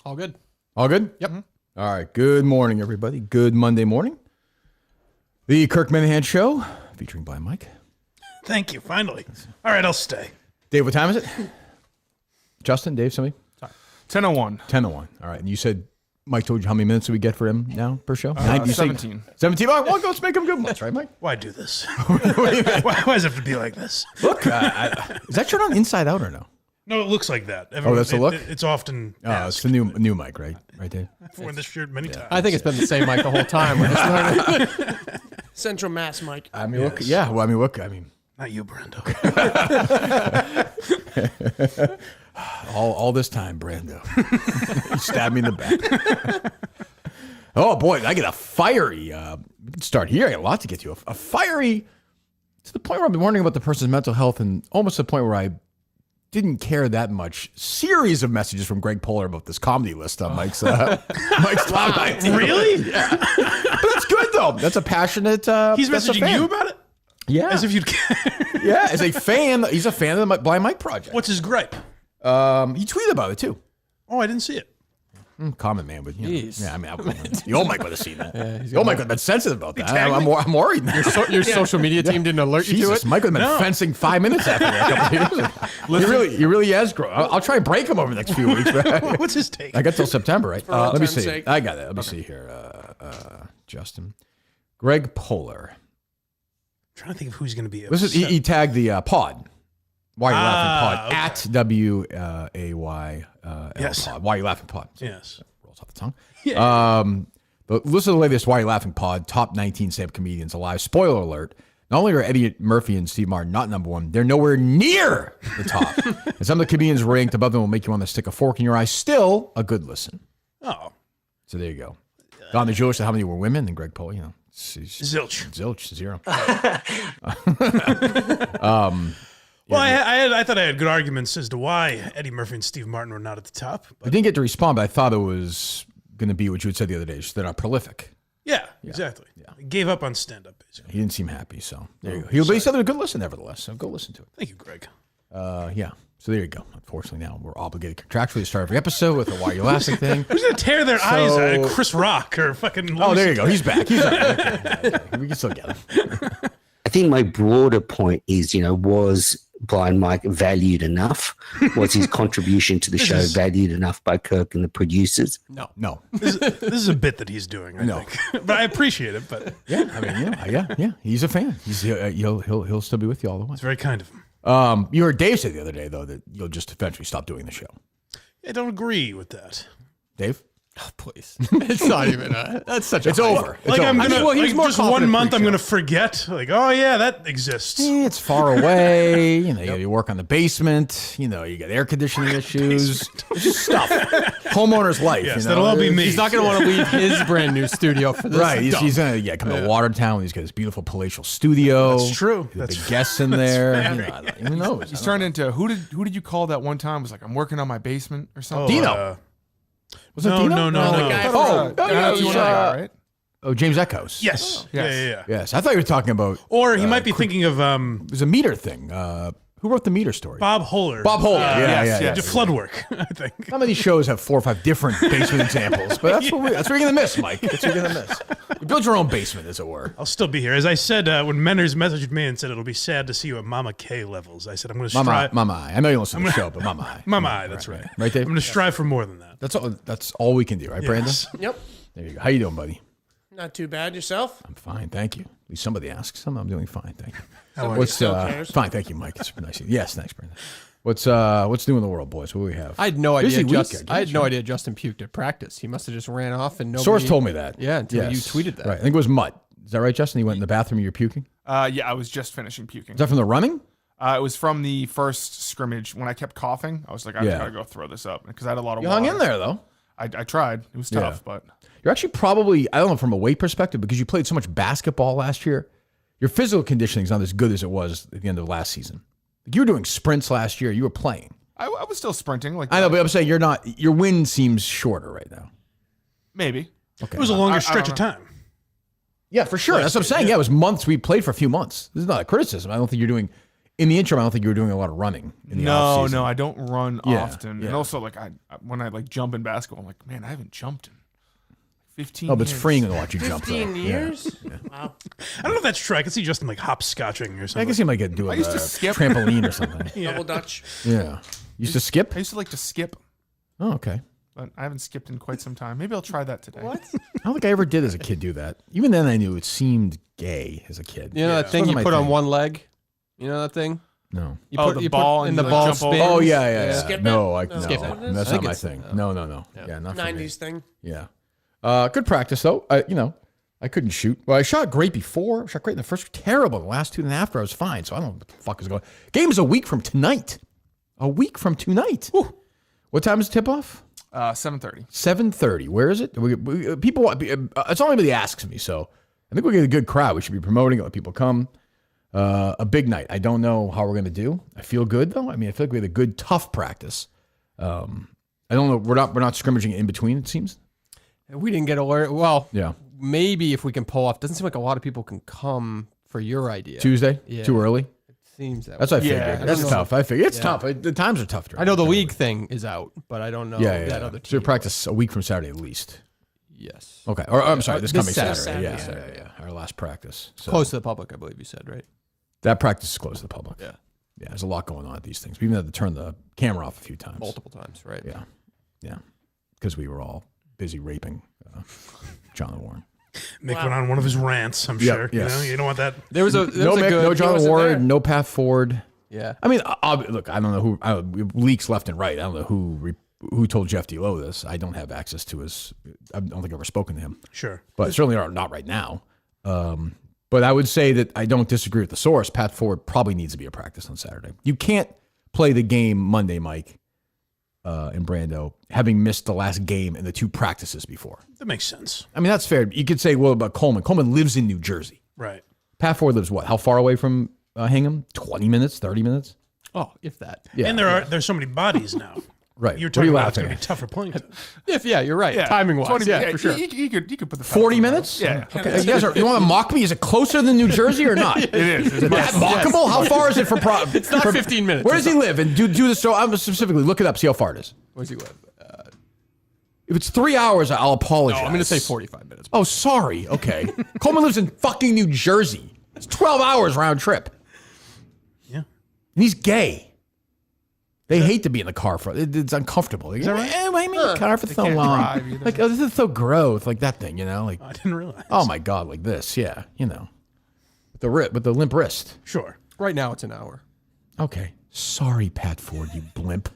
All good. All good? Yep. Mm-hmm. All right. Good morning, everybody. Good Monday morning. The Kirk Minahan Show, featuring Blind Mike. Thank you, finally. All right, I'll stay. Dave, what time is it? Justin, Dave, somebody? 10:01. 10:01. All right. And you said Mike told you how many minutes do we get for him now per show? 17. 17? All right, well, let's make him good ones, right, Mike? Why do this? Why does it have to be like this? Look, is that shirt on inside out or no? No, it looks like that. Everyone, that's the look? It's often It's the new Mike, right? Right, Dave? I've worn this shirt many times. I think it's been the same mic the whole time. We're just learning. Central Mass, Mike. I mean, look, yeah. Well, I mean, Not you, Brando. all this time, Brando. You stabbed me in the back. Oh, boy, I get a fiery, we can start here. I got a lot to get to. A fiery, to the point where I've been wondering about the person's mental health and almost to the point where I didn't care that much. Series of messages from Greg Poehler about this comedy list on Mike's top 19. Really? Yeah. But that's good, though. That's a passionate He's that's a messaging fan. you about it? Yeah. As if you'd care. Yeah, as a fan. He's a fan of the Blind Mike project. What's his gripe? He tweeted about it, too. Oh, I didn't see it. Common man, but you know, Jeez. yeah, I mean, the old Mike would have seen that. The old Mike would have been sensitive about that. I'm worried now. Your social media team didn't alert you to Jesus, it? Mike would have been fencing 5 minutes after that. A couple of years. He really has grown. I'll try and break him over the next few weeks. Right? What's his take? I got till September, right? all Let me time's see. sake. I got it. Let me see here. Justin, Greg Poehler. I'm trying to think of who's going to be This is he tagged the pod. Why are you laughing? Pod okay. at WAY. Yes. Pod. Why are you laughing? Pod. Yes. Rolls off the tongue. Yeah. But listen to the latest Why You Laughing Pod, top 19 stand-up comedians alive. Spoiler alert, not only are Eddie Murphy and Steve Martin not number one, they're nowhere near the top. And some of the comedians ranked above them will make you want to stick a fork in your eye. Still a good listen. Oh. So there you go. Don the Jewish, how many were women? And Greg Poehler, you know. Zilch. Zilch, zero. Well, I thought I had good arguments as to why Eddie Murphy and Steve Martin were not at the top. I But didn't get to respond, but I thought it was going to be what you had said the other day. Just they're not prolific. yeah, exactly. Yeah. I gave up on stand-up, basically. He didn't seem happy, so there you go. But he said they're a good listen, nevertheless. So go listen to it. Thank you, Greg. Yeah. So there you go. Unfortunately, now we're obligated contractually to start every episode with a Why You Laughing thing. Who's going to tear their eyes out at Chris Rock or fucking... Oh, there you go. He's back. He's all right. Okay. We can still get him. I think my broader point is, was Blind Mike valued enough? Was his contribution to the show valued enough by Kirk and the producers? No. This is a bit that he's doing, I think. But I appreciate it, but Yeah, I mean, yeah. He's a fan. He'll still be with you all the way. it's very kind of him. You heard Dave say the other day, though, that you'll just eventually stop doing the show. I don't agree with that. Dave? Oh, please. It's not even that's such a It's over. It's Like over. I'm gonna, well, he's like more just 1 confident month, I'm pre-show. gonna forget. Like, oh yeah, that exists. It's far away. You work on the basement. You got air conditioning issues. It's just stuff. Homeowner's life. Yes, that'll all be me. He's not going to want to leave his brand new studio for this. Right, he's going to come to Watertown. He's got his beautiful palatial studio. That's true. The That's big guests in there. Who knows? He's turned into who did you call that one time? Was like, I'm working on my basement or something. Dino. Was it no, Dino? no. The guy Right? James Echoes. Yes. Yes. Yeah. Yes, I thought you were talking about. Or he might be thinking of It was a meter thing. Who wrote the meter story? Bob Holler. Bob Holler. yes. The flood work, I think. How many shows have 4 or 5 different basement examples? But that's what you're gonna miss, Mike. That's what you're gonna miss. You build your own basement, as it were. I'll still be here. As I said, when Menners messaged me and said it'll be sad to see you at Mama K levels, I said I'm going to strive. Mama, I know you listen to the show, but Mama. Mama, that's right. Right, Dave? I'm going to strive for more than that. That's all we can do, right, Brandon? Yes. Yep. There you go. How you doing, buddy? Not too bad. Yourself? I'm fine, thank you. At least somebody asks. I'm doing fine, thank you. Somebody What's still cares. fine? Thank you, Mike. It's nice. Yes, thanks, Brandon. What's new in the world, boys? What do we have? I had no Busy idea. week, I had no idea Justin puked at practice. He must have just ran off and nobody. Source told me that. Yeah, until you Yes. tweeted that. Right. I think it was Mutt. Is that right, Justin? You went in the bathroom and you're puking? Yeah, I was just finishing puking. Is that from the running? It was from the first scrimmage. When I kept coughing, I was like, I gotta go throw this up because I had a lot of You water. hung in there though. I tried. It was tough, but You're actually probably, I don't know, from a weight perspective, because you played so much basketball last year, your physical conditioning is not as good as it was at the end of last season. Like you were doing sprints last year. You were playing. I was still sprinting. Like I know, but I'm saying you're not. Your win seems shorter right now. maybe. Okay. It was a longer stretch of time. Yeah, for sure. That's what I'm saying. Yeah, it was months. We played for a few months. This is not a criticism. I don't think you're doing in the interim, I don't think you were doing a lot of running in the off season. No, I don't run Yeah, often. yeah. And also, like, when I like jump in basketball, I'm like, man, I haven't jumped in 15 Oh, but years. it's freeing to watch you jump. 15 though. years? Yeah. Wow. I don't know if that's true. I can see Justin like hopscotching or I something. guess you might get do a used to skip. trampoline or something. Double Dutch. Yeah. You used to skip? I used to like to skip, Oh, okay. but I haven't skipped in quite some time. Maybe I'll try that today. What? I don't think I ever did as a kid do that. Even then, I knew it seemed gay as a kid. You know that thing you Wasn't put my on thing. one leg? You know that thing? No. You Oh, the you ball in and the you, like, ball jump over. spins. Oh, yeah. Skip it? No, No. no. Skip it? That's I not think my it's- thing. No. Yeah, not for me. 90s thing. Yeah. Good practice, though. I couldn't shoot. Well, I shot great before. I shot great in the first. Terrible. The last two and after, I was fine. So I don't know what the fuck is going on. Game is a week from tonight. A week from tonight. Whew. What time is tip-off? 7:30. 7:30. Where is it? People. It's all anybody asks me. So I think we'll get a good crowd. We should be promoting it. Let people come. A big night. I don't know how we're going to do. I feel good, though. I mean, I feel like we had a good, tough practice. I don't know. We're not scrimmaging in between, it seems. We didn't get alert. Well, Yeah. maybe if we can pull off. Doesn't seem like a lot of people can come for your idea. Tuesday? Yeah. Too early? Seems that That's way. what I figured. Yeah, That's know. tough. I figure it's Yeah. tough. The times are tough. I know the league thing is out, but I don't know Yeah. that other So team. practice a week from Saturday at least. Yes. Okay. Or I'm sorry, this This coming Saturday. Saturday. Yeah. Our last practice. So Close to the public, I believe you said, right? that practice is closed to the public. Yeah. Yeah. There's a lot going on at these things. We even had to turn the camera off a few times. Multiple times, right? Yeah. Because we were all busy raping John and Warren. Mick Wow. went on one of his rants, I'm Yeah, sure. yes. You don't want that. There was a No was a Mick, good, no John wasn't Warren, there? no path forward. Yeah. I mean, look, I don't know who leaks left and right. I don't know who told Jeff D'Lo this. I don't have access to his. I don't think I've ever spoken to him, Sure. but certainly not right now. But I would say that I don't disagree with the source. Pat Ford probably needs to be a practice on Saturday. You can't play the game Monday, Mike and Brando, having missed the last game and the two practices before. That makes sense. I mean, that's fair. You could say, well, about Coleman. Coleman lives in New Jersey. Right. Pat Ford lives what? How far away from Hingham? 20 minutes, 30 minutes? Oh, if that. Yeah. And there's so many bodies now. Right. You're What are talking you about it's laughing going to be at? tougher playing time. If you're right. Yeah. Timing wise, 20 yeah, for sure. You could put the 40 minutes? Yeah. Okay. You want to mock me? Is it closer than New Jersey or not? It is. Is that mockable? How far is it from? It's not 15 minutes. Where does he live? And do this. So I'm specifically look it up. See how far it is. Where does he live? If it's 3 hours, I'll apologize. I'm going to say 45 minutes. Oh, sorry. Okay. Coleman lives in fucking New Jersey. It's 12 hours round trip. Yeah. And he's gay. They hate to be in the car for it's uncomfortable. Is that right? Why am I in the car for so can't long? drive either. Like, oh, this is so gross. Like that thing, you know? Like, I didn't realize. oh my God, like this. Yeah, you know. With the limp wrist. Sure. Right now, it's an hour. Okay. Sorry, Pat Ford, you blimp.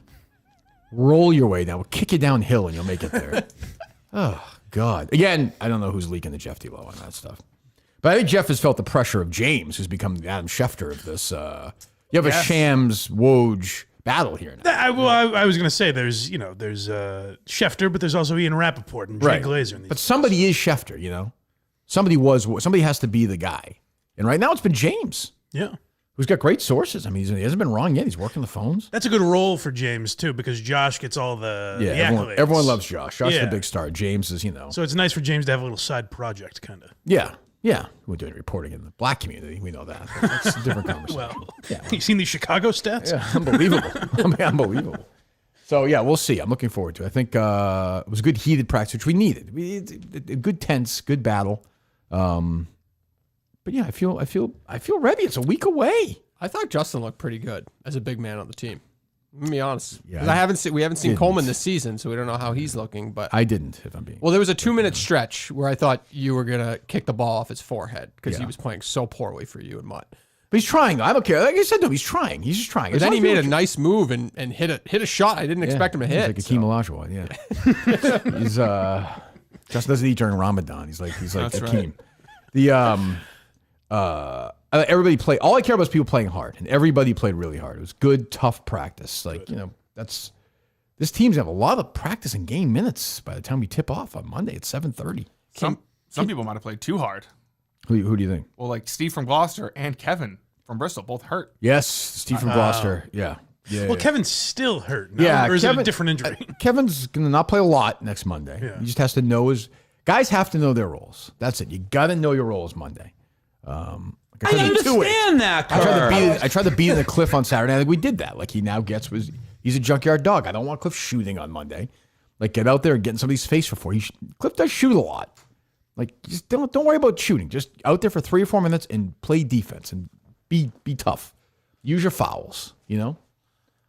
Roll your way down. We'll kick you downhill and you'll make it there. Oh, God. Again, I don't know who's leaking to Jeff D'Lo on that stuff. But I think Jeff has felt the pressure of James, who's become the Adam Schefter of this. You have a Shams Woj battle here now. I was going to say there's Schefter, but there's also Ian Rappaport and Jay Glazer. But somebody is Schefter, you know? Somebody has to be the guy. And right now it's been James, Yeah. who's got great sources. I mean, he hasn't been wrong yet. He's working the phones. That's a good role for James, too, because Josh gets all the accolades. Everyone loves Josh. Josh is Yeah. the big star. James is, you know. So it's nice for James to have a little side project, kind of. Yeah. We're doing reporting in the black community. We know that. That's a different conversation. Well, Yeah. you seen these Chicago stats? Yeah, unbelievable. Unbelievable. So, yeah, we'll see. I'm looking forward to it. I think it was a good heated practice, which we needed. Good tense, good battle. But, yeah, I feel ready. It's a week away. I thought Justin looked pretty good as a big man on the team. I'm gonna be honest. Yeah, 'Cause we haven't seen Coleman this season, so we don't know how he's looking. But I didn't, if I'm being. well, there was a 2-minute stretch where I thought you were gonna kick the ball off his forehead because he was playing so poorly for you and Mutt. But he's trying. I don't care. Like I said to him, he's trying. He's just trying. But then he made a nice move and hit a shot I didn't expect him to hit. He's like Akeem Olajuwon, yeah. He's just doesn't eat during Ramadan. He's like That's Akeem. The everybody played. All I care about is people playing hard, and everybody played really hard. It was good, tough practice. Like this team's have a lot of practice and game minutes by the time we tip off on Monday at 7:30. Some people might have played too hard. Who do you think? Well, like Steve from Gloucester and Kevin from Bristol both hurt. Yes, Steve from Gloucester. Yeah. Well, Kevin's still hurt. No? Yeah, Or is it Kevin- a different injury? Kevin's going to not play a lot next Monday. Yeah. He just has to know guys have to know their roles. That's it. You got to know your roles Monday. Like, I understand that, Kirk. I tried to beat in the Cliff on Saturday. I think we did that. Like he now he's a junkyard dog. I don't want Cliff shooting on Monday. Like get out there and get in somebody's face before. Cliff does shoot a lot. Like just don't worry about shooting. Just out there for 3 or 4 minutes and play defense and be tough. Use your fouls. You know,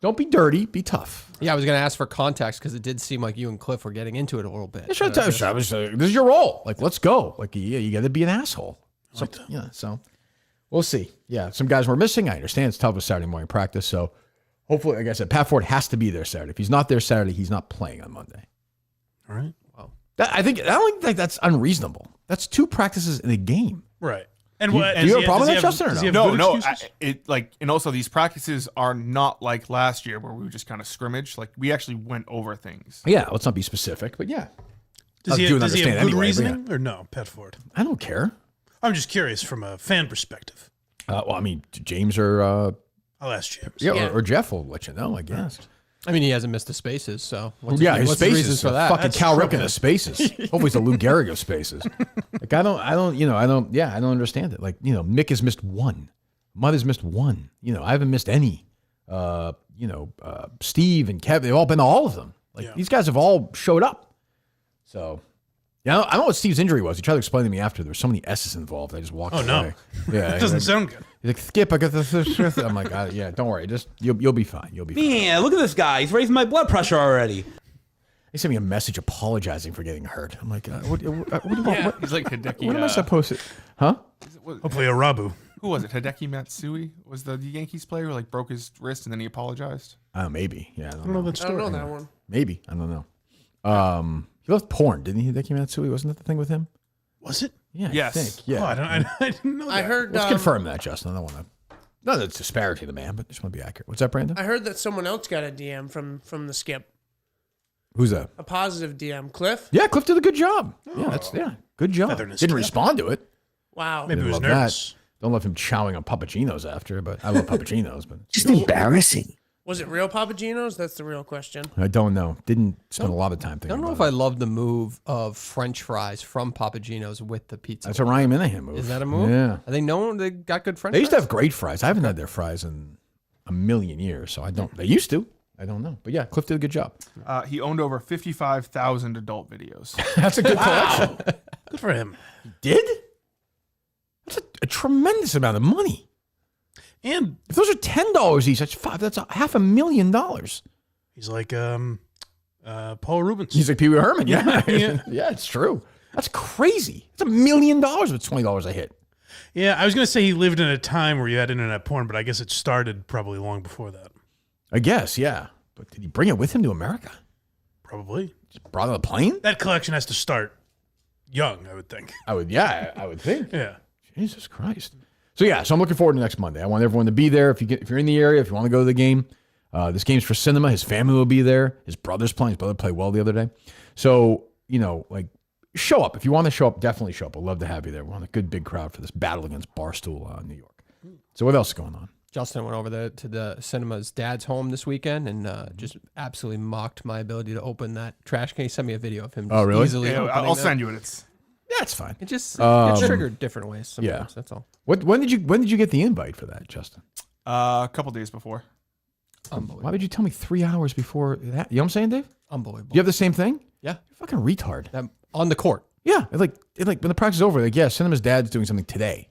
don't be dirty. Be tough. Yeah, I was going to ask for context because it did seem like you and Cliff were getting into it a little bit. This is your role. Like let's go. Like you got to be an asshole. So yeah. So we'll see. Yeah, some guys were missing. I understand it's tough with Saturday morning practice. So hopefully, like I said, Pat Ford has to be there Saturday. If he's not there Saturday, he's not playing on Monday. All right. Wow. I don't think that's unreasonable. That's 2 practices in a game. Right. And do you have a problem with that, Justin, or No. And also these practices are not like last year where we just kind of scrimmage. Like we actually went over things. Yeah, let's not be specific, but yeah. Does he have good reasoning or no, Pat Ford? I don't care. I'm just curious from a fan perspective. Well, I mean, James or I'll ask James. yeah. Or Jeff will let you know, I guess. I mean, he hasn't missed the spaces, so His what's the reasons spaces for that? Fucking Cal Ripken has spaces. Hopefully, it's the Lou Gehrig of spaces. Like I don't understand it. Like Mick has missed 1, Mud has missed 1. I haven't missed any. Steve and Kevin, they've all been to all of them. Like these guys have all showed up. So. Yeah, I don't know what Steve's injury was. He tried to explain to me after. There were so many S's involved. I just walked away. No. Yeah, it doesn't sound good. He's like, Skip, I got this. I'm like, yeah, don't worry. Just you'll be fine. You'll be fine. Man, look at this guy. He's raising my blood pressure already. He sent me a message apologizing for getting hurt. I'm like, what do you want? What, He's like Hideki. what am I supposed to? Huh? Hopefully a Rabu. Who was it? Hideki Matsui was the Yankees player who like broke his wrist and then he apologized. Maybe. Yeah, I don't I don't know that I don't story. know that one. Maybe. I don't know. He left porn, didn't he? Hideki Matsui? Wasn't that the thing with him? Was it? Yeah. Yes. I think. Yeah. Oh, I didn't know that. I heard. Let's confirm that, Justin. I don't want to. Not that it's disparity to the man, but just want to be accurate. What's that, Brandon? I heard that someone else got a DM from the Skip. Who's that? A positive DM. Cliff. Yeah, Cliff did a good job. Good job. Feather in his Didn't cap. respond to it. Wow. Maybe he was Love nervous. that. Don't love him chowing on Papagenos after, but I love Papagenos. But Just embarrassing. Was it real Papagenos? That's the real question. I don't know. Didn't spend a lot of time I thinking don't know about if it. I love the move of French fries from Papagenos with the pizza. That's a Ryan Minahan move. Is that a move? Yeah. Are they known they got good French They used to fries? have great fries. I haven't had their fries in a million years, so I don't. They used to. I don't know. But yeah, Cliff did a good job. He owned over 55,000 adult videos. That's a good collection. Good for him. Did? That's a tremendous amount of money. And If those are $10 each, that's $500,000. he's like Paul Rubens. He's like Pee Wee Herman. Yeah. Yeah, it's true. That's crazy. It's $1 million with $20 a hit. Yeah, I was going to say he lived in a time where you had internet porn, but I guess it started probably long before that. I guess, yeah. But did he bring it with him to America? Probably. Just brought it on a plane? That collection has to start young, I would think. I would think. Yeah. Jesus Christ. So yeah, so I'm looking forward to next Monday. I want everyone to be there. If you're in the area, if you want to go to the game, this game's for cinema. His family will be there. His brother's playing. His brother played well the other day. So, show up. If you want to show up, definitely show up. I'd love to have you there. We want a good big crowd for this battle against Barstool New York. So what else is going on? Justin went over to the cinema's dad's home this weekend and just absolutely mocked my ability to open that trash can. He sent me a video of him just really? easily Yeah, opening I'll that. send you it. That's fine. It just gets triggered different ways sometimes. Yeah. That's all. When did you get the invite for that, Justin? A couple days before. Unbelievable. Why would you tell me 3 hours before that? You know what I'm saying, Dave? Unbelievable. You have the same thing? Yeah. You're fucking retard. That, on the court. Yeah. It's like when the practice is over, like, yeah, Cinema's dad's doing something today.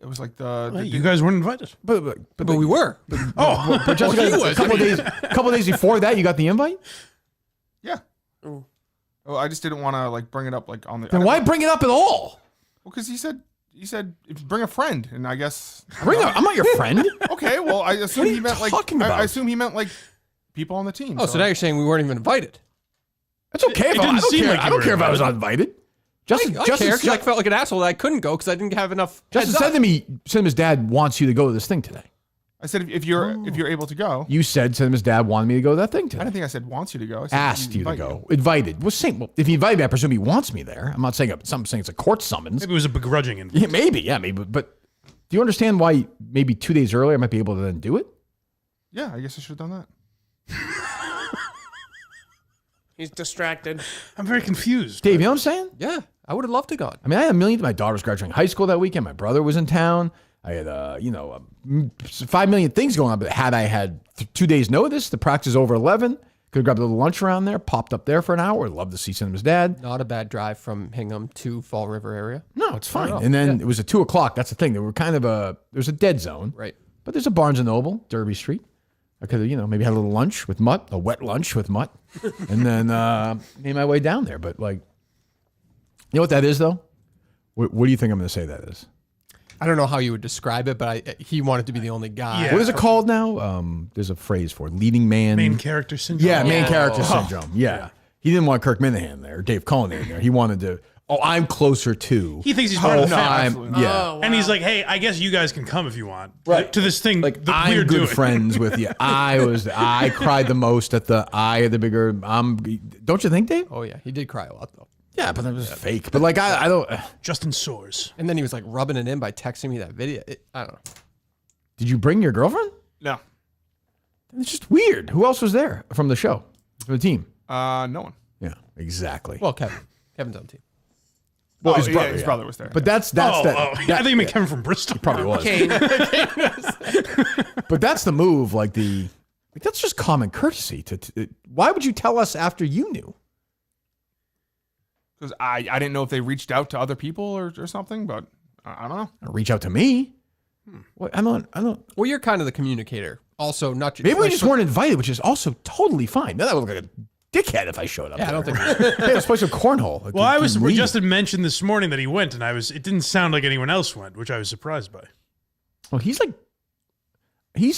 It was like You guys weren't invited. But we were. But Justin, a couple days before that, you got the invite? yeah. Ooh. Oh, I just didn't want to like bring it up like on the. Then why bring it up at all? Well, because he said if you bring a friend, and I guess I'm not your friend. okay. Well, I assume What are he you meant like talking about? I assume he meant like people on the team. Oh, so now you're saying we weren't even invited. That's okay. It didn't seem like I you don't were care if I was invited. not invited. Justin I care because I felt like an asshole that I couldn't go because I didn't have enough. Justin heads said up. to me, Cinema's dad wants you to go to this thing today. I said if you're able to go. You said Cinema's dad wanted me to go to that thing I today. didn't think I said wants you to go. I said Asked you to invite go. Invited. Well, if he invited me, I presume he wants me there. I'm not saying I'm saying it's a court summons. Maybe it was a begrudging invite. Yeah, maybe. But do you understand why maybe 2 days earlier I might be able to then do it? Yeah, I guess I should have done that. He's distracted. I'm very confused. Dave, you know what I'm saying? Yeah, I would have loved to gone. I mean, I had my daughter's graduating high school that weekend. My brother was in town. I had 5 million things going on. But had I had 2 days notice, the practice is over 11. Could have grabbed a little lunch around there, popped up there for an hour. Love to see Cinema's dad. Not a bad drive from Hingham to Fall River area. No, it's fine. And then it was at 2 o'clock. That's the thing. There were there's a dead zone. Right. But there's a Barnes & Noble, Derby Street. I could have, maybe had a little lunch with Mutt, a wet lunch with Mutt, and then made my way down there. But, like, you know what that is, though? What do you think I'm going to say that is? I don't know how you would describe it, but he wanted to be the only guy. Yeah. What is it called now? There's a phrase for it. Leading man. Main character syndrome. Yeah, main character syndrome. Yeah. He didn't want Kirk Minahan there, Dave Cullen in there. He wanted to, I'm closer to. He thinks he's part of the family. absolutely. Yeah. Oh, wow. And he's like, hey, I guess you guys can come if you want. Right. To this thing Like, that we're I'm doing. good friends with you. I cried the most at the eye of the bigger. Don't you think, Dave? Oh, yeah. He did cry a lot, though. Yeah, but that was fake. But, like, I don't. Justin Soares. And then he was like rubbing it in by texting me that video. I don't know. Did you bring your girlfriend? No. It's just weird. Who else was there from the show, from the team? No one. Yeah, exactly. Well, Kevin's on the team. Well, His brother was there. But that's I that think you meant Kevin from Bristol. probably was. Kane. But that's the move. Like that's just common courtesy. Why would you tell us after you knew? Because I didn't know if they reached out to other people or something, but I don't know. Reach out to me. What? I don't. Well, you're kind of the communicator. Also, not just. Maybe we just weren't invited, which is also totally fine. Then I would look like a dickhead if I showed up. Yeah, I don't think. Hey, let's play some cornhole. Like, Well, I was. leave. Justin mentioned this morning that he went, and it didn't sound like anyone else went, which I was surprised by. Well, he's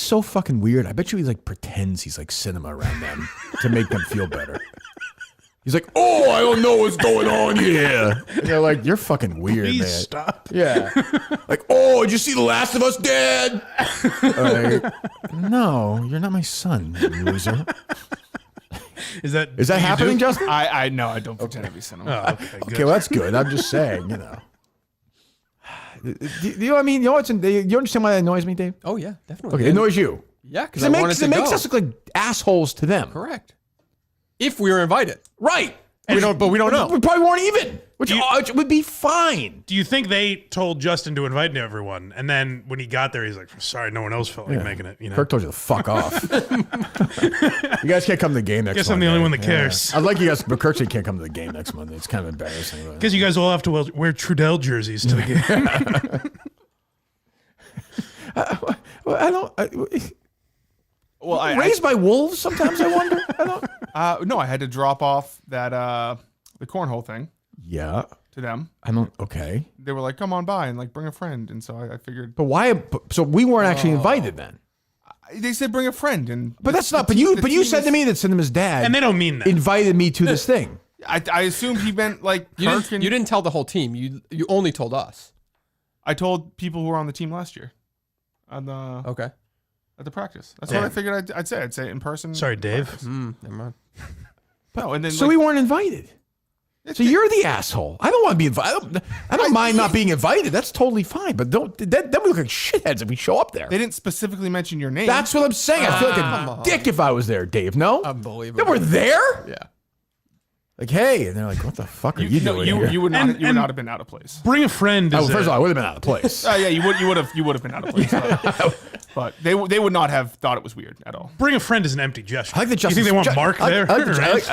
so fucking weird. I bet you he like pretends he's like cinema around them to make them feel better. He's like, oh, I don't know what's going on here. And they're like, you're fucking weird, Please man. stop. Yeah. Like, oh, did you see The Last of Us, Dad? Like, no, you're not my son, you loser. Is that happening, Justin? I don't pretend to be cinema. Oh, okay, good. Okay, well, that's good. I'm just saying, Do you know what I mean? You understand why that annoys me, Dave? Oh yeah, definitely. Okay, it annoys you. Yeah, because It makes us look like assholes to them. correct. If we were invited, Right. we don't know. We probably weren't even, which would be fine. Do you think they told Justin to invite everyone, and then when he got there, he's like, "Sorry, no one else felt like making it." You know, Kirk told you to fuck off. You guys can't come to the game next Guess Monday. I'm the only one that cares. I'd like you guys, but Kirk said you can't come to the game next Monday. It's kind of embarrassing. But. Because you guys all have to wear Trudell jerseys to the game. Well, I don't. Well, Raised by wolves? Sometimes I wonder. I don't. no, I had to drop off that the cornhole thing Yeah. to them. I don't. Okay. They were like, "Come on by and like bring a friend," and so I figured But why? So we weren't actually invited then. they said bring a friend, and But that's not. But you said to me that Cinema's dad And they don't mean that. invited me to this thing. I assumed he meant like You Kirk didn't, and you didn't tell the whole team. You only told us. I told people who were on the team last year on the Okay. at the practice. That's what I figured I'd say. I'd say it in person. Sorry, Dave. practice. Never mind. No, and then So we weren't invited. So you're the asshole. I don't want to be invited. I don't mind not being invited. That's totally fine. But then we look like shitheads if we show up there. they didn't specifically mention your name. That's what I'm saying. I feel like a dick if I was there, Dave. No? Unbelievable. They were there? Yeah. Like, hey. And they're like, what the fuck are you doing you here? you would not And- you would not have been out of place. Bring a friend. Oh, Is first of a- all, I would have been out of place. Yeah, you would have been out of place. But they would not have thought it was weird at all. Bring a friend is an empty gesture. I like that Do you Justin. think they want Mark there? I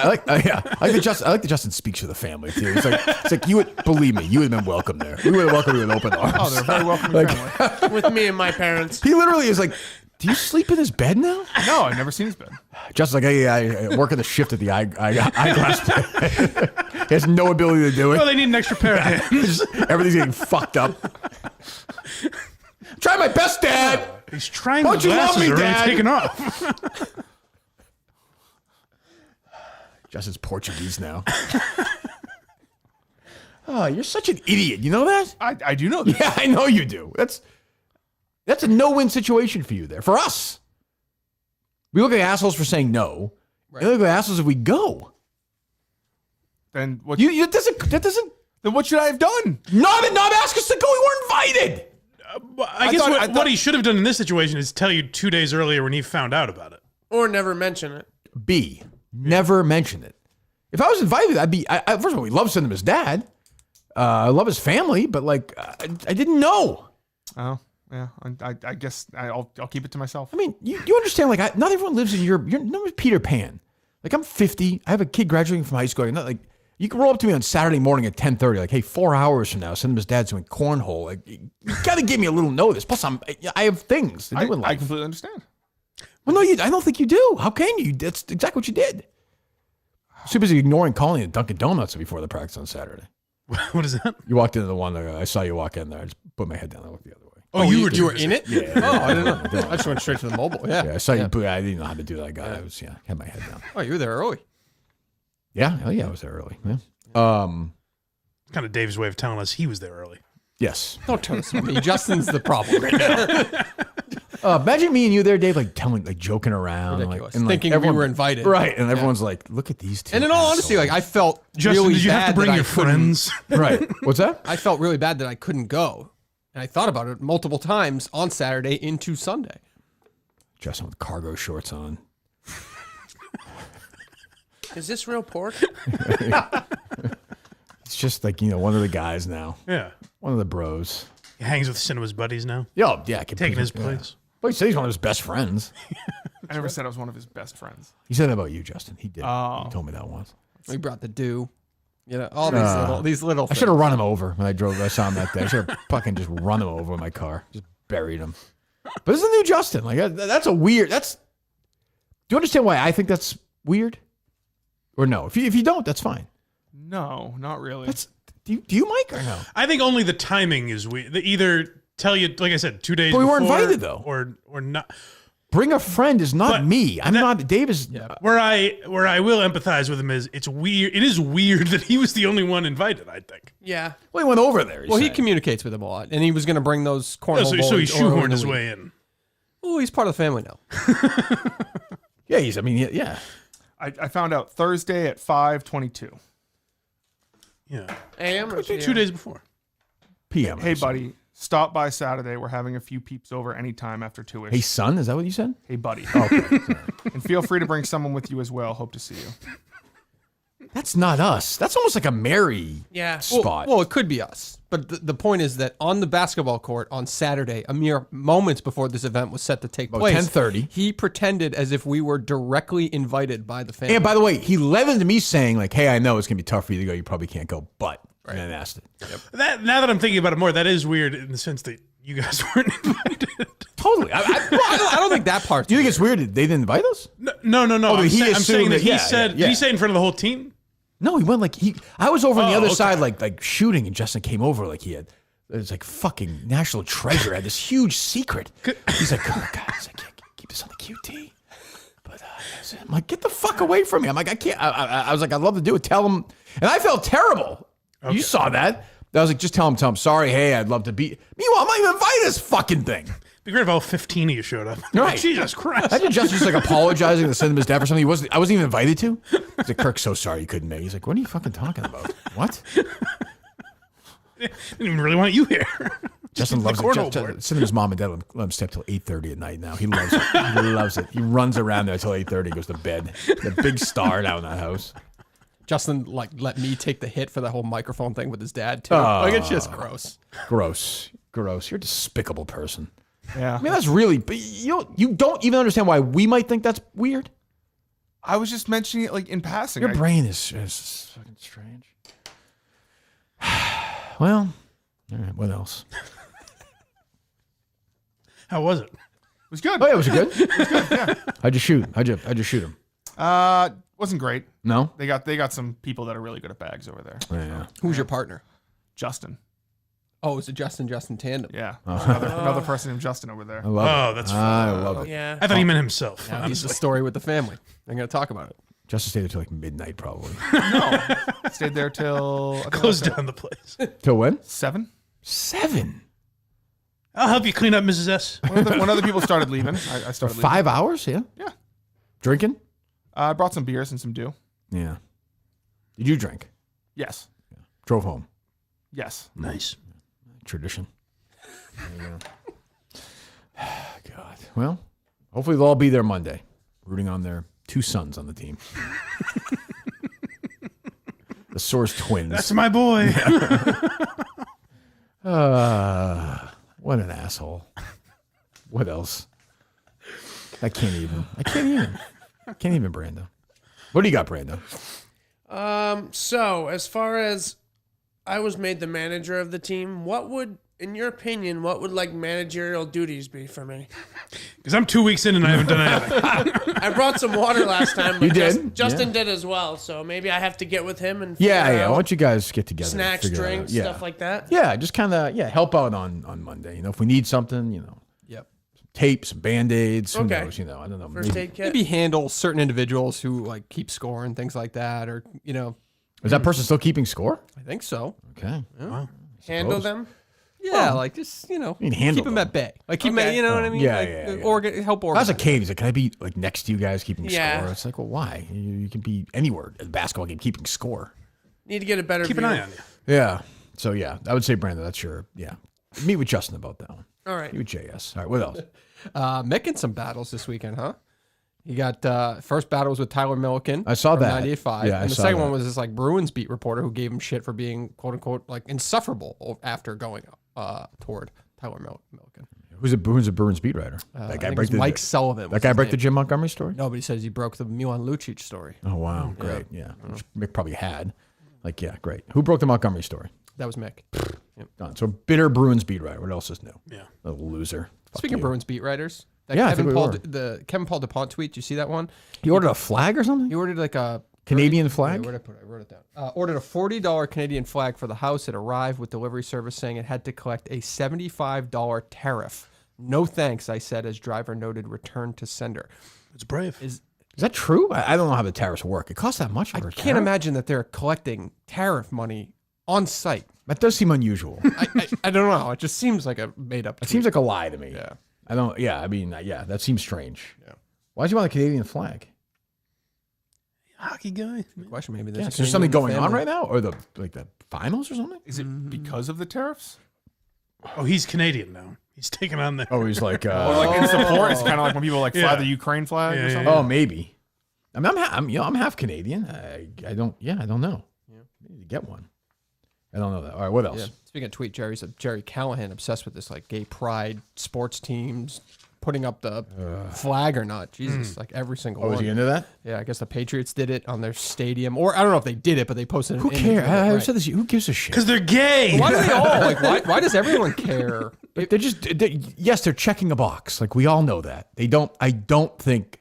like that Justin speaks for the family too. It's like you would believe me. You would have been welcome there. We would have welcomed you with open arms. Oh, they're very welcoming family. With me and my parents. He literally is like, do you sleep in his bed now? No, I've never seen his bed. Justin's like, hey, I work at the shift at the eyeglass place. He has no ability to do it. Oh, they need an extra pair of hands. Everything's getting fucked up. Try my best, Dad. These trying Don't you love glasses me, are already Dad? taken off. Justin's Portuguese now. Oh, you're such an idiot. You know that? I do know this. Yeah, I know you do. That's a no-win situation for you there. For us. We look like assholes for saying no. Right. We look like assholes if we go. Then what? That doesn't Then what should I have done? not ask us to go. We weren't invited. I guess thought- what he should have done in this situation is tell you 2 days earlier when he found out about it. Or never mention it. B, never mention it. If I was invited, I'd be. First of all, we love sending him his dad. I love his family, but like, I didn't know. Oh, Yeah. I guess I'll keep it to myself. I mean, you understand, like, not everyone lives in you're not Peter Pan. Like, I'm 50. I have a kid graduating from high school. I'm not like, you can roll up to me on Saturday morning at 10:30, like, hey, 4 hours from now, Cinema's dad's doing cornhole. Like, you got to give me a little notice. Plus, I have things to do in life. I completely understand. Well, no, I don't think you do. How can you? That's exactly what you did. Super busy ignoring calling at Dunkin' Donuts before the practice on Saturday. What is that? You walked into the one. I saw you walk in there. I just put my head down and looked the other way. Oh, you were in it? Yeah. Oh, I didn't know. I just went straight to the mobile. Yeah. Yeah, I saw you. I didn't know how to do that. I had my head down. Oh, you were there early. Yeah. Oh, yeah. I was there early. Yeah. Kind of Dave's way of telling us he was there early. Yes. Don't tell us about me. Justin's the problem right now. Imagine me and you there, Dave, like joking around, Ridiculous. and Thinking we were invited. right? And everyone's like, "Look at these two." And in all honesty, like I felt Justin, really did you bad have to bring that your I couldn't- friends? right? What's that? I felt really bad that I couldn't go, and I thought about it multiple times on Saturday into Sunday. Justin with cargo shorts on. Is this real pork? It's just like one of the guys now, Yeah. one of the bros. He hangs with Cinema's buddies now. Yeah, yeah, Taking his place. Well, he said he's one of his best friends. I never said I was one of his best friends. He said that about you, Justin. He did. Oh. He told me that once. We brought the dew, all these little. I should have run him over when I saw him that day. I should have fucking just run him over in my car, just buried him. But this is a new Justin. Like that's a weird. Do you understand why I think that's weird? Or no? If you don't, that's fine. No, not really. Do you, Mike, or no? I think only the timing is weird. They either tell you, like I said, 2 days But we weren't before, invited, though. Or not. Bring a friend is not But me. I'm not. Dave is. Where I will empathize with him is it's weird. It is weird that he was the only one invited, I think. Yeah. Well, he went over there. Well, he communicates with him a lot, and he was going to bring those cornhole So he bowls early in shoehorned the his week. way in. Oh, he's part of the family now. Yeah, he's. I mean, yeah. I found out Thursday at 5:22. Yeah. AM or 2 days before. PM. Hey, buddy, stop by Saturday. We're having a few peeps over anytime after 2-ish. Hey, son. Is that what you said? Hey, buddy. Okay. Sorry. And feel free to bring someone with you as well. Hope to see you. That's not us. That's almost like a Mary Yeah. spot. Well, it could be us. But the point is that on the basketball court on Saturday, a mere moments before this event was set to take About place, 10:30. he pretended as if we were directly invited by the family. And by the way, he led into me saying, like, hey, I know it's going to be tough for you to go. You probably can't go, but. And then asked it. Now that I'm thinking about it more, that is weird in the sense that you guys weren't invited. Totally. I don't think that part. Do you think it's weird that they didn't invite us? No. Oh, I'm he saying assumed that that- he yeah, said. yeah. Did he say it in front of the whole team? No, he went I was over on the other okay. side, like shooting, and Justin came over like it was like fucking national treasure. Had this huge secret. He's like, Kirk, guys, I can't keep this on the QT. But I'm like, get the fuck away from me. I'm like, I can't. I was like, I'd love to do it. Tell him. And I felt terrible. Okay. You saw that. I was like, just tell him, sorry. Hey, I'd love to be. Meanwhile, I'm not even invited to this fucking thing. It'd be great if all 15 of you showed up. Right. Jesus Christ. I did Justin just like apologizing to send him his dad for something I wasn't even invited to. He's like, Kirk, so sorry you couldn't make it. He's like, what are you fucking talking about? What? I didn't even really want you here. Justin loves it. Send his mom and dad let him stay up till 8:30 at night now. He loves it. He loves it. He runs around there till 8:30, goes to bed. The big star now in that house. Justin let me take the hit for the whole microphone thing with his dad too. Like it's just gross. Gross. You're a despicable person. Yeah. I mean, that's really. But you don't even understand why we might think that's weird. I was just mentioning it like in passing. Your brain is fucking strange. Well, all right. What else? How was it? It was good. Oh yeah, was it good? It was good. Yeah. How'd you shoot? How'd you shoot him? Wasn't great. No. They got some people that are really good at bags over there. Yeah. Who's your partner? Justin. Oh, it's a Justin tandem. Yeah. Another person named Justin over there. I love it. Oh, that's I fun. love it. Yeah. I thought he meant himself. Now he's the story with the family. I'm going to talk about it. Justin stayed there till like midnight, probably. No. Stayed there till I think Close it was down the place. Till when? 7. 7. I'll help you clean up, Mrs. S. When other people started leaving, I started leaving. 5 hours? Yeah. Yeah. Drinking? I brought some beers and some dew. Yeah. Did you drink? Yes. Drove home. Yes. Nice. Tradition. There you go. God. Well, hopefully they'll all be there Monday, rooting on their 2 sons on the team. The Source twins. That's my boy. What an asshole. What else? I can't even, Brando. What do you got, Brando? So as far as I was made the manager of the team, what would, in your opinion, what would like managerial duties be for me? Because I'm 2 weeks in and I haven't done anything. I brought some water last time, but You did? Justin Yeah. did as well. So maybe I have to get with him and Yeah. figure Why out don't you guys get together? and snacks, figure it out? drinks, Yeah. stuff like that. Yeah, just kind of help out on Monday. You know, if we need something, Yep. tapes, Band-Aids, who Okay. knows, I don't know. First aid kit. Maybe handle certain individuals who like keep score and things like that, or Is that person still keeping score? I think so. Okay. Handle them. Yeah, like just handle keep them them. at bay. Like keep them, Okay. you know what I mean? Yeah, like, yeah, yeah. Help If I was organize. a kid, he's like, can I be like next to you guys keeping Yeah. score? It's like, well, why? You can be anywhere at a basketball game keeping score. Need to get a better Keep view. an eye on you. Yeah. So yeah, I would say Brandon, that's your Meet with Justin about that one. All right. Meet with JS. All right. What else? Mick in some battles this weekend, huh? You got first battle was with Tyler Milliken. I saw from that. 98.5. Yeah, I and the saw second that. one was this like Bruins beat reporter who gave him shit for being quote unquote like insufferable after going toward Tyler Milliken. Who's a Bruins beat writer? I That guy think break it's the Mike Sullivan. That guy break the Jim Montgomery story? Nobody says he broke the Milan Lucic story. Oh wow, great. Yeah. Which Mick probably had. Like, yeah, great. Who broke the Montgomery story? That was Mick. Done. So bitter Bruins beat writer. What else is new? Yeah. A loser. Fuck Speaking of you. Bruins beat writers, that Yeah, I think we were. the Kevin Paul DuPont tweet. You see that one? He ordered a flag or something? He ordered like a Canadian flag? Where'd I put it? I wrote it down. Ordered a $40 Canadian flag for the house. It arrived with delivery service saying it had to collect a $75 tariff. No thanks, I said, as driver noted return to sender. It's brave. Is that true? I don't know how the tariffs work. It costs that much for I a can't tariff? imagine that they're collecting tariff money on site. That does seem unusual. I don't know. It just seems like a made up. It seems like a lie to me. Yeah. I don't. Yeah. I mean, yeah. That seems strange. Yeah. Why do you want a Canadian flag? Hockey guy. question. Maybe Yeah, there's is there something going on right now, or the finals or something? Is it because of the tariffs? Oh, he's Canadian now. He's taking on the. Oh, he's like. Or like in support? It's kind of like when people like fly Yeah. the Ukraine flag Yeah, or yeah, something. Oh, maybe. I mean, I'm half Canadian. I don't. Yeah, I don't know. Yeah. Need to get one. I don't know that. All right. What else? Yeah. Speaking of tweet, Jerry Callahan obsessed with this like gay pride sports teams putting up the flag or not. Jesus, like every single Oh, one. is he into that? Yeah, I guess the Patriots did it on their stadium, or I don't know if they did it, but they posted. Who an image cares? of it, I've right. said this. Who gives a shit? Because they're gay. Why do they all like? Why does everyone care? They're just. Yes, they're checking a box. Like we all know that. They don't. I don't think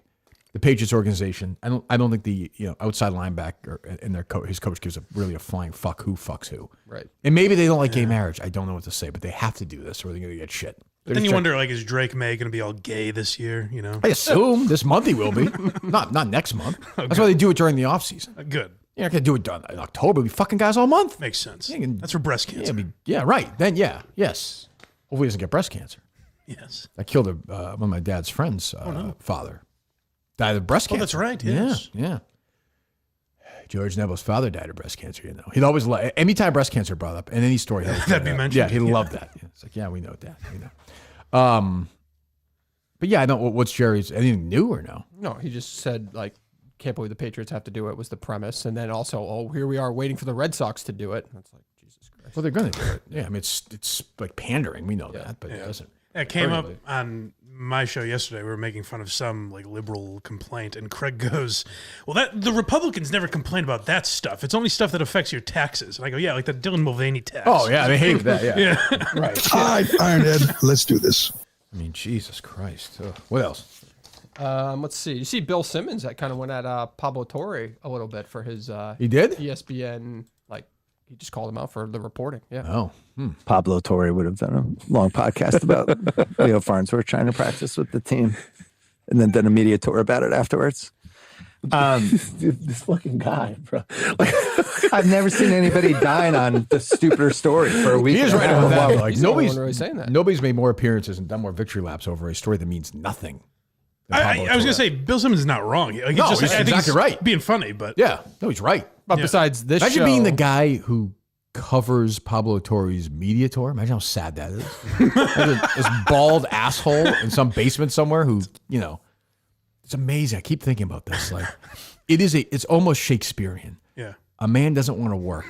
the Patriots organization. I don't think the outside linebacker and his coach gives really a flying fuck who fucks who. Right. And maybe they don't like gay marriage. I don't know what to say, but they have to do this or they're gonna get shit. But then you wonder, like, is Drake May going to be all gay this year? You know, I assume this month he will be. not next month. That's why they do it during the off season. good. You're not gonna do it in October. We fucking guys all month. Makes sense. Yeah, and- That's for breast cancer. Yeah, right. Then yes. Hopefully he doesn't get breast cancer. Yes. I killed one of my dad's friends' father. Died of breast cancer. that's right, yes. Yeah. George Neville's father died of breast cancer. He'd always anytime breast cancer brought up in any story, That'd be mentioned. Yeah, he loved that. Yeah, it's like, yeah, we know that. We know. But yeah, I don't. What's Jerry's? Anything new or no? No, he just said like, can't believe the Patriots have to do it was the premise, and then also, oh, here we are waiting for the Red Sox to do it. That's like Jesus Christ. Well, they're gonna do it. Yeah, I mean it's like pandering. We know that, but it doesn't. It came up on my show yesterday. We were making fun of some like liberal complaint, and Craig goes, "Well, that the Republicans never complain about that stuff. It's only stuff that affects your taxes." And I go, "Yeah, like that Dylan Mulvaney tax." Oh yeah, they hate that. Yeah, Yeah. right. All right, Ironhead, let's do this. I mean, Jesus Christ. Ugh. What else? Let's see. You see Bill Simmons that kind of went at Pablo Torre a little bit for his He did? ESPN, like he just called him out for the reporting. Yeah. Oh. Pablo Torre would have done a long podcast about Leo Farnsworth trying to practice with the team and then done a media tour about it afterwards. This fucking guy, bro. I've never seen anybody dying on the stupider story for a week. He is right about that. Like He's the only nobody's one really saying that. Nobody's made more appearances and done more victory laps over a story that means nothing. than Pablo I was Torre. gonna say Bill Simmons is not wrong. Like, No, just, he's I think exactly right. Being funny, but Yeah. No, he's right. But Yeah. besides this Imagine show, being the guy who covers Pablo Torre's media tour. Imagine how sad that is. Imagine this bald asshole in some basement somewhere who, it's amazing. I keep thinking about this. Like, it's almost Shakespearean. yeah. A man doesn't want to work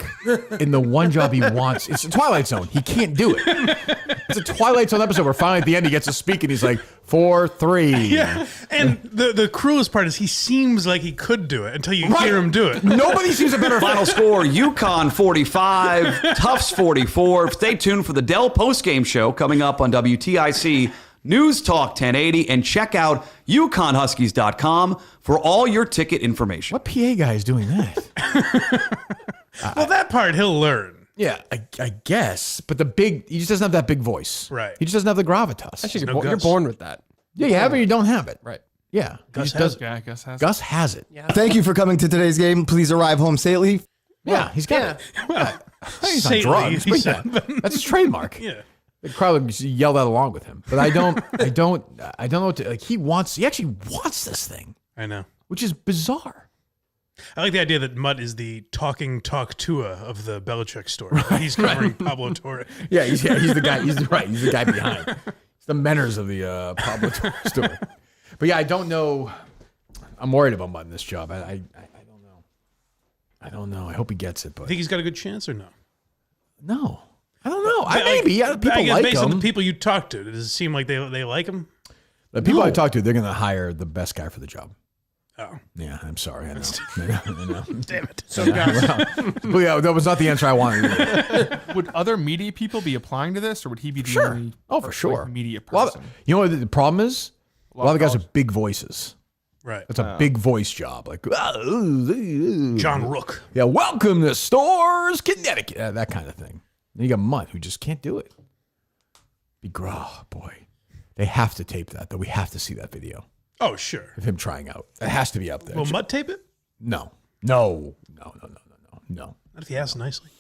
in the one job he wants. It's the Twilight Zone. He can't do it. It's a Twilight Zone episode where finally at the end he gets to speak and he's like 4-3. Yeah, and the cruelest part is he seems like he could do it until you hear him do it. Nobody seems a better Final score, UConn 45, Tufts 44. Stay tuned for the Dell postgame show coming up on WTIC News Talk 1080, and check out UConnHuskies.com for all your ticket information. What PA guy is doing that? Well, that part he'll learn. Yeah, I guess. But he just doesn't have that big voice. Right. He just doesn't have the gravitas. Actually, no you're Gus. born with that. Yeah, you have it or you don't have it. Right. Yeah. Gus He has just it. Yeah, I guess has Gus has it. Yeah. Thank you for coming to today's game. Please arrive home safely. Yeah, he's got Yeah. it. He's on Saintly, drugs. he Bring said, that. but- That's his trademark. Yeah. The crowd would yell that along with him. But I don't know what to, like, he actually wants this thing, I know. which is bizarre. I like the idea that Mutt is the talking Talk Tua of the Belichick story. He's covering Pablo Torre. Yeah, he's the guy. He's the guy behind. He's the Menners of the Pablo Torre story. But yeah, I don't know. I'm worried about Mutt in this job. I don't know. I don't know. I hope he gets it, but Think he's got a good chance or no? no. I don't know. Maybe. People I guess like based on him. the people you talk to, does it seem like they like him? The people I talk to, they're going to hire the best guy for the job. Oh, Yeah, I'm sorry. I know. I know. damn it. So guys, But yeah, that was not the answer I wanted. Would other media people be applying to this, or would he be the Sure. only Oh, for sure. media Well, person? you know what the problem is? A lot of guys college. have big voices. Right. It's a big voice job. Like, John Rook. yeah, welcome to Stores, Connecticut. That kind of thing. Then you got Mutt, who just can't do it. Boy. They have to tape that, though. We have to see that video Oh, sure. of him trying out. It has to be up there. Will Mutt tape it? No. Not if he asks nicely.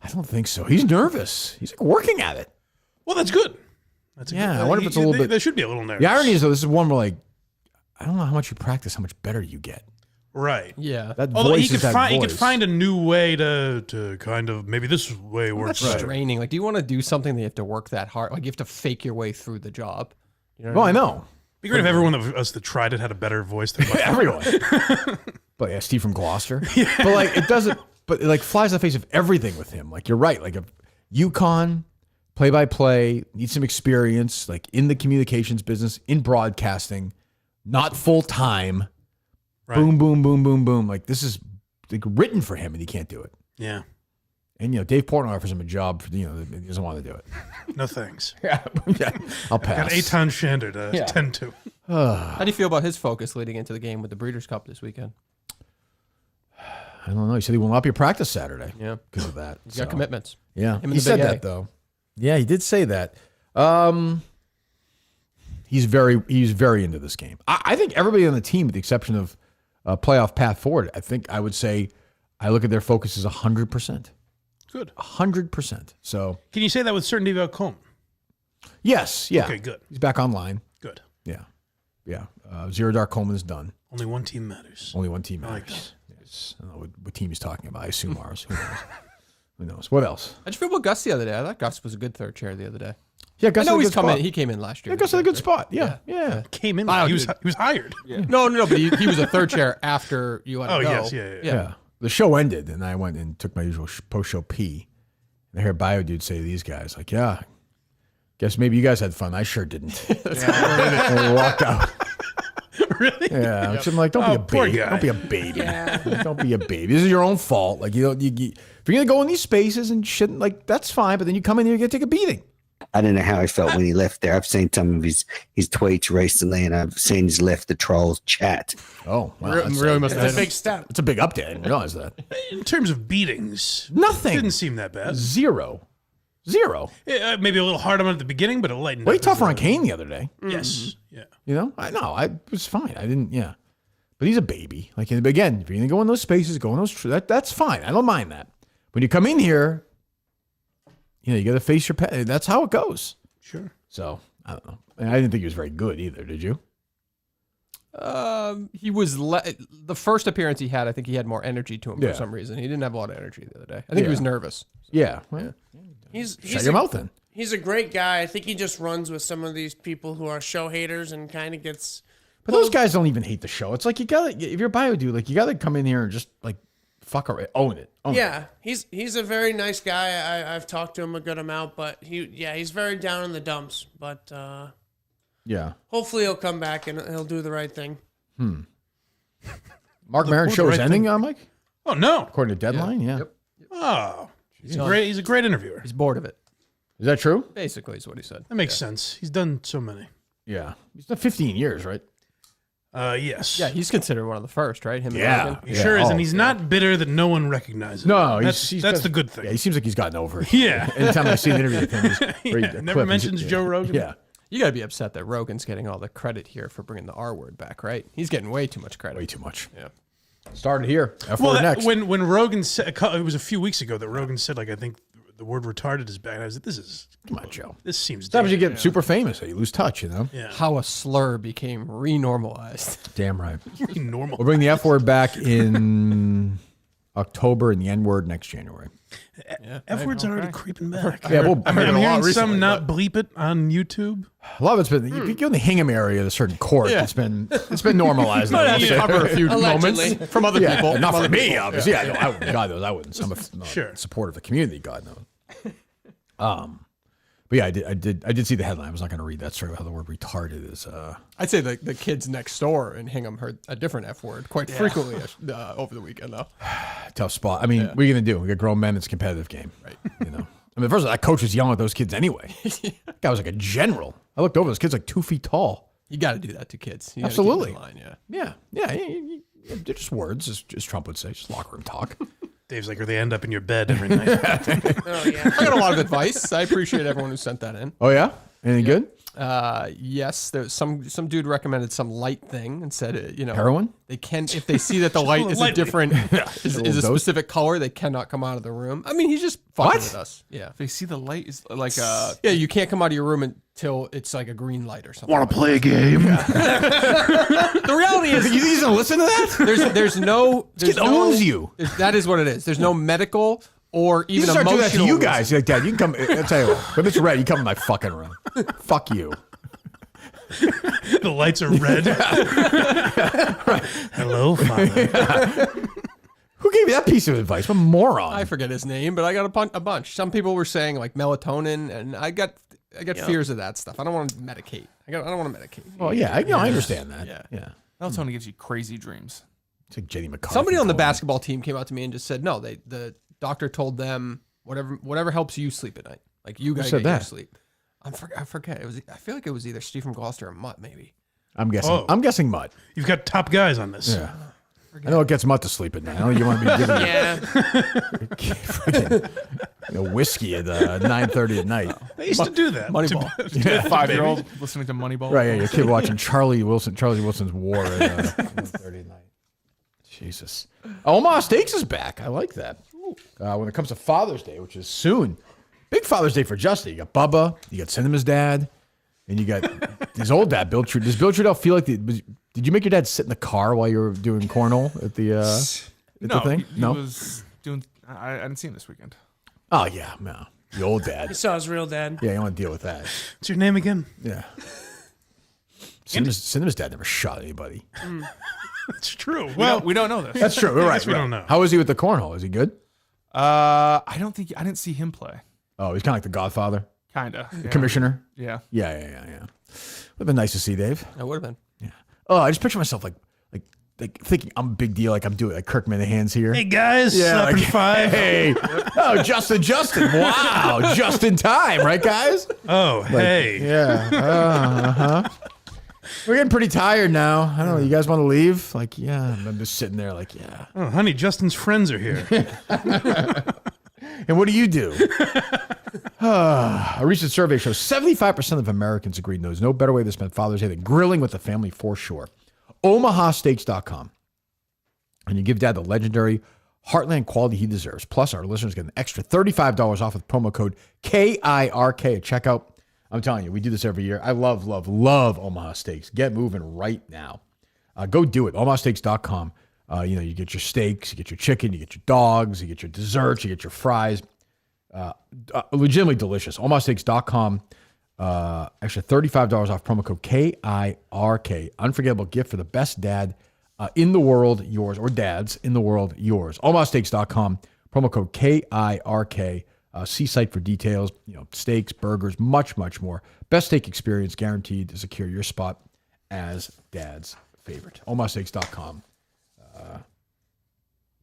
I don't think so. He's nervous. He's like working at it. Well, that's good. That's Yeah, good, I wonder if it's a little bit- There should be a little nervous. The irony is, though, this is one where, like, I don't know how much you practice, how much better you get. Right. Yeah. That Although voice he could is that find he voice. could find a new way to kind of maybe this way works. That's better. straining. Like, do you want to do something that you have to work that hard? Like, you have to fake your way through the job. You know what Well, I I mean? know. Be great if everyone of us that tried it had a better voice than Mutt. Everyone. But yeah, Steve from Gloucester. But like it doesn't. But it like flies in the face of everything with him. Like you're right. Like a UConn play-by-play needs some experience. Like in the communications business, in broadcasting, not full time. Right. Boom, boom, boom, boom, boom. Like this is like written for him, and he can't do it. Yeah. And Dave Portnoy offers him a job. For, he doesn't want to do it. No thanks. Yeah, I'll pass. Got Eitan Shander to tend to. How do you feel about his focus leading into the game with the Breeders' Cup this weekend? I don't know. He said he will not be at practice Saturday. Yeah. Because of that. He's got commitments. Yeah, Him and he the said Big A. that though. Yeah, he did say that. He's very into this game. I think everybody on the team, with the exception of playoff path forward, I would say, I look at their focus as 100%. Good. 100%. So Can you say that with certainty about Coleman? yes, yeah. Okay, good. He's back online. Good. Yeah. Zero Dark Coleman is done. Only one team matters. Only one team I like matters. Yes. I don't know what team he's talking about. I assume ours. Who knows? Who knows? What else? How'd you feel about Gus the other day? I thought Gus was a good third chair the other day. Yeah, Gus I know had a he's good coming. spot. He came in last year. Yeah, Gus had a good spot. Yeah. Came in. Wow, He was dude. hired. No, but he was a third chair after you let him Oh go. yes, yeah. Yeah. The show ended, and I went and took my usual post-show pee. And I heard Bio Dude say to these guys, like, yeah, guess maybe you guys had fun. I sure didn't. And they walked out. Really? Yeah. Which I'm like, don't be a poor baby. guy. Don't be a baby. Don't be a baby. This is your own fault. Like, if you're going to go in these spaces and shit, like, that's fine. But then you come in here, you got to take a beating. I don't know how I felt when he left there. I've seen some of his tweets recently, and I've seen he's left the trolls chat. Oh, wow. Really must it's have a big step. It's a big update. I didn't realize that. In terms of beatings, Nothing. didn't seem that bad. Zero. Yeah, maybe a little hard on him at the beginning, but it lightened Way up. tougher on Kane the other day. Yes. Yeah. You know, I was fine. I didn't, yeah. But he's a baby. Like, again, if you're going to go in those spaces, go in those, that's fine. I don't mind that. When you come in here, you got to face your pet. That's how it goes. Sure. So, I don't know. And I didn't think he was very good either, did you? He was the first appearance he had. I think he had more energy to him Yeah. for some reason. He didn't have a lot of energy the other day. I think he was nervous. Yeah. Well, He's shut your mouth then. He's a great guy. I think he just runs with some of these people who are show haters and kind of gets. But those guys don't even hate the show. It's like if you're a bio dude, like you got to come in here and just like fuck around. Own it. Own it. Yeah, he's a very nice guy. I've talked to him a good amount, but he's very down in the dumps. But Yeah. hopefully he'll come back and he'll do the right thing. Mark Maron's show is ending, Mike? Oh, no. According to Deadline, yeah. Yep. Oh, he's a great interviewer. He's bored of it. Is that true? Basically, is what he said. That makes sense. He's done so many. Yeah. He's done 15 years, right? Yes. Yeah, he's considered one of the first, right? Him and Yeah. Rogan? He sure is, Oh, and he's not bitter that no one recognizes him. No, that's the good thing. Yeah, he seems like he's gotten over it. Yeah. Anytime I see an interview with him, Never mentions Joe Rogan. Yeah. You got to be upset that Rogan's getting all the credit here for bringing the R word back, right? He's getting way too much credit. Way too much. Yeah. Started here. F Well, word next. when Rogan said, it was a few weeks ago that Rogan said, like, I think the word retarded is bad. And I was like, Come on, Joe. this seems Sometimes you damn- get super famous, you lose touch, you know? Yeah. How a slur became renormalized. Damn right. normal. We'll bring the F word back in October and the N word next January. F word's already creeping back. Yeah, well, I'm I heard it a lot hearing recently, some not bleep it on YouTube. A lot of it's been you go in the Hingham area at a certain court. Yeah. It's been normalized. Might have to cover a few Allegedly. moments from other Yeah, people. not From for other me, people. obviously. Yeah, no, God knows I wouldn't. I'm a Sure. supporter of the community. God knows. But yeah, I did see the headline. I was not going to read that story about how the word retarded is. I'd say the kids next door in Hingham heard a different F word quite frequently over the weekend, though. Tough spot. I mean, what are you going to do? We got grown men. It's a competitive game, right? You know. I mean, first of all, that coach was yelling at those kids anyway. That guy was like a general. I looked over. Those kids like 2 feet tall. You got to do that to kids. You gotta Absolutely. keep them in line, yeah. They're just words, as Trump would say, just locker room talk. Dave's like, or they end up in your bed every night. Oh yeah. I got a lot of advice. I appreciate everyone who sent that in. Oh yeah, anything good? Yes, there's some dude recommended some light thing and said, Heroin? They can, if they see that the light is a different, is a dose? specific color, they cannot come out of the room. I mean, he's just fucking What? with us. Yeah. They see the light is like Yeah, you can't come out of your room until it's like a green light or something. Want to play a game? The reality is, You think gonna listen to that? there's no, Kid owns you. That is what it is. There's no medical or You even start doing emotional. that to you reason. guys. You're like, Dad, you can come. I'll tell you what. When it's red, you come in my fucking room. Fuck you. The lights are red. Hello, Father. Who gave you that piece of advice? What moron. I forget his name, but I got a bunch. Some people were saying like melatonin, and I got fears of that stuff. I don't want to medicate. I don't want to medicate. Well, yeah, I understand that. Yeah. melatonin gives you crazy dreams. It's like Jenny McCarthy. Somebody on the calling. basketball team came out to me and just said, no, the doctor told them whatever helps you sleep at night. Like you guys said get your that? sleep. I forget. I feel like it was either Steve from Gloucester or Mutt, maybe. I'm guessing. Oh. I'm guessing Mutt. You've got top guys on this. Yeah. I know it gets Mutt to sleep at night. I don't think you want to be giving whiskey at 9:30 at night. They used to do that. Moneyball. 5-year-old listening to Moneyball. Right, yeah, your kid watching Charlie Wilson's War at 9:30 at night. Jesus. Omaha Steaks is back. I like that. When it comes to Father's Day, which is soon, big Father's Day for Justin. You got Bubba, you got Cinema's dad, and you got his old dad, Bill Trudell. Does Bill Trudell feel like did you make your dad sit in the car while you were doing cornhole at the thing? He was doing. I didn't see him this weekend. Oh yeah, no. The old dad. He saw his real dad. Yeah, you want to deal with that. What's your name again? Yeah. Cinema's dad never shot anybody. It's true. Well, we don't know this. That's true. We're I right. guess we right. don't know. How is he with the cornhole? Is he good? I didn't see him play. Oh, he's kind of like the Godfather, Kinda. the commissioner. Yeah. Yeah. Would have been nice to see Dave. That would have been. Oh, I just picture myself like thinking I'm a big deal, like I'm doing like Kirk Minahan's here. Hey guys, up in 5. Hey, oh Justin, wow, just in time, right, guys? Oh, hey. Yeah, We're getting pretty tired now. I don't know. You guys want to leave? Like, yeah. I'm just sitting there, like, yeah. Oh, honey, Justin's friends are here. And what do you do? A recent survey shows 75% of Americans agree there's no better way to spend Father's Day than grilling with the family for sure. OmahaSteaks.com. And you give Dad the legendary Heartland quality he deserves. Plus, our listeners get an extra $35 off with promo code KIRK at checkout. I'm telling you, we do this every year. I love Omaha Steaks. Get moving right now. Go do it. OmahaSteaks.com. You get your steaks, you get your chicken, you get your dogs, you get your desserts, you get your fries. Legitimately delicious. OmahaSteaks.com. Extra $35 off promo code KIRK. Unforgettable gift for the best dad in the world yours, or dads in the world yours. OmahaSteaks.com, promo code KIRK. See site for details. Steaks, burgers, much, much more. Best steak experience guaranteed to secure your spot as dad's favorite. OmahaSteaks.com.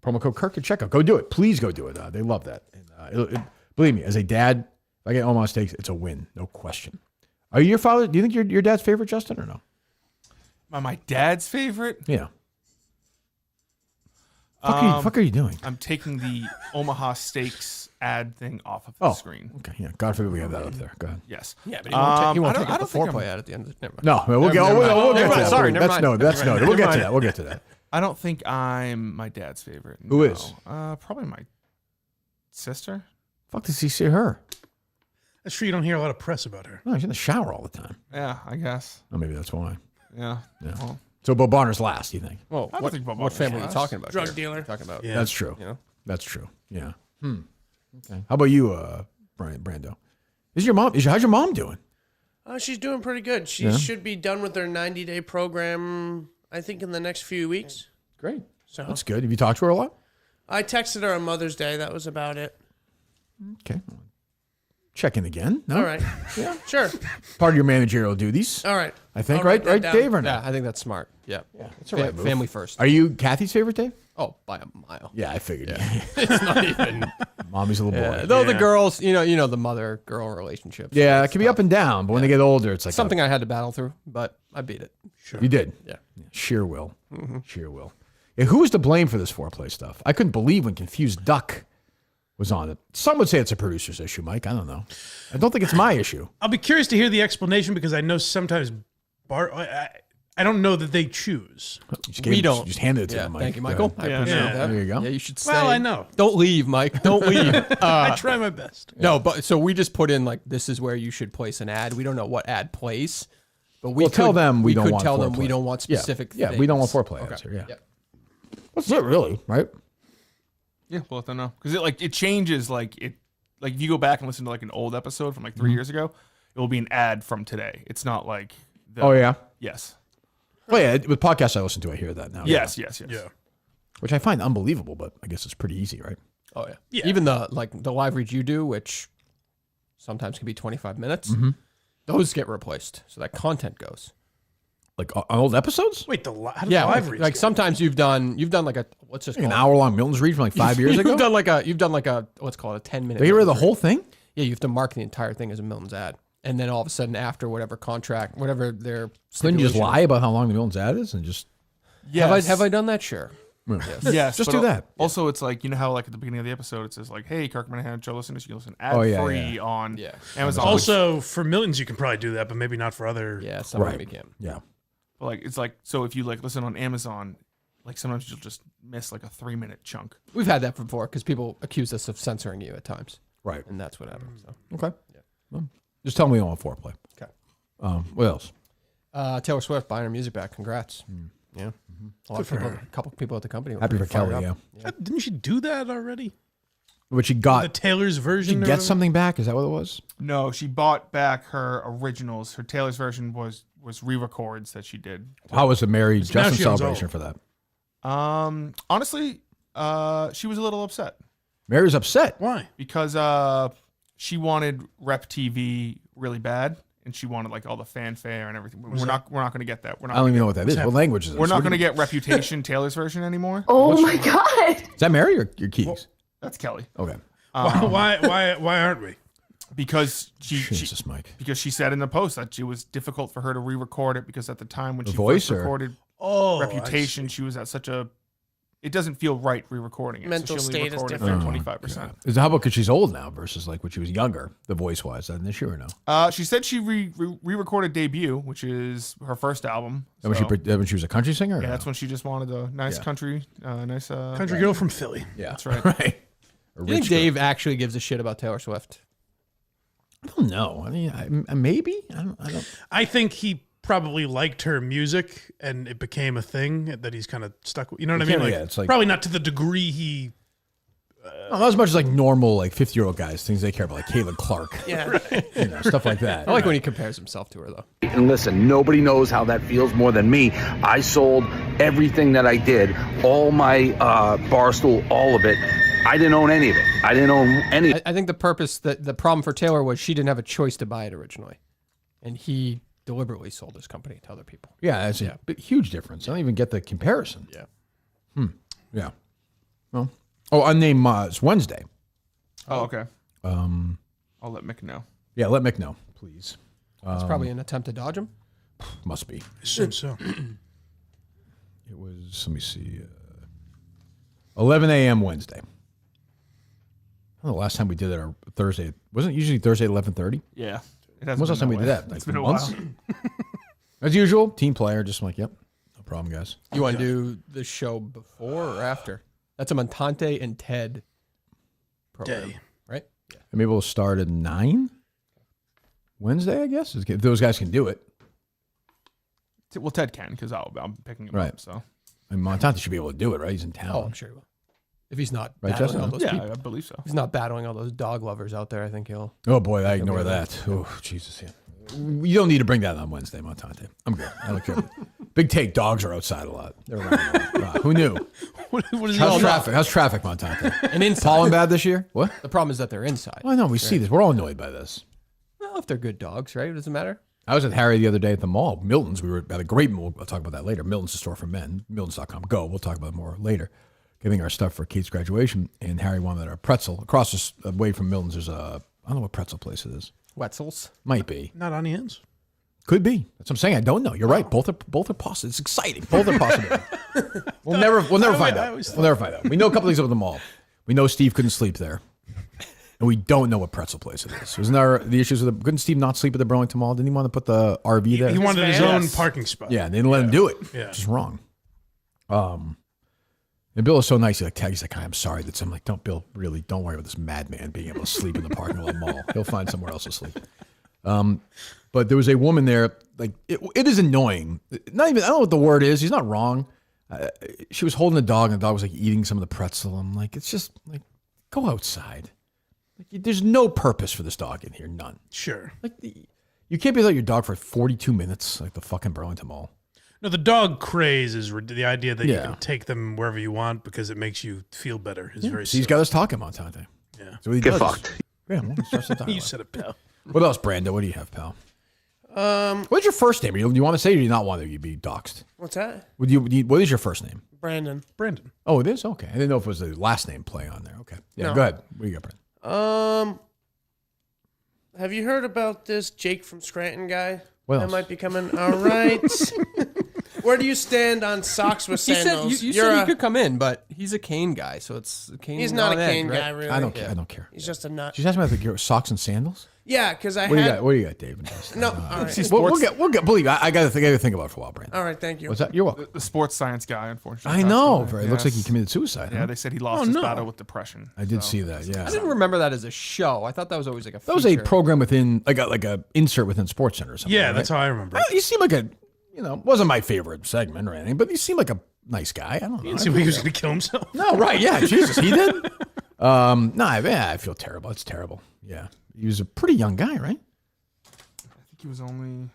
Promo code Kirk at checkout. Go do it. Please go do it. They love that. And, believe me, as a dad, if I get Omaha Steaks, it's a win. No question. Are you your father? Do you think you're your dad's favorite, Justin, or no? My dad's favorite? Yeah. Fuck are you doing? I'm taking the Omaha Steaks ad thing off of the screen. Okay, yeah. God forbid we have that up there. Go ahead. Yes. Yeah, but he won't take the Foreplay ad at the end of the never mind. No, we'll get to that. Sorry, never That's mind. noted. That's noted. We'll get to that. We'll get to that. I don't think I'm my dad's favorite. Who is? Probably my sister. Fuck does he see her? That's true. You don't hear a lot of press about her. No, she's in the shower all the time. Yeah, I guess. Oh, maybe that's why. Yeah. Well, so Bo Bonner's last, you think? Well, I don't think Bob what Barnes family are you is talking about? Drug here? dealer. Talking about. Yeah. That's true. You know? That's true. Yeah. Okay. How about you, Brando? How's your mom doing? She's doing pretty good. She should be done with her 90-day program, I think, in the next few weeks. Great. So That's good. Have you talked to her a lot? I texted her on Mother's Day. That was about it. Okay. Check in again. No? All right. Yeah. Sure. Part of your managerial duties. All right. I think, I'll write right, that Dave, or Yeah, not? I think that's smart. Yeah. It's a right move. Family first. Are you Kathy's favorite, Dave? Oh, by a mile. Yeah, I figured. It's not even. Mommy's a little boy. Though the girls, you know, the mother-girl relationship. Yeah, it can be up and down, but when they get older, it's like Something I had to battle through, but I beat it. You did. Yeah. Sheer will. Sheer will. Yeah, who was to blame for this Foreplay stuff? I couldn't believe when Confused Duck was on it. Some would say it's a producer's issue, Mike. I don't know. I don't think it's my issue. I'll be curious to hear the explanation because I know sometimes I don't know that they choose. We don't. Just handed it to Yeah, them, Mike. thank you, Michael. Go I ahead. appreciate Yeah. that. There you go. Yeah, you should stay. Well, I know. Don't leave, Mike. Don't leave. I try my best. No, but so we just put in like this is where you should place an ad. We don't know what ad plays, but we Well, tell them we don't could want tell them Foreplay. we don't want specific. Yeah, we don't want things. Foreplay ads here. Yeah. Yep. That's it, really, right? Yeah, we'll let them know because it changes. Like if you go back and listen to like an old episode from like 3 years ago, it will be an ad from today. It's not like. Oh yeah. Yes. Well, yeah. With podcasts I listen to, I hear that now. Yes. Yeah. Which I find unbelievable, but I guess it's pretty easy, right? Oh yeah. Yeah. Even the live reads you do, which sometimes can be 25 minutes, those get replaced, so that content goes. Like on old episodes? Wait, how does Yeah, live like, reads like go? sometimes you've done like a what's this Like an called? hour-long Milton's read from like 5 years ago? You've done like a what's called a 10-minute. They get rid of the Milton's read. whole thing? Yeah, you have to mark the entire thing as a Milton's ad, and then all of a sudden after whatever contract, whatever their Couldn't you just stipulation- lie about how long the Milton's ad is and just... Have I done that? Sure. Yes, Just but do that. Also, it's like, you know how like at the beginning of the episode, it says like, hey, Kirk and Joe listeners, you can listen Oh, yeah, ad-free on Yeah. Amazon. Also, for Milton's, you can probably do that, but maybe not for other. Yeah, some Right. we can. Yeah. But, like, it's like, so if you like listen on Amazon, like sometimes you'll just miss like a 3-minute chunk. We've had that before because people accuse us of censoring you at times, Right. and that's what happens. So. Okay. Well, just tell me on Foreplay. Okay. What else? Taylor Swift buying her music back. Congrats. Yeah. A lot of people, a couple people at the company. were Happy for pretty fired Kelly, up. yeah. Didn't she do that already? But she The got... Taylor's Did version? she or get whatever? something back? Is that what it was? No, she bought back her originals. Her Taylor's version was re-records that she did. How was the Mary now Justin she owns celebration all. for that? Honestly, she was a little upset Mary was upset. Why? because she wanted Rep TV really bad, and she wanted like all the fanfare and everything. We're not going to get that. We're I don't not. even know what that is. What language is it? We're not going to get Reputation Taylor's version anymore. Oh my God. Is that Mary or your keys? That's Kelly. Okay. Why aren't we? Because Jesus, Mike. because she said in the post that it was difficult for her to re-record it because at the time when The she voice, first or- recorded Oh, Reputation, she was at such a. It doesn't feel right re-recording it. Mental so she only state is recorded different. 25%. Is how about because she's old now versus like when she was younger, the voice wise? Is that an issue or no? She said she re-recorded Debut, which is her first album. That when she was a country singer? or Yeah, no? that's when she just wanted a nice country, nice country girl from Philly. Yeah, That's right. Right. Do you think Dave actually gives a shit about Taylor Swift? I don't know. I mean, maybe. I don't. I think he probably liked her music, and it became a thing that he's kind of stuck with. You know what I mean? Yeah, it's like- probably not to the degree he Not as much as like normal, like 50-year-old guys, things they care about, like Caitlin Clark, Yeah. Stuff like that. I like when he compares himself to her, though. And listen, nobody knows how that feels more than me. I sold everything that I did, all my Barstool, all of it. I didn't own any of it. I didn't own any. I think the problem for Taylor was she didn't have a choice to buy it originally, and he deliberately sold his company to other people. Yeah, that's a huge difference. I don't even get the comparison. Yeah. Yeah. Well, unnamed it's Wednesday. Oh, okay. I'll let Mick know. Yeah, let Mick know, please. It's probably an attempt to dodge him. Must be. Assume so. It was, let me see, 11 a.m. Wednesday. I don't know the last time we did it, or Thursday. Wasn't it usually Thursday at 11:30? Yeah. When was the last time we did that? It's been a while. As usual, team player, just like, yep, no problem, guys. You want to do the show before or after? That's a Montante and Ted program, Day. right? Yeah. And maybe we'll start at 9 Wednesday, I guess, if those guys can do it. Well, Ted can because I'm picking him Right. up. So. And Montante should be able to do it, right? He's in town. Oh, I'm sure he will. If he's not Right, battling Justin? all those Yeah, people. I believe so. If he's not battling all those dog lovers out there, I think he'll. Oh, boy, I ignore that. Oh, Jesus, yeah. You don't need to bring that on Wednesday, Montante. I'm good. I don't care. Big take, dogs are outside a lot. They're around a lot. Who knew? What is How's traffic? How's traffic, Montante? And inside. Pollen bad this year? What? The problem is that they're inside. Well, I know. We see this. We're all annoyed by this. Well, if they're good dogs, right? It doesn't matter. I was at Harry the other day at the mall, Milton's. We were at a great mall. I'll talk about that later. Milton's a store for men. Miltons.com. Go. We'll talk about it more later. Getting our stuff for Kate's graduation, and Harry wanted our pretzel. Across the way from Milton's, there's I don't know what pretzel place it is. Wetzel's. Might be. Not on the ends. Could be. That's what I'm saying. I don't know. You're right. Both are possible. It's exciting. Both are possible. We'll never find out. We'll never find out. We know a couple things about the mall. We know Steve couldn't sleep there. And we don't know what pretzel place it is. Wasn't there the issues with couldn't Steve not sleep at the Burlington Mall? Didn't he want to put the RV there? He wanted his own parking spot. Yeah, they didn't let him do it. Yeah. Which is wrong. And Bill is so nice. He's like, I'm sorry. I'm like, don't worry about this madman being able to sleep in the parking lot of the mall. He'll find somewhere else to sleep. But there was a woman there. Like, it is annoying. Not even, I don't know what the word is. He's not wrong. She was holding the dog, and the dog was like eating some of the pretzel. I'm like, it's just like, go outside. Like, there's no purpose for this dog in here. None. Sure. Like, you can't be without your dog for 42 minutes, like the fucking Burlington Mall. No, the dog craze is the idea that you Yeah. can take them wherever you want because it makes you feel better. Is very. So he's got us talking, Montante. Yeah. So he Get does. fucked. Yeah, well, he starts to talk You about said it, pal. it. What else, Brando? What do you have, pal? What's your first name? Do you want to say, or do you not want to be doxxed? What's that? What is your first name? Brandon. Brandon. Oh, it is? Okay. I didn't know if it was the last name play on there. Okay. Yeah, No. go ahead. What do you got, Brandon? Have you heard about this Jake from Scranton guy? What That else? might be coming. All right. Where do you stand on socks with He said sandals? you You're said he a- could come in, but he's a Kane guy, so it's Kane. He's not a on end, Kane right? guy, really. I don't care. I don't care. He's just a nut. She's asking about the socks and sandals? Yeah, because I What do you had. got? What do you got, Dave? No, all right. We'll get. Believe me, I got to think about it for a while, Brandon. All right, thank you. What's that? You're welcome. The sports science guy, unfortunately. I passed know. away. It looks like he Yes. committed suicide. Yeah, huh? they said he lost his battle with depression. I did so. see that. Yeah. I didn't remember that as a show. I thought that was always like a. That was a feature. program within, like a insert within Sports Center or something. Yeah, right? that's how I remember. You seem like a, wasn't my favorite segment or anything, but you seem like a nice guy. I don't know. He didn't seem like he was going to kill himself. No, right? Yeah, Jesus, he did. I feel terrible. It's terrible. Yeah, he was a pretty young guy, right? I think he was only.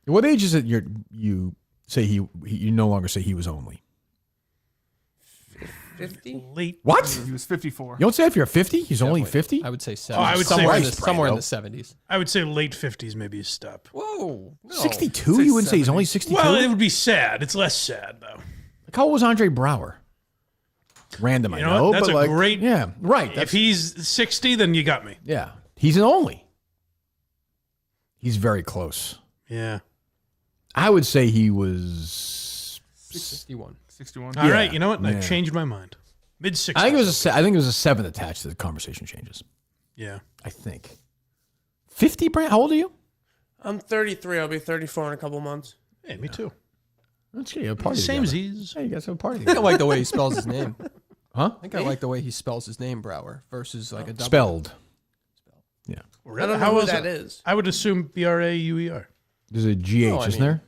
What age is it? You say you no longer say he was only. 50? Late. What? He was 54. You don't say if you're 50? He's only 50? I would say 70. I would say somewhere, in the, Christ, somewhere in Brando. the 70s. I would say late 50s, maybe a step. Whoa. No. 62? You wouldn't say he's only 62? Well, it would be sad. It's less sad, though. Like, how old was Andre Brower? Random, You I know know. what? That's but a like, great. Yeah, right. If he's 60, then you got me. Yeah. He's an only. He's very close. Yeah. I would say he was 61. 61. All right. You know what? Yeah. I've changed my mind. Mid 60s. I think it was a 7 attached to the conversation changes. Yeah. I think. 50, Brand? How old are you? I'm 33. I'll be 34 in a couple months. Hey, me too. Let's get a party Same together. Z's. Hey, you guys have a party I think I together. like the way he spells his name. Huh? I think I like the way he spells his name, Brower, versus like a double. Spelled. Yeah. I don't know who that is. I would assume Brauer. There's a GH, No, I isn't mean- there?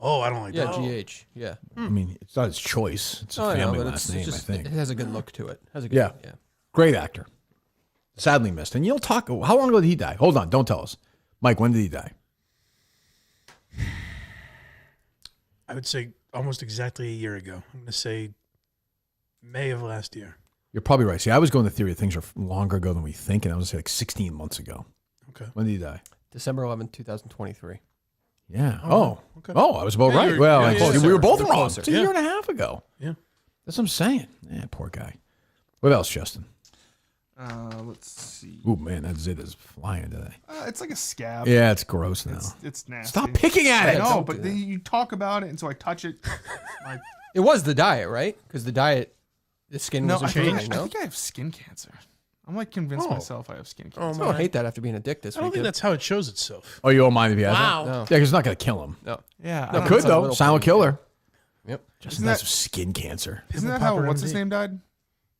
Oh, I don't like Yeah, that. GH. Yeah. I mean, it's not his choice. It's a Oh, I know, family but last name, just, I think. It has a good look to it. Has a good, Yeah. Great actor. Sadly missed. And you'll talk. How long ago did he die? Hold on. Don't tell us. Mike, when did he die? I would say almost exactly a year ago. I'm going to say May of last year. You're probably right. See, I was going the theory that things are longer ago than we think, and I was going to say like 16 months ago. Okay. When did he die? December 11th, 2023. Yeah. Okay. Oh, I was about Yeah, right. you're- Well, yeah, actually, yeah, we were both You're wrong. closer. It's a year and a half ago. Yeah. That's what I'm saying. Yeah, poor guy. What else, Justin? Let's see. Oh, man, that zit is flying today. It's like a scab. Yeah, it's gross now. It's nasty. Stop picking at it. I know, Don't but do then you talk about it, and so I touch it. Like, It was the diet, right? Because the diet, the skin no, wasn't I think, changing, I no? think I have skin cancer. I'm like convinced myself I have skin cancer. Oh I don't my. hate that after being a dick this I don't think weekend. that's how it shows itself. Oh, you don't mind if he has Wow. that? No. Yeah, because it's not going to kill him. No. Yeah, I No, don't Could, it's a though. little Silent pain. killer. Yep. Justin Isn't has that- skin cancer. Isn't that how, Popper what's his MD. name died?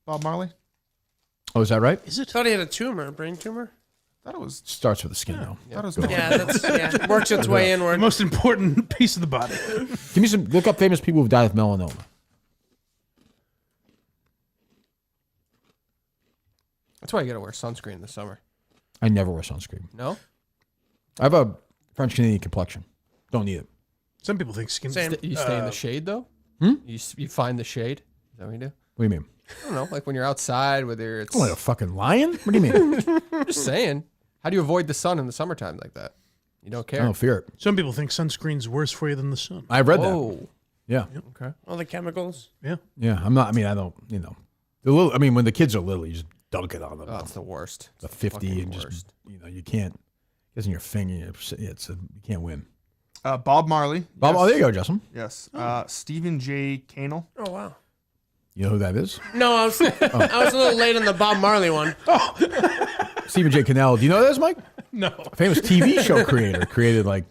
Bob Marley? Oh, is that right? Is it? I thought he had a tumor, a brain tumor. Thought it was. Starts with the skin, though. Thought it was. Yeah, that's works its way The inward. most important piece of the body. Give me some. Look up famous people who've died of melanoma. That's why you got to wear sunscreen in the summer. I never wear sunscreen. No? I have a French Canadian complexion. Don't need it. Some people think skin. Same. You stay in the shade, though? You find the shade? Is that what you do? What do you mean? I don't know. Like when you're outside, whether it's... I'm like a fucking lion? What do you mean? I'm just saying. How do you avoid the sun in the summertime like that? You don't I care. don't fear it. Some people think sunscreen's worse for you than the sun. I've read that. Oh. Yeah. Okay. All the chemicals. Yeah. Yeah. I'm not. I mean, I don't. You know, the little. I mean, when the kids are little, you just dunk it on them. Oh, it's the worst. the It's 50 fucking and just worst. you can't. It's in your finger. You can't win. Bob Marley. Bob, yes. oh, there you go, Justin. Yes. Stephen J. Canel. Oh wow. You know who that is? No, I was I was a little late on the Bob Marley one. Stephen J. Cannell. Do you know who that is, Mike? No. A famous TV show creator. Created like.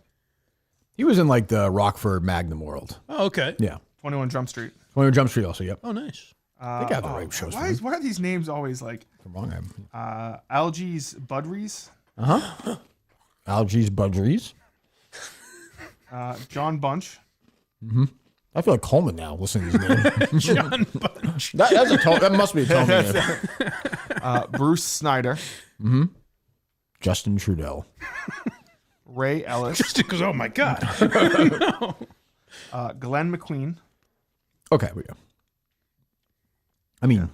He was in like the Rockford Magnum world. Oh, okay. Yeah. 21 Jump Street. 21 Jump Street also. Yep. Oh, nice. I think I have the right shows. Why are these names always like I'm wrong. Algie's Budries? Algie's Budries. John Bunch. I feel like Coleman now listening to these names. John Bunch. That must be a Coleman name. Bruce Snyder. Justin Trudell. Ray Ellis. Just because, oh my God. Glenn McQueen. Okay, we go. I mean,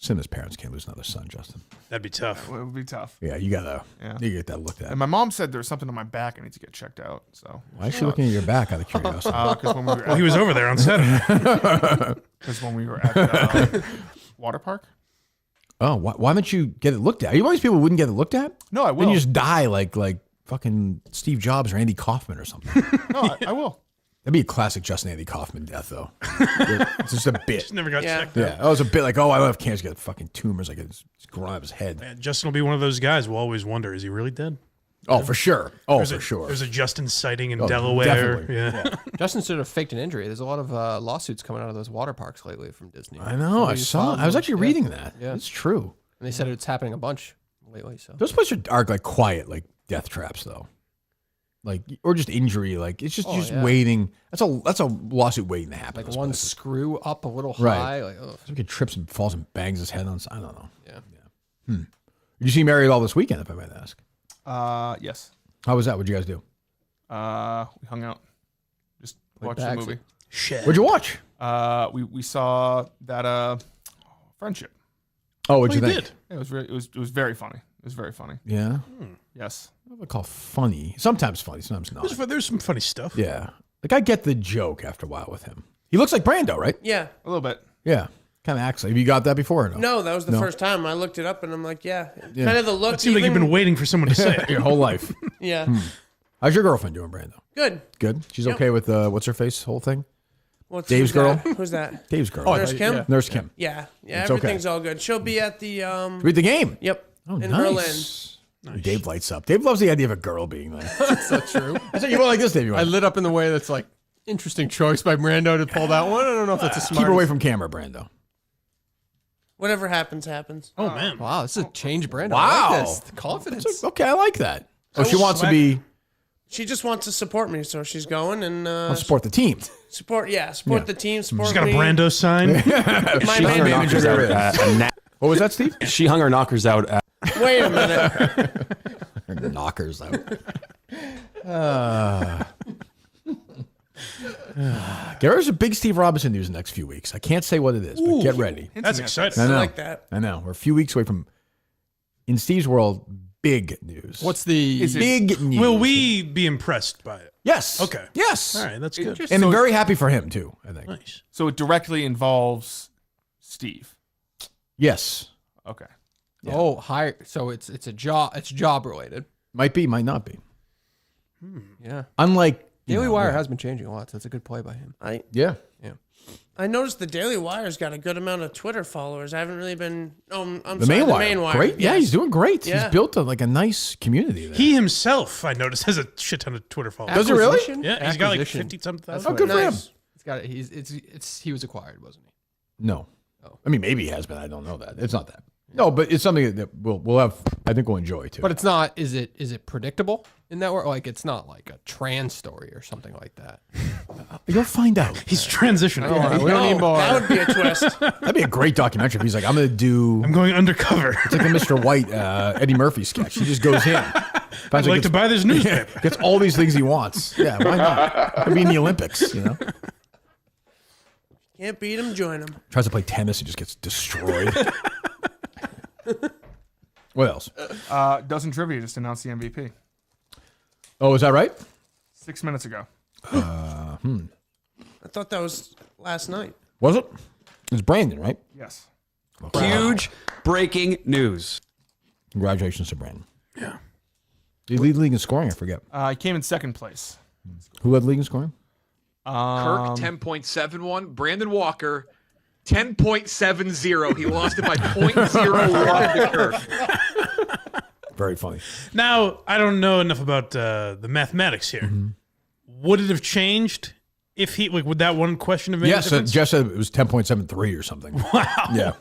Simba's parents can't lose another son, Justin. That'd be tough. It would be tough. Yeah, you gotta Yeah. you get that looked at. And my mom said there's something on my back I need to get checked out. So Why is she looking at your back out of curiosity? because when we were Well, he was over there on Saturday. because when we were at the water park. Oh, why don't you get it looked at? Are you one of these people who wouldn't get it looked at? No, I Then will. you just die like fucking Steve Jobs or Andy Kaufman or something. No, I will. That'd be a classic Justin Andy Kaufman death, though. It's just a bit. Just never got Yeah. checked Yeah, out. that was a bit like, oh, I don't have cancer. He's got fucking tumors like it's growing out of his head. Man, Justin will be one of those guys. We'll always wonder, is he really dead? Oh, for sure. Oh, There's for a, sure. There's a Justin sighting in Oh, Delaware. definitely. Yeah. Justin should have faked an injury. There's a lot of lawsuits coming out of those water parks lately from Disney. I know. I Somebody's saw. filed I was them. actually Yeah. reading that. Yeah. It's true. And they said it's happening a bunch lately. So Those places are like quiet, like death traps, though. Like or just injury. Like it's just Oh, you're just yeah. waiting. That's a lawsuit waiting to happen. like those one places. screw up a little Right. high. Like, ugh. Some kid trips and falls and bangs his head on. I don't know. Yeah. Did you see Mary at all this weekend? If I might ask. Yes. How was that? What'd you guys do? We hung out. Just watched the bags. movie. Shit. What'd you watch? We saw that Friendship. Oh, what'd Well, you he think? did. It was very funny. It was very funny. Yeah. Yes. I would call funny. Sometimes funny. Sometimes not. There's some funny stuff. Yeah. Like I get the joke after a while with him. He looks like Brando, right? Yeah. A little bit. Yeah. Kind of acts like. Have you got that before or no? No, that was the No. first time I looked it up, and I'm like, yeah, Yeah. kind of the look. It seems like you've been waiting for someone to say it. Your whole life. Yeah, How's your girlfriend doing, Brando? good. Good. She's Yep. okay with what's her face whole thing? What's Dave's who's girl? that? Who's that? Dave's girl. Nurse Kim. Nurse Kim. Yeah, It's everything's all good. She'll be at the Read the game. Yep. Oh, in nice. Dave lights up. Dave loves the idea of a girl being there. That's not true. I said you went like this, Dave. You I went. lit up in the way that's like interesting choice by Brando to pull that one. I don't know if that's a smart. Keep her away from camera, Brando. Whatever happens, happens. Oh, man. Wow, this is a change, Brando. Wow. I like this. The confidence. Okay, I like that. Oh, she wants to be She just wants to support me, so she's going and I'll support the team. support the team. Support She's got a me. Brando sign. My She hung her manager. knockers out at a What was that, Steve? She hung her knockers out at Wait a minute. Knockers out. There's a big Steve Robinson news in the next few weeks. I can't say what it is, but get ready. That's exciting. I know. like that. I know. We're a few weeks away from, in Steve's world, big news. What's the big news? Will we be impressed by it? Yes. Okay. Yes. All right, that's good. And I'm very happy for him, too, I think. Nice. So it directly involves Steve. Yes. Okay. Yeah. Oh, hire. So it's a job. It's job related. Might be, might not be. Yeah. Unlike Daily Wire has been changing a lot. So that's a good play by him. Yeah. I noticed the Daily Wire's got a good amount of Twitter followers. I haven't really been. Oh, I'm The sorry, main the wire. main wire. Great. Yeah, Yes. he's doing great. Yeah. He's built a nice community there. He himself, I noticed, has a shit ton of Twitter followers. Does he really? Acquisition? Yeah, he's got like Acquisition. 50-something That's thousand. Oh, good for him. Nice. It's got. It's. He was acquired, wasn't he? No. Oh. I mean, maybe he has been. I don't know that. It's not that. No, but it's something that we'll have. I think we'll enjoy too. But it's not. Is it predictable in that way? Like it's not like a trans story or something like that. You'll find out. He's transitioning. We don't need more. That would be a twist. That'd be a great documentary. If he's like, I'm going to do. I'm going undercover. It's like a Mr. White Eddie Murphy sketch. He just goes in. I'd like to buy this newspaper. Gets all these things he wants. Yeah, why not? Could be in the Olympics. Can't beat him, join him. Tries to play tennis and just gets destroyed. What else? Dozen Trivia just announced the MVP Oh, is that right? 6 minutes ago. I thought that was last night. Was it? It was Brandon, right? Yes. Huge breaking news. Congratulations to Brandon. Yeah. Did he lead the league in scoring? I forget. He came in second place. Who led the league in scoring? Kirk 10.71. Brandon Walker 10.70. He lost it by 0.01 to Kirk. Very funny. Now, I don't know enough about the mathematics here. Would it have changed if he, like, would that one question have made a Yes, difference? Jeff said it was 10.73 or something. Wow. Yeah.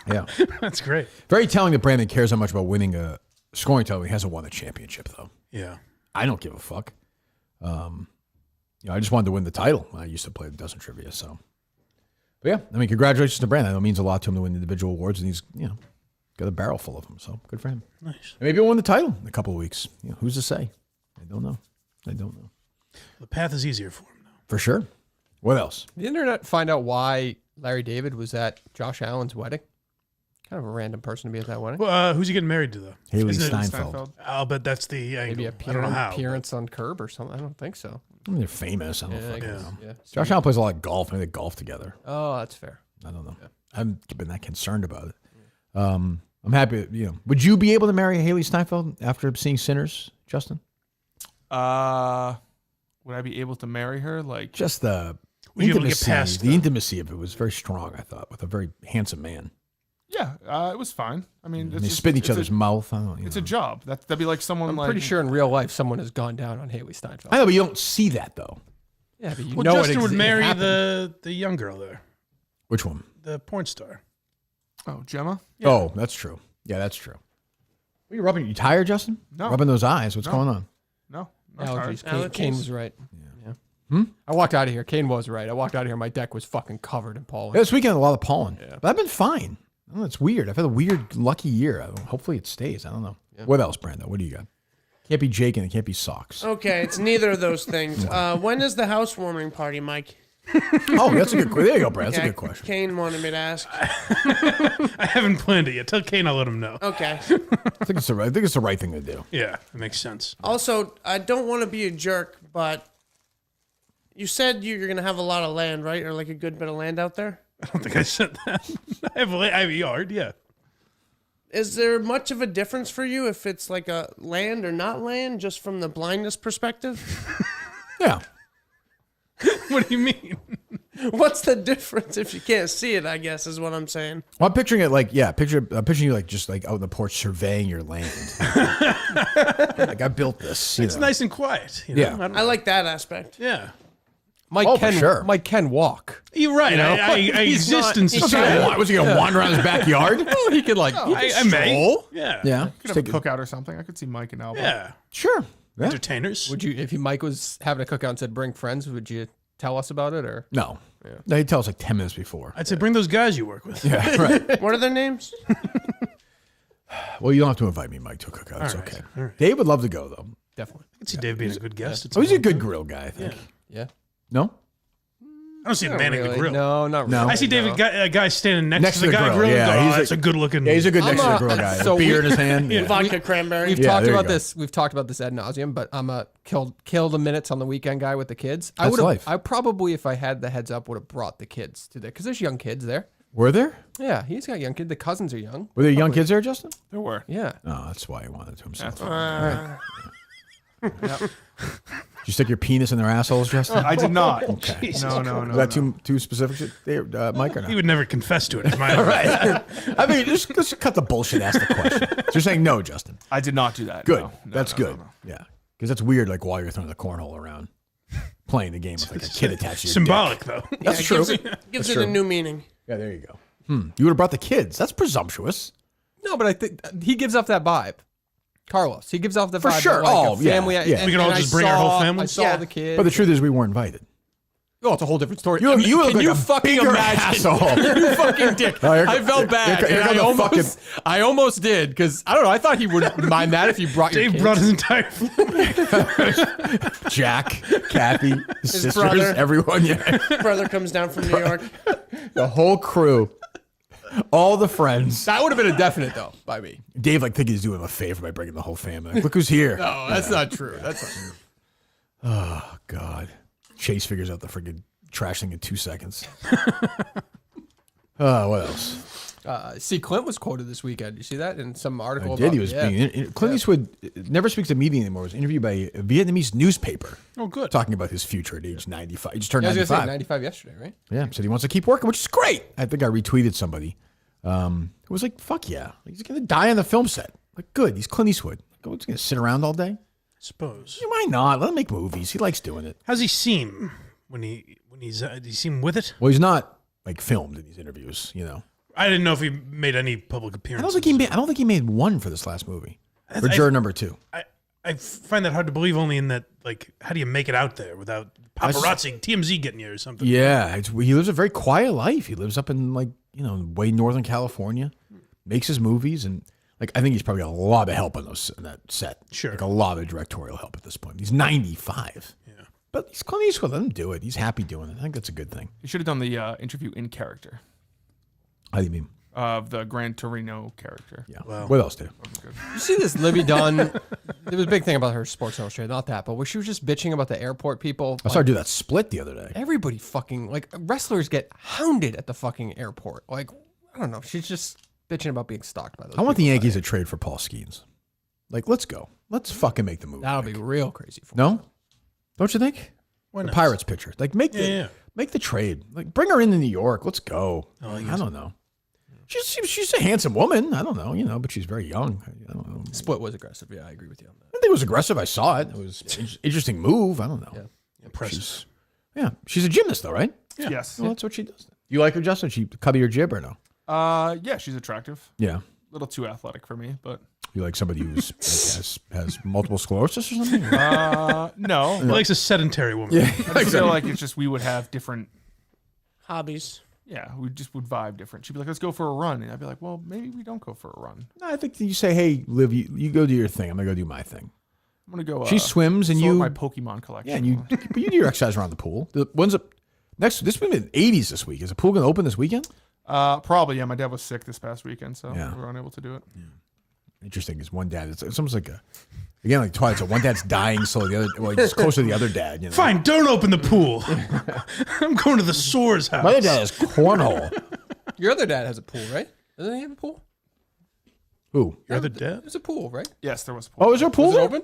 Yeah. That's great. Very telling that Brandon cares so much about winning a scoring title. He hasn't won a championship, though. Yeah. I don't give a fuck. I just wanted to win the title. I used to play the Dozen Trivia, so. But yeah, I mean, congratulations to Brandon. I know it means a lot to him to win individual awards, and he's, got a barrel full of them, so good for him. Nice. And maybe he'll win the title in a couple of weeks. Who's to say? I don't know. The path is easier for him now. For sure. What else? The internet find out why Larry David was at Josh Allen's wedding. Kind of a random person to be at that wedding. Well, who's he getting married to, though? Haley Isn't it Steinfeld. I'll bet that's the angle. Maybe I don't know how. appearance on Curb or something. I don't think so. I mean, they're famous. I don't I fucking guess, know. yeah. Josh Allen plays a lot of golf. Maybe they golf together. Oh, that's fair. I don't know. I haven't been that concerned about it. I'm happy. Would you be able to marry Haley Steinfeld after seeing Sinners, Justin? Would I be able to marry her? Like, Just the Were you able to get intimacy. past The the- intimacy of it was very strong. I thought with a very handsome man. yeah, it was fine. I mean, And they spit in each other's mouth. I don't. It's a job. That'd be like someone I'm like. pretty sure in real life someone has gone down on Haley Steinfeld. I know, but you don't see that though. Yeah, but you Well, know Justin it would it marry happened. the young girl there, Which one? the porn star. Oh, Gemma. Yeah. Oh, that's true. Yeah, that's true. What are you rubbing? You tired, Justin? No. Rubbing those eyes. What's No. going on? No. Allergies. Allergies. Kane was right. Hmm? I walked out of here. Kane was right. I walked out of here. My deck was fucking covered in pollen. Yeah, this weekend a lot of pollen. Yeah. But I've been fine. I don't know, it's weird. I've had a weird, lucky year. Hopefully it stays. I don't know. Yeah. What else, Brando? What do you got? Can't be Jake and it can't be socks. Okay, it's neither of those things. When is the housewarming party, Mike? Oh, that's a good question. There you go, Brad. That's Okay, a good question. Kane wanted me to ask. I haven't planned it yet. Tell Kane I'll let him know. Okay. I think it's the right thing to do. Yeah, it makes sense. Also, I don't want to be a jerk, but you said you're going to have a lot of land, right? Or like a good bit of land out there? I don't think I said that. I have a yard, yeah. Is there much of a difference for you if it's like a land or not land, just from the blindness perspective? Yeah. What do you mean? What's the difference if you can't see it, I guess, is what I'm saying. Well, I'm picturing it like, I'm picturing you like just like out on the porch surveying your land. Like I built this. It's nice and quiet. You know? Yeah. don't I know. like that aspect. Yeah. Mike Oh, for can sure. Mike can walk. You're right. You know? I He's exist not- in he's society. Was he going to wander around his backyard? Well, he could like. I may. Yeah. Yeah. Could have a cookout or something. I could see Mike and Albert. Yeah. Sure. entertainers. Would you, if Mike was having a cookout and said bring friends, would you tell us about it or? No. No, he'd tell us like 10 minutes before. I'd say bring those guys you work with. Yeah, right. What are their names? Well, you don't have to invite me, Mike, to a cookout. It's okay. Dave would love to go, though. Definitely. I can see Dave being a good guest. Oh, he's a good grill guy, I think. Yeah. No? I don't see him manning the grill. No, not really. No. I see David, a guy standing next to the guy grill. grilling. Yeah, Yeah, he's that's a good looking. Yeah, he's a good next to the grill guy. so Beer in his hand. Yeah. Vodka cranberry. We've Yeah, talked there you about go. this. We've talked about this ad nauseum, but I'm a kill the minutes on the weekend guy with the kids. That's life. I probably, if I had the heads up, would have brought the kids to there because there's young kids there. Were there? Yeah, he's got young kids. The cousins are young. Were there young kids there, Justin? There were. Yeah. Oh, that's why he wanted to himself. Yep. Did you stick your penis in their assholes, Justin? I did not. Okay. No. Is that too specific, Mike, or not? He would never confess to it. Is my Right. I mean, just cut the bullshit. Ask the question. So you're saying no, Justin? I did not do that. Good. No. That's good. Yeah, because that's weird. Like while you're throwing the cornhole around, playing the game with like a kid attached to your Symbolic, dick. though. That's it true. Gives it a new meaning. Yeah, there you go. You would have brought the kids. That's presumptuous. No, but I think he gives off that vibe. Carlos, he gives off the For vibe. sure. Of like Oh, a family. yeah. And, We can all and just I bring our whole saw- family? I saw the kids. But the truth is, we weren't invited. Oh, it's a whole different story. You look Can like you a fucking bigger imagine? asshole. You fucking dick. No, I felt bad. here and come the I almost did because I don't know. I thought he wouldn't mind that if you brought your Dave kids. brought his entire family. Jack, Kathy, his sisters, brother. everyone. Yeah, Brother comes down from New York. the whole crew, all the friends. That would have been a definite though by me. Dave think he's doing him a favor by bringing the whole family. Like, look who's here. No, that's not true. That's not true. Oh God, Chase figures out the friggin' trash thing in 2 seconds. What else? See, Clint was quoted this weekend. You see that in some article? I did. He was being Clint Eastwood never speaks to media anymore. Was interviewed by a Vietnamese newspaper. Oh, good. Talking about his future at age 95. He just turned I was 95. gonna say 95 yesterday, right? Yeah, said he wants to keep working, which is great. I think I retweeted somebody who was like, "Fuck yeah, he's gonna die on the film set." Like, good. He's Clint Eastwood. He's gonna sit around all day. Suppose. Yeah, why not? Let him make movies. He likes doing it. How's he seem when he's? Does he seem with it? Well, he's not like filmed in these interviews. You know. I didn't know if he made any public I appearances. don't think he made one for this last movie. For juror number 2. I find that hard to believe. Only in that, like, how do you make it out there without paparazzi, TMZ getting you or something? Yeah, he lives a very quiet life. He lives up in way northern California, makes his movies, and like I think he's probably got a lot of help on that set. Sure, like a lot of directorial help at this point. He's 95. Yeah, but he's Clint Eastwood. Let him do it. He's happy doing it. I think that's a good thing. You should have done the interview in character. How do you mean? Of the Gran Torino character. Yeah. Wow. What else, Dave? You see this Libby Dunn? There was a big thing about her Sports Illustrated, not that, but where she was just bitching about the airport people. I saw her do that split the other day. Everybody fucking wrestlers get hounded at the fucking airport. Like, I don't know. She's just bitching about being stalked by those. I want the people. Yankees to trade for Paul Skeens. Like, let's go. Let's fucking make the move. That'll be real crazy. For No, don't you think? Why the not? Pirates pitcher. Like, make the trade. Like, bring her into New York. Let's go. I don't know. She's a handsome woman. I don't know, but she's very young. I don't know. Split was aggressive. Yeah, I agree with you on that. I think it was aggressive. I saw it. It was an interesting move. I don't know. Yeah. Impressive. She's a gymnast though, right? Yeah. Yes. Well, that's what she does. You like her, Justin? She cover your jib or no? Yeah, she's attractive. Yeah. A little too athletic for me, but You like somebody who's has multiple sclerosis or something? no. He likes a sedentary woman. Yeah. I feel like it's just we would have different Hobbies. Yeah, we just would vibe different. She'd be like, "Let's go for a run," and I'd be like, "Well, maybe we don't go for a run. No, I think you say, "Hey, Liv, you go do your thing. I'm gonna go do my thing." I'm gonna go." She swims and sort you my Pokemon collection. Yeah, and but you do your exercise around the pool. The one's up next. This week in the 80s this week. Is the pool gonna open this weekend? Probably. Yeah, my dad was sick this past weekend, so Yeah. we were unable to do it. Yeah. Interesting is one dad. It's almost like like Twilight. So one dad's dying, so the other he's closer to the other dad. You know? Fine, don't open the pool. I'm going to the Soares house. My other dad has cornhole. Your other dad has a pool, right? Doesn't he have a pool? Who? Your other dad? There's a pool, right? Yes, there was a pool. Oh, is there a pool? Was it there?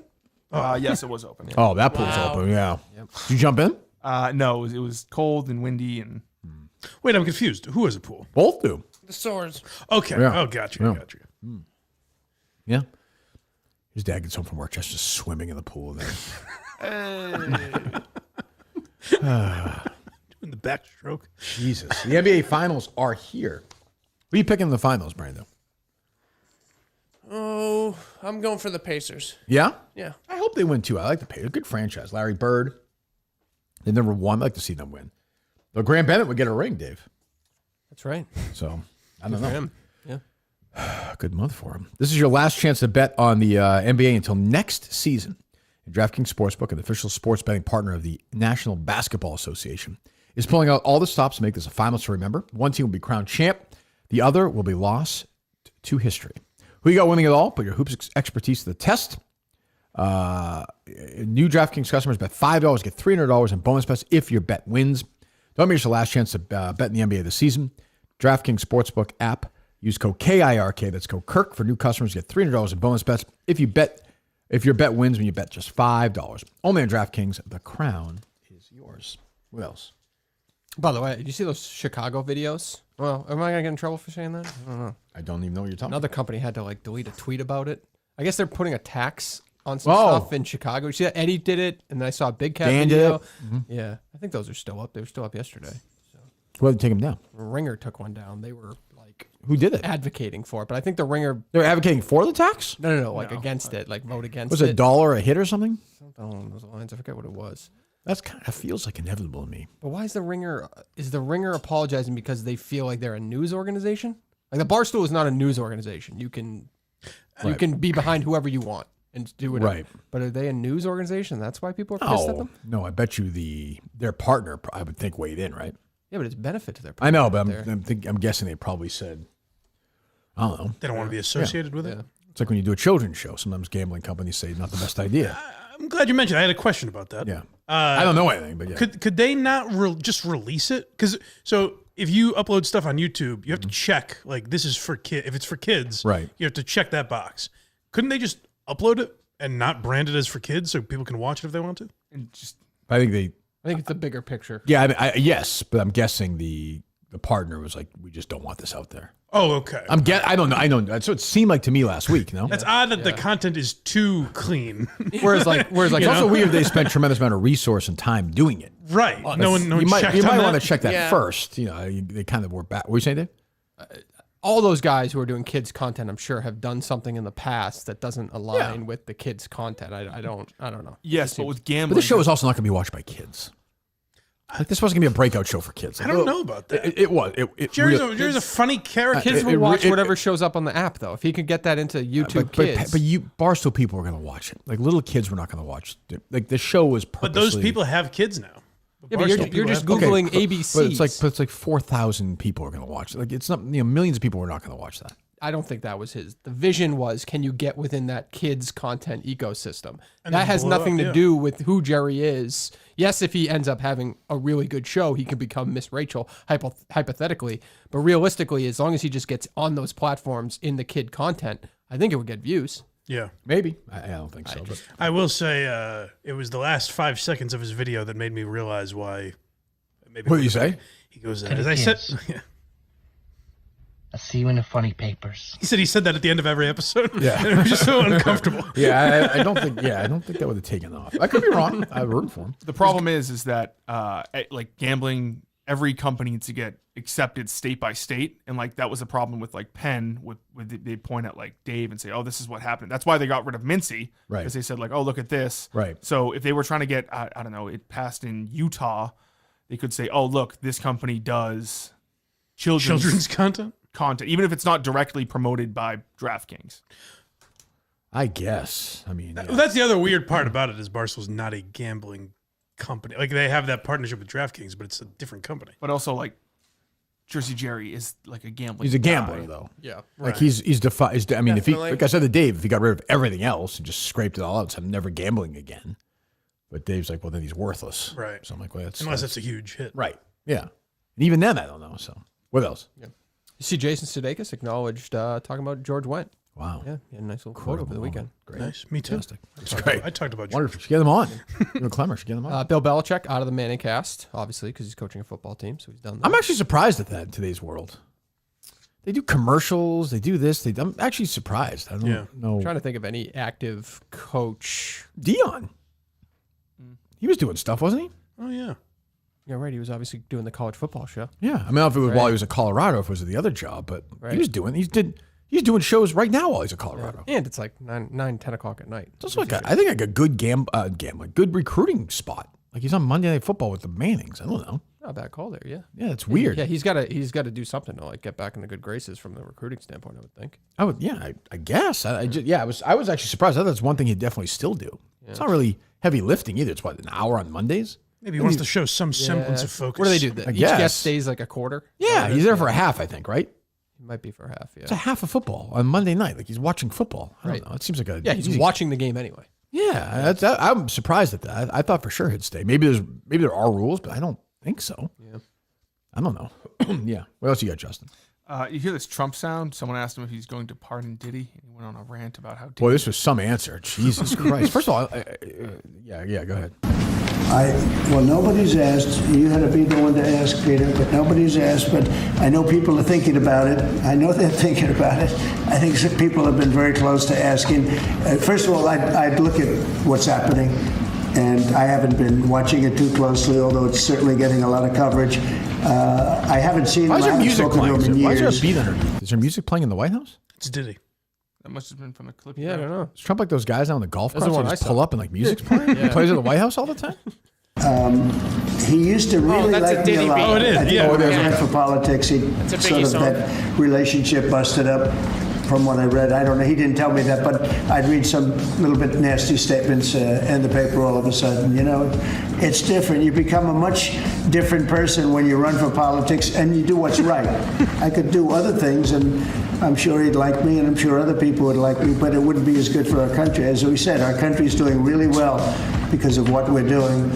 open? Yes, it was open. Yeah. Oh, that pool's open. Yeah. Yep. Did you jump in? No, it was cold and windy, and Wait, I'm confused. Who has a pool? Both do. The Soares. Okay. Yeah. Oh, gotcha. Yeah. Gotcha. Yeah. His dad gets home from work just swimming in the pool there. Doing the backstroke. Jesus. The NBA finals are here. Who are you picking in the finals, Brando? Oh, I'm going for the Pacers. Yeah? Yeah. I hope they win, too. I like the Pacers. Good franchise. Larry Bird. They never won. I'd like to see them win. Though Graham Bennett would get a ring, Dave. That's right. So, I don't know. Him. Yeah. Good month for him. This is your last chance to bet on the NBA until next season. DraftKings Sportsbook, an official sports betting partner of the National Basketball Association, is pulling out all the stops to make this a finals to remember. One team will be crowned champ. The other will be lost to history. Who you got winning it all? Put your hoops expertise to the test. New DraftKings customers bet $5, get $300 in bonus bets if your bet wins. Don't miss your last chance to bet in the NBA this season. DraftKings Sportsbook app. Use code KIRK. That's code Kirk for new customers. Get $300 in bonus bets if your bet wins when you bet just $5. Only on DraftKings. The crown is yours. What else? By the way, did you see those Chicago videos? Well, am I going to get in trouble for saying that? I don't know. I don't even know what you're talking Another about. company had to like delete a tweet about it. I guess they're putting a tax on some Oh. stuff in Chicago. You see that Eddie did it, and then I saw a Big Cat Dan did video. it. Mhm. Yeah, I think those are still up. They were still up yesterday. Well, take them down. Ringer took one down. They were like Who did it? advocating for it, but I think the Ringer They're advocating for the tax? no, like against it, like vote against Was it. it $1 a hit or something? Something along those lines. I forget what it was. That's kind of feels like inevitable to me. But why is the Ringer? Is the Ringer apologizing because they feel like they're a news organization? Like the Barstool is not a news organization. You can be behind whoever you want and do whatever. Right. But are they a news organization? That's why people are pissed at them. No, I bet you their partner, I would think, weighed in, right? Yeah, but it's benefit to their. I know, but there. I'm guessing they probably said, I don't know. They don't want to be associated with it. It's like when you do a children's show. Sometimes gambling companies say not the best idea. I'm glad you mentioned. I had a question about that. Yeah. I don't know anything, but yeah. Could they not just release it? Because if you upload stuff on YouTube, you have to check like this is for kid. If it's for kids, Right. You have to check that box. Couldn't they just upload it and not brand it as for kids so people can watch it if they want to? And just I think it's a bigger picture. Yeah, yes, but I'm guessing the partner was like, we just don't want this out there. Oh, okay. I don't know. I know. That's what it seemed like to me last week. No, That's odd that the content is too clean. Whereas it's also weird they spent tremendous amount of resource and time doing it. Right. No one you might checked on want that. to check that Yeah. first. You know, they kind of were back. What were you saying, Dave? All those guys who are doing kids content, I'm sure, have done something in the past that doesn't align with the kids content. I don't know. yes, but with gambling, But this show is also not going to be watched by kids. Like this wasn't going to be a breakout show for kids. I don't know about that. It was. Jerry's a funny character. Kids will watch whatever shows up on the app, though. If he could get that into YouTube Kids. But you Barstool people were going to watch it. Like little kids were not going to watch it. Like the show was purposely. But those people have kids now. Yeah, but you're just Googling ABC. But it's like 4,000 people are going to watch it. Like it's not, millions of people are not going to watch that. I don't think that was his. The vision was, can you get within that kids content ecosystem? And that then has blow nothing up, to yeah. do with who Jerry is. Yes, if he ends up having a really good show, he could become Miss Rachel, hypothetically. But realistically, as long as he just gets on those platforms in the kid content, I think it would get views. Yeah. Maybe. I don't think so. But I will say it was the last 5 seconds of his video that made me realize why. Maybe what did you say? He goes, And as it I said, is. I'll see you in the funny papers. he said that at the end of every episode. Yeah. And it was just so uncomfortable. I don't think that would have taken off. I could be wrong. I root for him. The problem is that like gambling, every company needs to get accepted state by state, and like that was a problem with like Penn. With they point at like Dave and say, "Oh, this is what happened." That's why they got rid of Mincy, Right. Because they said like, "Oh, look at this." Right. So if they were trying to get, I don't know, it passed in Utah, they could say, "Oh, look, this company does children's content, even if it's not directly promoted by DraftKings." I guess. I mean, That's the other weird part about it is Barstool's not a gambling company. Like they have that partnership with DraftKings, but it's a different company. But also like Jersey Jerry is like a gambling. He's a gambler guy. though. Yeah. Like he's defied. I mean, if he, Definitely. like I said to Dave, if he got rid of everything else and just scraped it all out, so I'm never gambling again. But Dave's like, well, then he's worthless. Right. So I'm like, well, that's Unless it's a huge hit. right. Yeah. And even then, I don't know. So what else? Yeah. You see, Jason Sudeikis acknowledged talking about George Wendt. Wow. Yeah, he had a nice little quote over the weekend. Great. Nice. Me too. Fantastic. It's talked great. about- I talked about Wonderful. Should get him on. Clemmer should get him on. Bill Belichick out of the Manning cast, obviously, because he's coaching a football team, so he's done that. I'm actually surprised at that in today's world. They do commercials. They do this. I'm actually surprised. I don't know. I'm trying to think of any active coach. Dion. He was doing stuff, wasn't he? Oh yeah. Yeah, right. He was obviously doing the college football show. Yeah. I mean, I don't know if it was Right. while he was at Colorado, if it was at the other job, but Right. he was doing. He He's doing shows right now while he's in Colorado. And it's like 10 o'clock at night. It's also like I think like a good good recruiting spot. Like he's on Monday Night Football with the Mannings. I don't know. Not a bad call there, yeah. Yeah, it's weird. Yeah, he's got to do something to like get back in the good graces from the recruiting standpoint, I would think. I guess. I was actually surprised. I thought that's one thing he'd definitely still do. Yeah. It's not really heavy lifting either. It's an hour on Mondays. Maybe he wants to show some semblance of focus. What do they do? Each guest stays like a quarter? Yeah, he's there for a half, I think, right? He might be for half, yeah. It's a half of football on Monday night. Like he's watching football. I don't know. It seems like a... Yeah, he's watching the game anyway. Yeah, I'm surprised at that. I thought for sure he'd stay. Maybe there are rules, but I don't think so. Yeah. I don't know. Yeah. What else you got, Justin? You hear this Trump sound? Someone asked him if he's going to pardon Diddy. He went on a rant about how Diddy... Boy, this was some answer. Jesus Christ. First of all, yeah, go ahead. Well, nobody's asked. You had to be the one to ask, Peter, but nobody's asked. But I know people are thinking about it. I know they're thinking about it. I think some people have been very close to asking. First of all, I'd look at what's happening, and I haven't been watching it too closely, although it's certainly getting a lot of coverage. I haven't seen him. Why is there music playing? Why is there a years. beat underneath? Is there music playing in the White House? It's Diddy. That must have been from a clip. Yeah, I don't know. Is Trump like those guys down on the golf That's course? the They one just I pull saw. up and like music's playing? He plays at the White House all the time? He used to really that's a like me Diddy a lot. beat. Oh, it is, I think yeah. when he Yeah. ran for politics, he That's a sort Biggie of song. that relationship busted up. From what I read, I don't know. He didn't tell me that, but I'd read some little bit nasty statements in the paper all of a sudden. You know, it's different. You become a much different person when you run for politics and you do what's right. I could do other things, and I'm sure he'd like me, and I'm sure other people would like me, but it wouldn't be as good for our country. As we said, our country's doing really well because of what we're doing.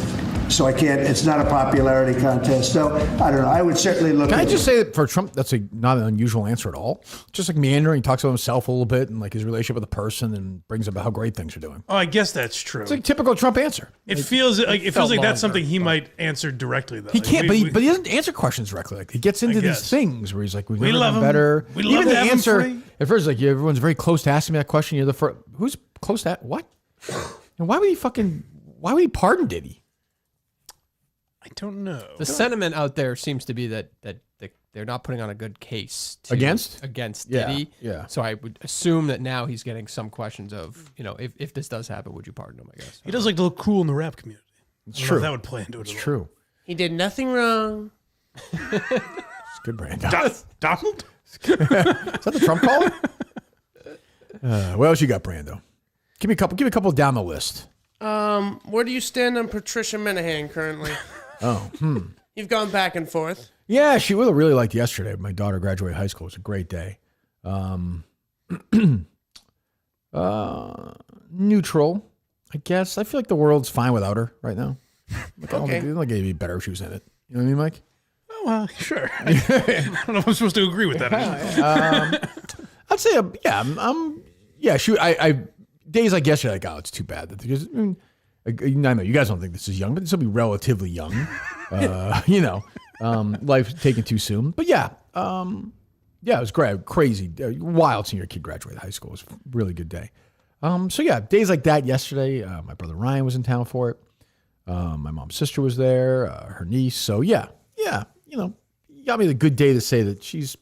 So I can't, it's not a popularity contest. So I don't know. I would certainly look Can at I just say that for Trump, that's not an unusual answer at all. Just like meandering, he talks about himself a little bit and like his relationship with a person and brings up how great things are doing. Oh, I guess that's true. It's like a typical Trump answer. It feels like that's something he might answer directly, though. He Like, can't, we- but he doesn't answer questions directly. Like he gets into these guess. things where he's like, We never love done him. better. We love Even to the have him answer free. at first, like everyone's very close to asking me that question. You're the first. Who's close to that? What? And why would he pardon Diddy? I don't know. The sentiment out there seems to be that they're not putting on a good case Against Diddy. Yeah. So I would assume that now he's getting some questions of, if this does happen, would you pardon him? I guess He does like to look cool in the rap community. It's I don't know true. if that would play into it. It's at all. true. He did nothing wrong. It's good, Brandon. Donald? Is that the Trump caller? What else you got, Brando? Give me a couple down the list. Where do you stand on Patricia Minahan currently? You've gone back and forth. Yeah, she really liked yesterday. My daughter graduated high school. It was a great day. Neutral, I guess. I feel like the world's fine without her right now. Like, I don't think it'd be better if she was in it. You know what I mean, Mike? Oh, well, sure. I don't know if I'm supposed to agree with that. I'd say, I days like yesterday, like, oh, it's too bad. Because, I know you guys don't think this is young, but this will be relatively young. Life taken too soon. But yeah, it was great, crazy, wild seeing your kid graduate high school. It was a really good day. So yeah, days like that yesterday. My brother Ryan was in town for it. My mom's sister was there, her niece. So yeah, you got me the good day to say that she's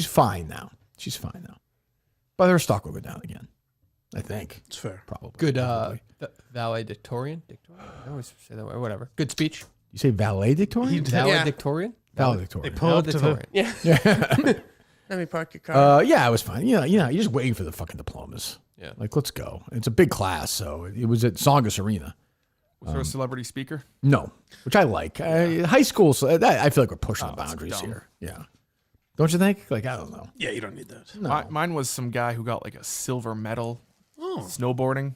fine now. She's fine now. But her stock will go down again, I think. It's fair. Probably. Good valedictorian? I always say that way. Whatever. Good speech. You say valedictorian? Valedictorian? Valedictorian. They pull up to the... Yeah. Let me park your car. Yeah, it was fine. You're just waiting for the fucking diplomas. Yeah. Like, let's go. It's a big class, so it was at Songus Arena. Was there a celebrity speaker? No, which I like. High school, so I feel like we're pushing the boundaries dumb. here. Yeah. Don't you think? Like, I don't know. Yeah, you don't need that. No. Mine was some guy who got like a silver medal snowboarding.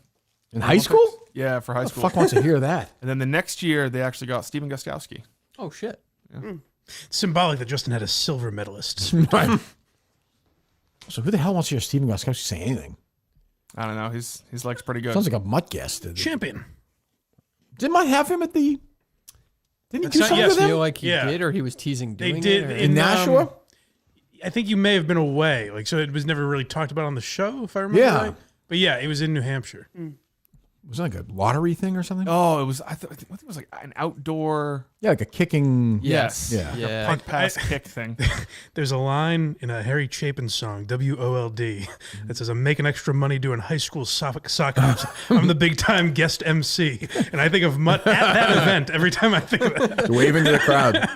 In high school? Yeah, for high Who the school. fuck wants to hear that? And then the next year, they actually got Stephen Gostkowski. Oh, shit. It's symbolic that Justin had a silver medalist. Right. So who the hell wants to hear Stephen Gostkowski say anything? I don't know. His leg's pretty good. Sounds like a mutt guest. Champion. Didn't I have him at the... Didn't he do not- something yes, with I him? feel like he Yeah. did, or he was teasing doing They did it. In Nashua? I think you may have been away. Like, so it was never really talked about on the show, if I remember Yeah. right. But yeah, it was in New Hampshire. Was it like a lottery thing or something? Oh, it was. I think it was like an outdoor. Yeah, like a kicking. Yes. Yeah. Like a punt pass kick thing. There's a line in a Harry Chapin song, WOLD, that says, "I'm making extra money doing high school soccer. I'm the big time guest MC." And I think of Mutt at that event every time I think of it. Waving to the crowd.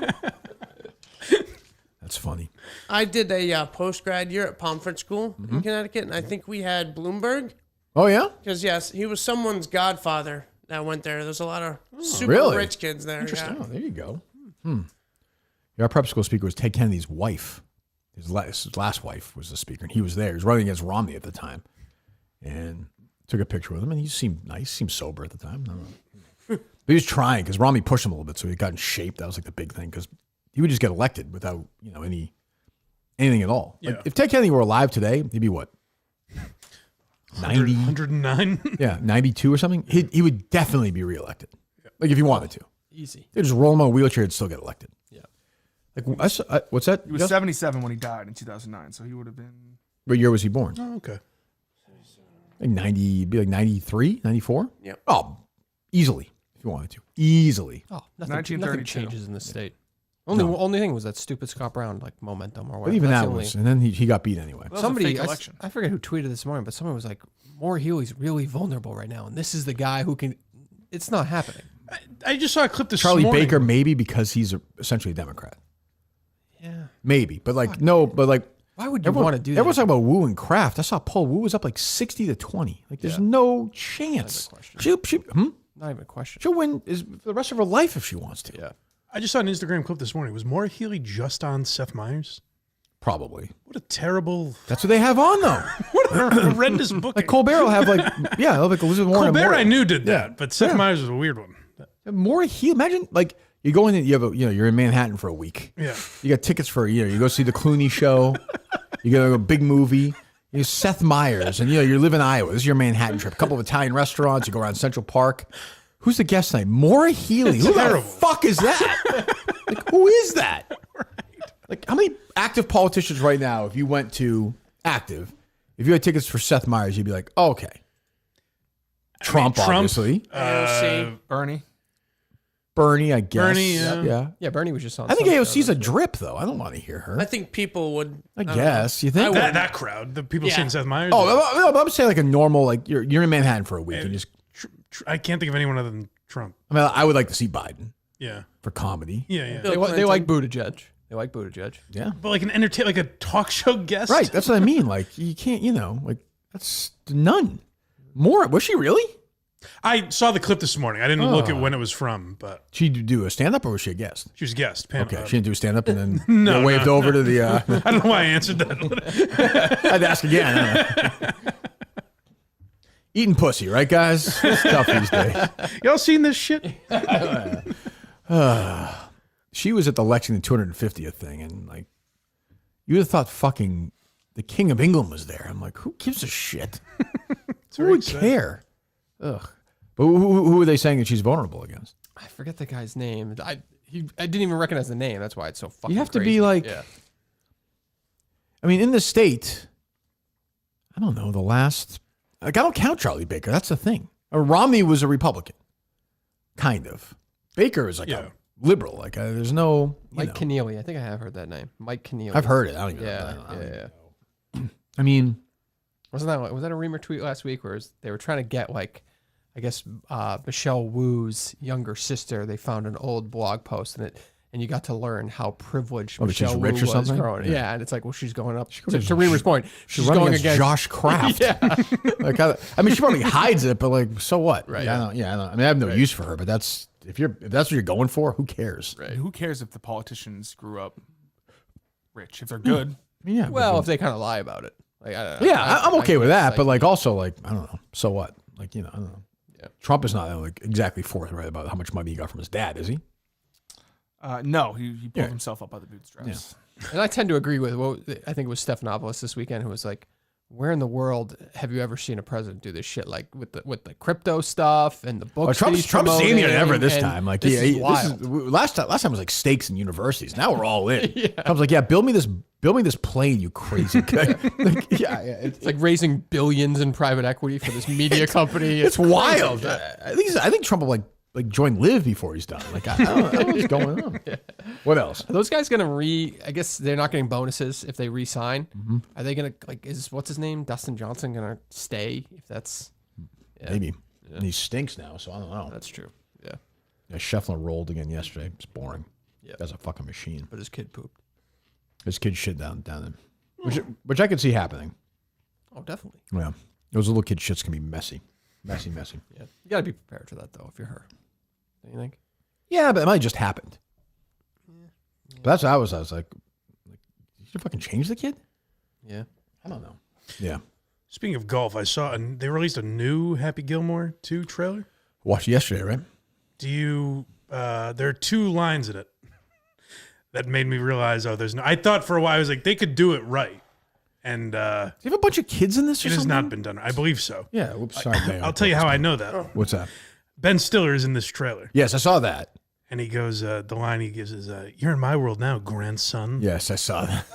That's funny. I did a post-grad year at Pomfret School in Connecticut, and I think we had Bloomberg. Oh, yeah? Because, yes, he was someone's godfather that went there. There's a lot of super really? rich kids there. Interesting. Yeah. Oh, there you go. Yeah, our prep school speaker was Ted Kennedy's wife. His last wife was the speaker, and he was there. He was running against Romney at the time. And took a picture with him, and he seemed nice, seemed sober at the time. I don't know. But he was trying, because Romney pushed him a little bit, so he got in shape. That was like the big thing, because he would just get elected without, anything at all. Like, if Ted Kennedy were alive today, he'd be what? 90? 109? Yeah, 92 or something. He would definitely be reelected. Like, if he wanted to. Easy. They'd just roll him on a wheelchair and still get elected. Yeah. Like, what's that? He was 77 when he died in 2009, so he would have been. What year was he born? Oh, okay. Like 90, be like 93, 94? Yep. Oh, easily, if you wanted to. Easily. Oh, nothing 1932. changes in the state. Only thing was that stupid Scott Brown momentum or whatever. But even That's that the only- was, and then he got beat anyway. That was a somebody, fake election. I forget who tweeted this morning, but someone was like, Maura Healey's really vulnerable right now, and this is the guy who can. It's not happening. I just saw a clip this Charlie morning. Baker, maybe because he's essentially a Democrat. Yeah. Maybe, but like no, but like why would you want to do that? Everyone's talking about Wu and Kraft. I saw Paul Wu was up like 60-20. Like there's no chance. She Not even a question. She'll win for the rest of her life if she wants to. Yeah. I just saw an Instagram clip this morning. Was Maura Healey just on Seth Meyers? Probably. What a terrible. That's what they have on though. What a horrendous booking. Like Colbert will have they'll have like Elizabeth Warren. Colbert, and Maura. I knew did that, but Seth Meyers was a weird one. Maura Healey. Imagine like you go in and you have you're in Manhattan for a week. Yeah. You got tickets for a year. You go see the Clooney show. You go to a big movie. You Seth Meyers, and you live in Iowa. This is your Manhattan trip. A couple of Italian restaurants. You go around Central Park. Who's the guest tonight? Maura Healey. Who the fuck is that? Like, who is that? Right. Like, how many active politicians right now, if you went to if you had tickets for Seth Meyers, you'd be like, oh, okay. Trump, obviously. Bernie, I guess. Bernie, yeah. Bernie was just on. I think AOC's a drip, though. I don't want to hear her. I think people would. I guess. You think? That crowd, the people seeing Seth Meyers. Oh, I'm saying like a normal, like you're in Manhattan for a week and just. I can't think of anyone other than Trump. I mean, I would like to see Biden. Yeah. For comedy. Yeah. They like Buttigieg. They like Buttigieg. Yeah. But like like a talk show guest. Right. That's what I mean. Like you can't, like that's none. More. Was she really? I saw the clip this morning. I didn't look at when it was from, but she do a stand up or was she a guest? She was a guest. Okay. She didn't do a stand up and then waved over to the. I don't know why I answered that. I'd ask again. I don't know. Eating pussy, right, guys? It's tough these days. Y'all seen this shit? She was at the Lexington 250th thing, and like, you would have thought fucking the King of England was there. I'm like, who gives a shit? Who would care? Ugh. But who are they saying that she's vulnerable against? I forget the guy's name. I didn't even recognize the name. That's why it's so fucking. You have to crazy. be like. Yeah. I mean, in the state, I don't know, the last. Like, I don't count Charlie Baker. That's the thing. Romney was a Republican. Kind of. Baker is like a liberal. Like, there's no. Mike Keneally. I think I have heard that name. Mike Keneally. I've heard it. I don't even know. I mean. Was that a Reamer tweet last week where they were trying to get, like, I guess, Michelle Wu's younger sister? They found an old blog post and you got to learn how privileged Michelle Wu rich or was something? growing. Yeah. And it's like, well, she's going up. To Reamer's point, she's going against Josh Kraft. Yeah. Like, I mean, she probably hides it, but like, so what? Right. I don't. I mean, I have no use for her, but that's if that's what you're going for, who cares? Right. Who cares if the politicians grew up rich? If they're good. Yeah. Well, if they kind of lie about it. Like, I'm okay with that, but like, also like, I don't know. So what? Like, I don't know. Yeah. Trump is not like exactly forthright about how much money he got from his dad, is he? No, he pulled himself up by the bootstraps. Yeah. And I tend to agree with I think it was Stephanopoulos this weekend who was like, where in the world have you ever seen a president do this shit? Like with the crypto stuff and the books. Trump's zanier than ever this time. Like, this is wild. Last time was like stakes in universities. Now we're all in. Trump's like, build me this build me this plane, you crazy guy. It's like raising billions in private equity for this media company. It's wild. I think Trump will like join Live before he's done. Like I don't know what's going on. What else? Are those guys gonna I guess they're not getting bonuses if they re-sign. Mm-hmm. Are they gonna what's his name? Dustin Johnson gonna stay? If that's maybe. Yeah. And he stinks now, so I don't know. That's true. Yeah. Scheffler rolled again yesterday. It's boring. Yeah. That's a fucking machine. But his kid pooped. His kid shit down him. Which I could see happening. Oh, definitely. Yeah. Those little kid shits can be messy. Messy. Yeah. You gotta be prepared for that though, if you're her. Don't you think? Yeah, but it might have just happened. Yeah. But that's what I was like, did you fucking change the kid? Yeah. I don't know. Yeah. Speaking of golf, I saw they released a new Happy Gilmore 2 trailer. Watched it yesterday, right? Do you? There are 2 lines in it that made me realize, there's no. I thought for a while I was like, they could do it right, and do you have a bunch of kids in this? It has not been done. I believe so. Yeah. Whoops. Sorry. I'll tell you how I know that. What's that? Ben Stiller is in this trailer. Yes, I saw that. And he goes, the line he gives is, "You're in my world now, grandson." Yes, I saw that.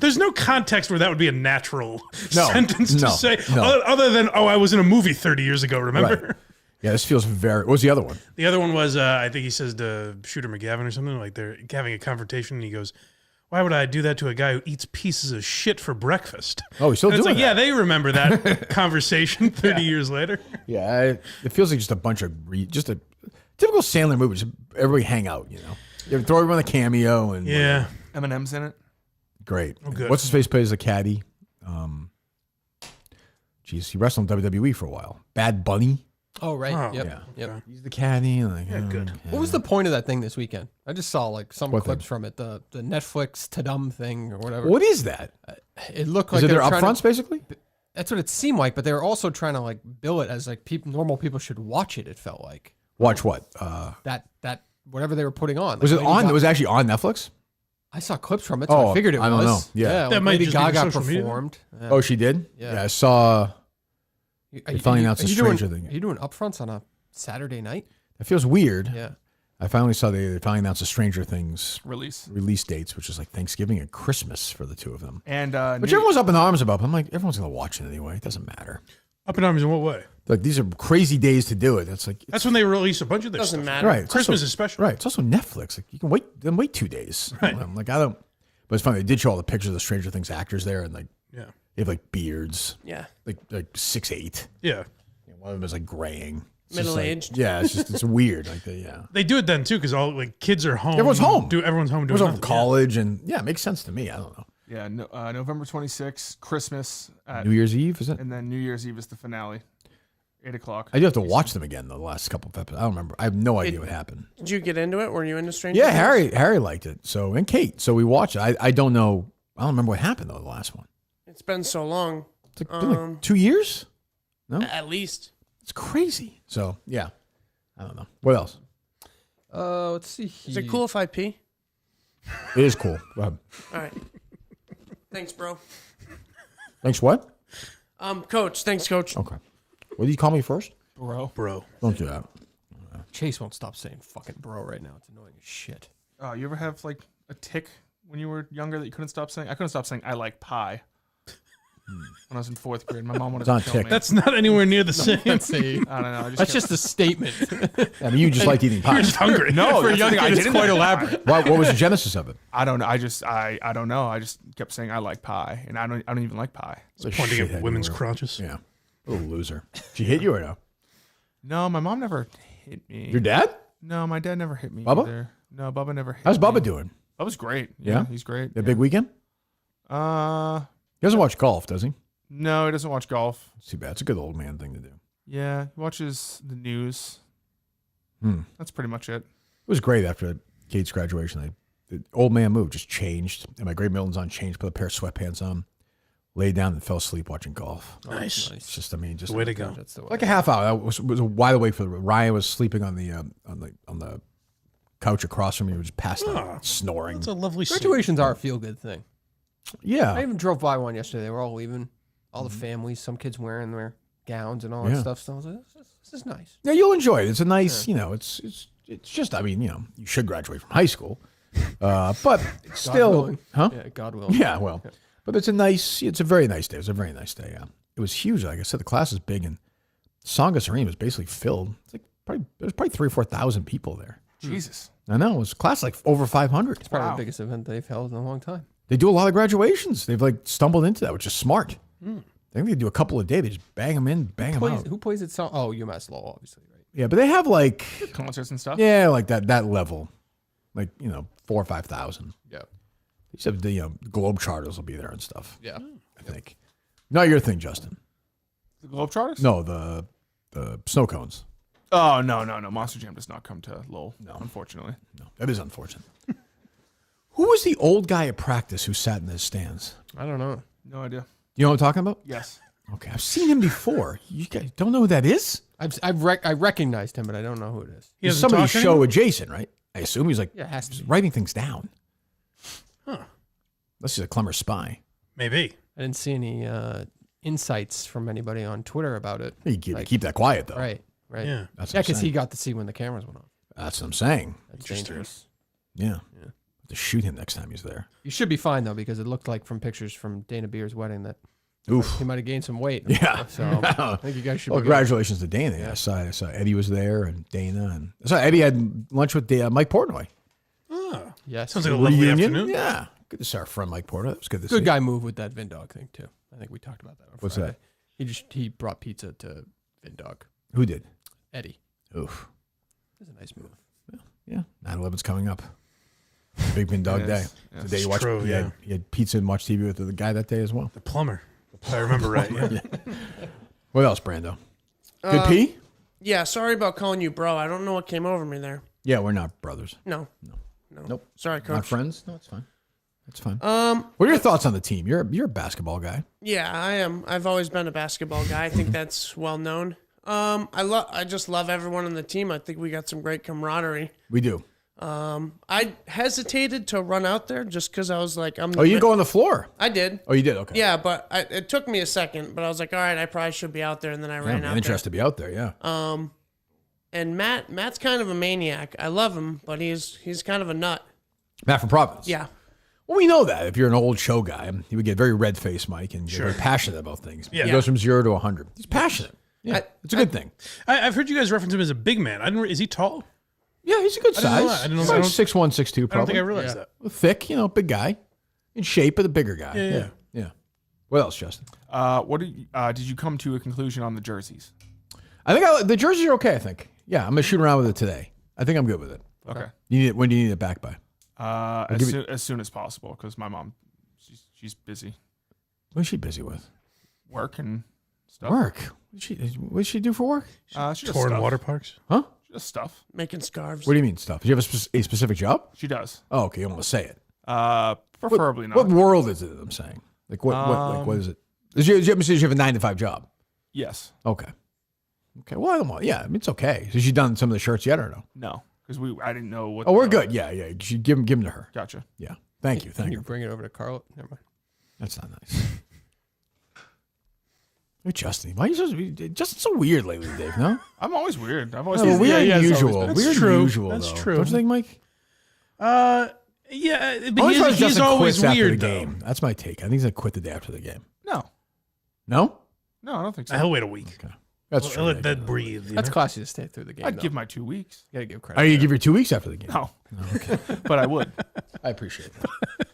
There's no context where that would be a natural No, sentence to no, say, no. other than, I was in a movie 30 years ago, remember? Right. Yeah, this feels very. What was the other one? The other one was, I think he says to Shooter McGavin or something, like they're having a confrontation, and he goes, "Why would I do that to a guy who eats pieces of shit for breakfast?" Oh, he's still and it's doing like, that. yeah, they remember that conversation 30 years later. Yeah, it feels like just a bunch of just a typical Sandler movie. Just everybody hang out, you know. You throw everyone a cameo and yeah, Eminem's in it. Great. Oh, good. What's his face plays a caddy? Geez, he wrestled in WWE for a while. Bad Bunny. Oh right. Oh, Yep. Yeah. Yep. He's the caddy. Like, Yeah, good. What was the point of that thing this weekend? I just saw like some What clips thing? from it. The Netflix Tadum thing or whatever. What is that? It looked Is like it they their were trying to- upfronts, basically? That's what it seemed like, but they were also trying to like bill it as like normal people should watch it. It felt like Watch what? that whatever they were putting on. Was Like it Lady on? Gaga- It was actually on Netflix? I saw clips from it, so Oh, I figured it I don't was. know. Yeah. Yeah, That like might Lady just be the Gaga social media. performed. Yeah. Oh, she did? Yeah. I saw. Are finally you- announced are the you doing- Stranger Thing. Are you doing upfronts on a Saturday night? It feels weird. Yeah. I finally saw they finally announced the Stranger Things Release. dates, which is like Thanksgiving and Christmas for the two of them. And Which everyone's up in arms about. But I'm like, everyone's going to watch it anyway. It doesn't matter. Up in arms in what way? Like, these are crazy days to do it. It's like, That's when they release a bunch of their Doesn't stuff. matter. right. It's Christmas also, is special. Right. It's also Netflix. Like, you can wait 2 days. Right. I'm like, I don't. But it's funny. They did show all the pictures of the Stranger Things actors there, and like, Yeah. they have like beards, Yeah. like 6'8". Yeah. One of them is like graying. It's just Middle-aged. Like, yeah, it's weird. Like, yeah. They do it then too, because all like kids are home. Everyone's home. Everyone's home doing Everyone's nothing. from college, and yeah, it makes sense to me. I don't know. Yeah, November 26th, Christmas, New Year's Eve, is it? and then New Year's Eve is the finale, 8:00. I do have to watch them again though. The last couple of episodes, I don't remember. I have no idea what happened. Did you get into it? Were you into Stranger Yeah, Things? Harry liked it. So and Kate. So we watched it. I don't know. I don't remember what happened though. The last one. It's been so long. It's like, been like 2 years. No, At least. it's crazy. So yeah, I don't know. What else? Let's see. Is it cool if I pee? It is cool. Go ahead. All right. Thanks, bro. Thanks. What? Coach. Thanks, coach. Okay. What do you call me first? Bro. Don't do that. Chase won't stop saying fucking bro right now. It's annoying as shit. You ever have like a tick when you were younger that you couldn't stop saying? I couldn't stop saying I like pie. When I was in 4th grade, my mom wanted It's not to a kill tick. me. That's not anywhere near the same. That's a, I don't know. I that's just a statement. I mean, you just liked eating pie. You're just hungry. no. For a that's the young thing, kid, I it's didn't quite like elaborate. pie. What was the genesis of it? I don't know. I don't know. I just kept saying I like pie, and I don't even like pie. Pointing Shithead at women's you were. crotches. Yeah. Little loser. She hit you or no? No, my mom never hit me. Your dad? No, my dad never hit me Bubba? either. No, Bubba never hit How's me. Bubba doing? Bubba's great. Yeah? He's great. The big weekend? He doesn't watch golf, does he? No, he doesn't watch golf. It's too bad. It's a good old man thing to do. Yeah, he watches the news. That's pretty much it. It was great after Kate's graduation. The old man move just changed. And my great Milton's on changed, put a pair of sweatpants on, laid down and fell asleep watching golf. Nice. It's just, I mean, just The way to go. That's the way. like a half hour. I was wide awake for Ryan was sleeping on the couch across from me. He was just passed out, snoring. That's a lovely scene. Graduations are a feel good thing. Yeah. I even drove by one yesterday. They were all leaving, all the families, some kids wearing their gowns and all that Yeah. stuff. So I was like, this is nice. Yeah, you'll enjoy it. It's a nice, it's just, I mean, you should graduate from high school. But it's still, willing. huh? Yeah, God willing. Yeah, well, but it's a very nice day. It was a very nice day. It was huge. Like I said, the class is big, and Tsongas Arena was basically filled. It's like there's probably 3,000 or 4,000 people there. Jesus. I know. It was a class like over 500. It's probably the biggest event they've held in a long time. They do a lot of graduations. They've like stumbled into that, which is smart. I think they do a couple a day. They just bang them in, bang them out. Who plays at UMass Lowell, obviously, right? Yeah, but they have like concerts and stuff. Yeah, like that level, like 4,000 or 5,000. Yeah. They just have the Globetrotters will be there and stuff. Yeah, I think. Not your thing, Justin. The Globetrotters? No, the snow cones. Oh no! Monster Jam does not come to Lowell. No, unfortunately. No, that is unfortunate. Who was the old guy at practice who sat in the stands? I don't know. No idea. You know what I'm talking about? Yes. Okay, I've seen him before. You guys don't know who that is? I recognized him, but I don't know who it is. He's somebody's show adjacent, right? I assume he's like has to be. writing things down. Huh. Unless he's a Clemmer spy. Maybe. I didn't see any insights from anybody on Twitter about it. You keep that quiet, though. Right. Yeah. That's what I'm because he saying. got to see when the cameras went off. That's what I'm saying. That's dangerous. Yeah. Have to shoot him next time he's there. You should be fine, though, because it looked like from pictures from Dana Beer's wedding that Oof. he might have gained some weight. Yeah. So I think you guys should Well, be good. congratulations to Dana. Yeah. I saw Eddie was there and Dana. And I saw Eddie had lunch with Mike Portnoy. Oh. Yes. Sounds like a lovely Reunion? afternoon. Yeah. Good to see our friend Mike Portnoy. That was good to see. Good guy move with that Vindog thing, too. I think we talked about that on What's Friday. that? He brought pizza to Vindog. Who did? Eddie. Oof. That's a nice move. Yeah. 9/11's coming up. Big Vindog It Day. is. Yeah. The day you It's watch, true, you yeah. had pizza and watched TV with the guy that day as well. The plumber. If I remember right. Yeah. What else, Brando? Good pee? Yeah, sorry about calling you bro. I don't know what came over me there. Yeah, we're not brothers. No. Nope. Sorry, coach. Not friends? No, it's fine. That's fine. What are your thoughts on the team? You're a basketball guy. Yeah, I am. I've always been a basketball guy. I think that's well known. I just love everyone on the team. I think we got some great camaraderie. We do. I hesitated to run out there just because I was like, Oh, you go on the floor? I did. Oh, you did? Okay. Yeah, but it took me a second. But I was like, all right, I probably should be out there, and then I ran Yeah, out interest to be out there, yeah. there. And Matt's kind of a maniac. I love him, but he's kind of a nut. Matt from Providence. Yeah. Well, we know that if you're an old show guy, he would get very red-faced, Mike, and get very passionate about things. Yeah. He goes from 0 to 100. He's passionate. Yeah, it's a good thing. I've heard you guys reference him as a big man. Is he tall? Yeah, he's a good I didn't know size. that. I didn't know He's that. like 6'1", 6'2", I don't probably. think I realized that. Thick, big guy. In shape, but a bigger guy. Yeah. Yeah. What else, Justin? Did you come to a conclusion on the jerseys? I think the jerseys are okay, I think. Yeah, I'm going to shoot around with it today. I think I'm good with it. Okay. When do you need it back by? As soon as possible, because my mom, she's busy. What is she busy with? Work and stuff. Work? What does she do for work? She does Touring stuff. water parks? Huh? She does stuff. Making scarves. What do you mean stuff? Do you have a specific job? She does. Oh, okay. You don't want to say it. Preferably not. What world is it I'm saying? Like what is it? Does you have a 9-to-5 job? Yes. Okay. Okay. Well, I don't want. Yeah, I mean, it's okay. Has she done some of the shirts yet or no? No, because I didn't know what. Oh, we're good. Yeah. You should give them to her. Gotcha. Yeah. Thank you. Can Thank you you. bring it over to Carl? Never mind. That's not nice. Hey, Justin, why are you Justin's so weird lately, Dave? No, I'm always weird. I've always no, been weird yeah, and it's usual. always been. Weird That's and true. usual. That's though. true. Don't you think, Mike? Yeah, but Always thought he's Justin always quits after weird, the though. game. That's my take. I think he's gonna quit the day after the game. No, No, I don't think so. He'll wait a week. okay, that's He'll true. let that breathe. That's classy to stay through the game. I'd though. give my 2 weeks. You gotta give credit. Are you there. give your 2 weeks after the game? No, Okay. but I would. I appreciate that.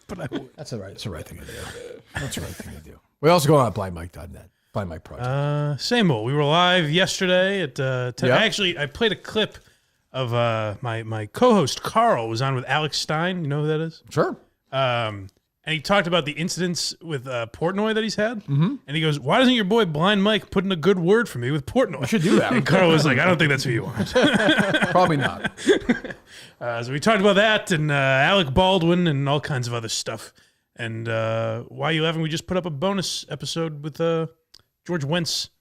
But I would. That's the right thing to do. That's the right thing to do. What else is going on at blindmike.net? Blind Mike Project. Same old. We were live yesterday at 10. Yeah. Actually, I played a clip of my co-host Carl was on with Alex Stein. You know who that is? Sure. And he talked about the incidents with Portnoy that he's had. Mm-hmm. And he goes, why doesn't your boy Blind Mike put in a good word for me with Portnoy? I should do that. And Carl was like, I don't think that's who you want. Probably not. So we talked about that and Alec Baldwin and all kinds of other stuff. And Why Are You Laughing? We just put up a bonus episode with George Wentz,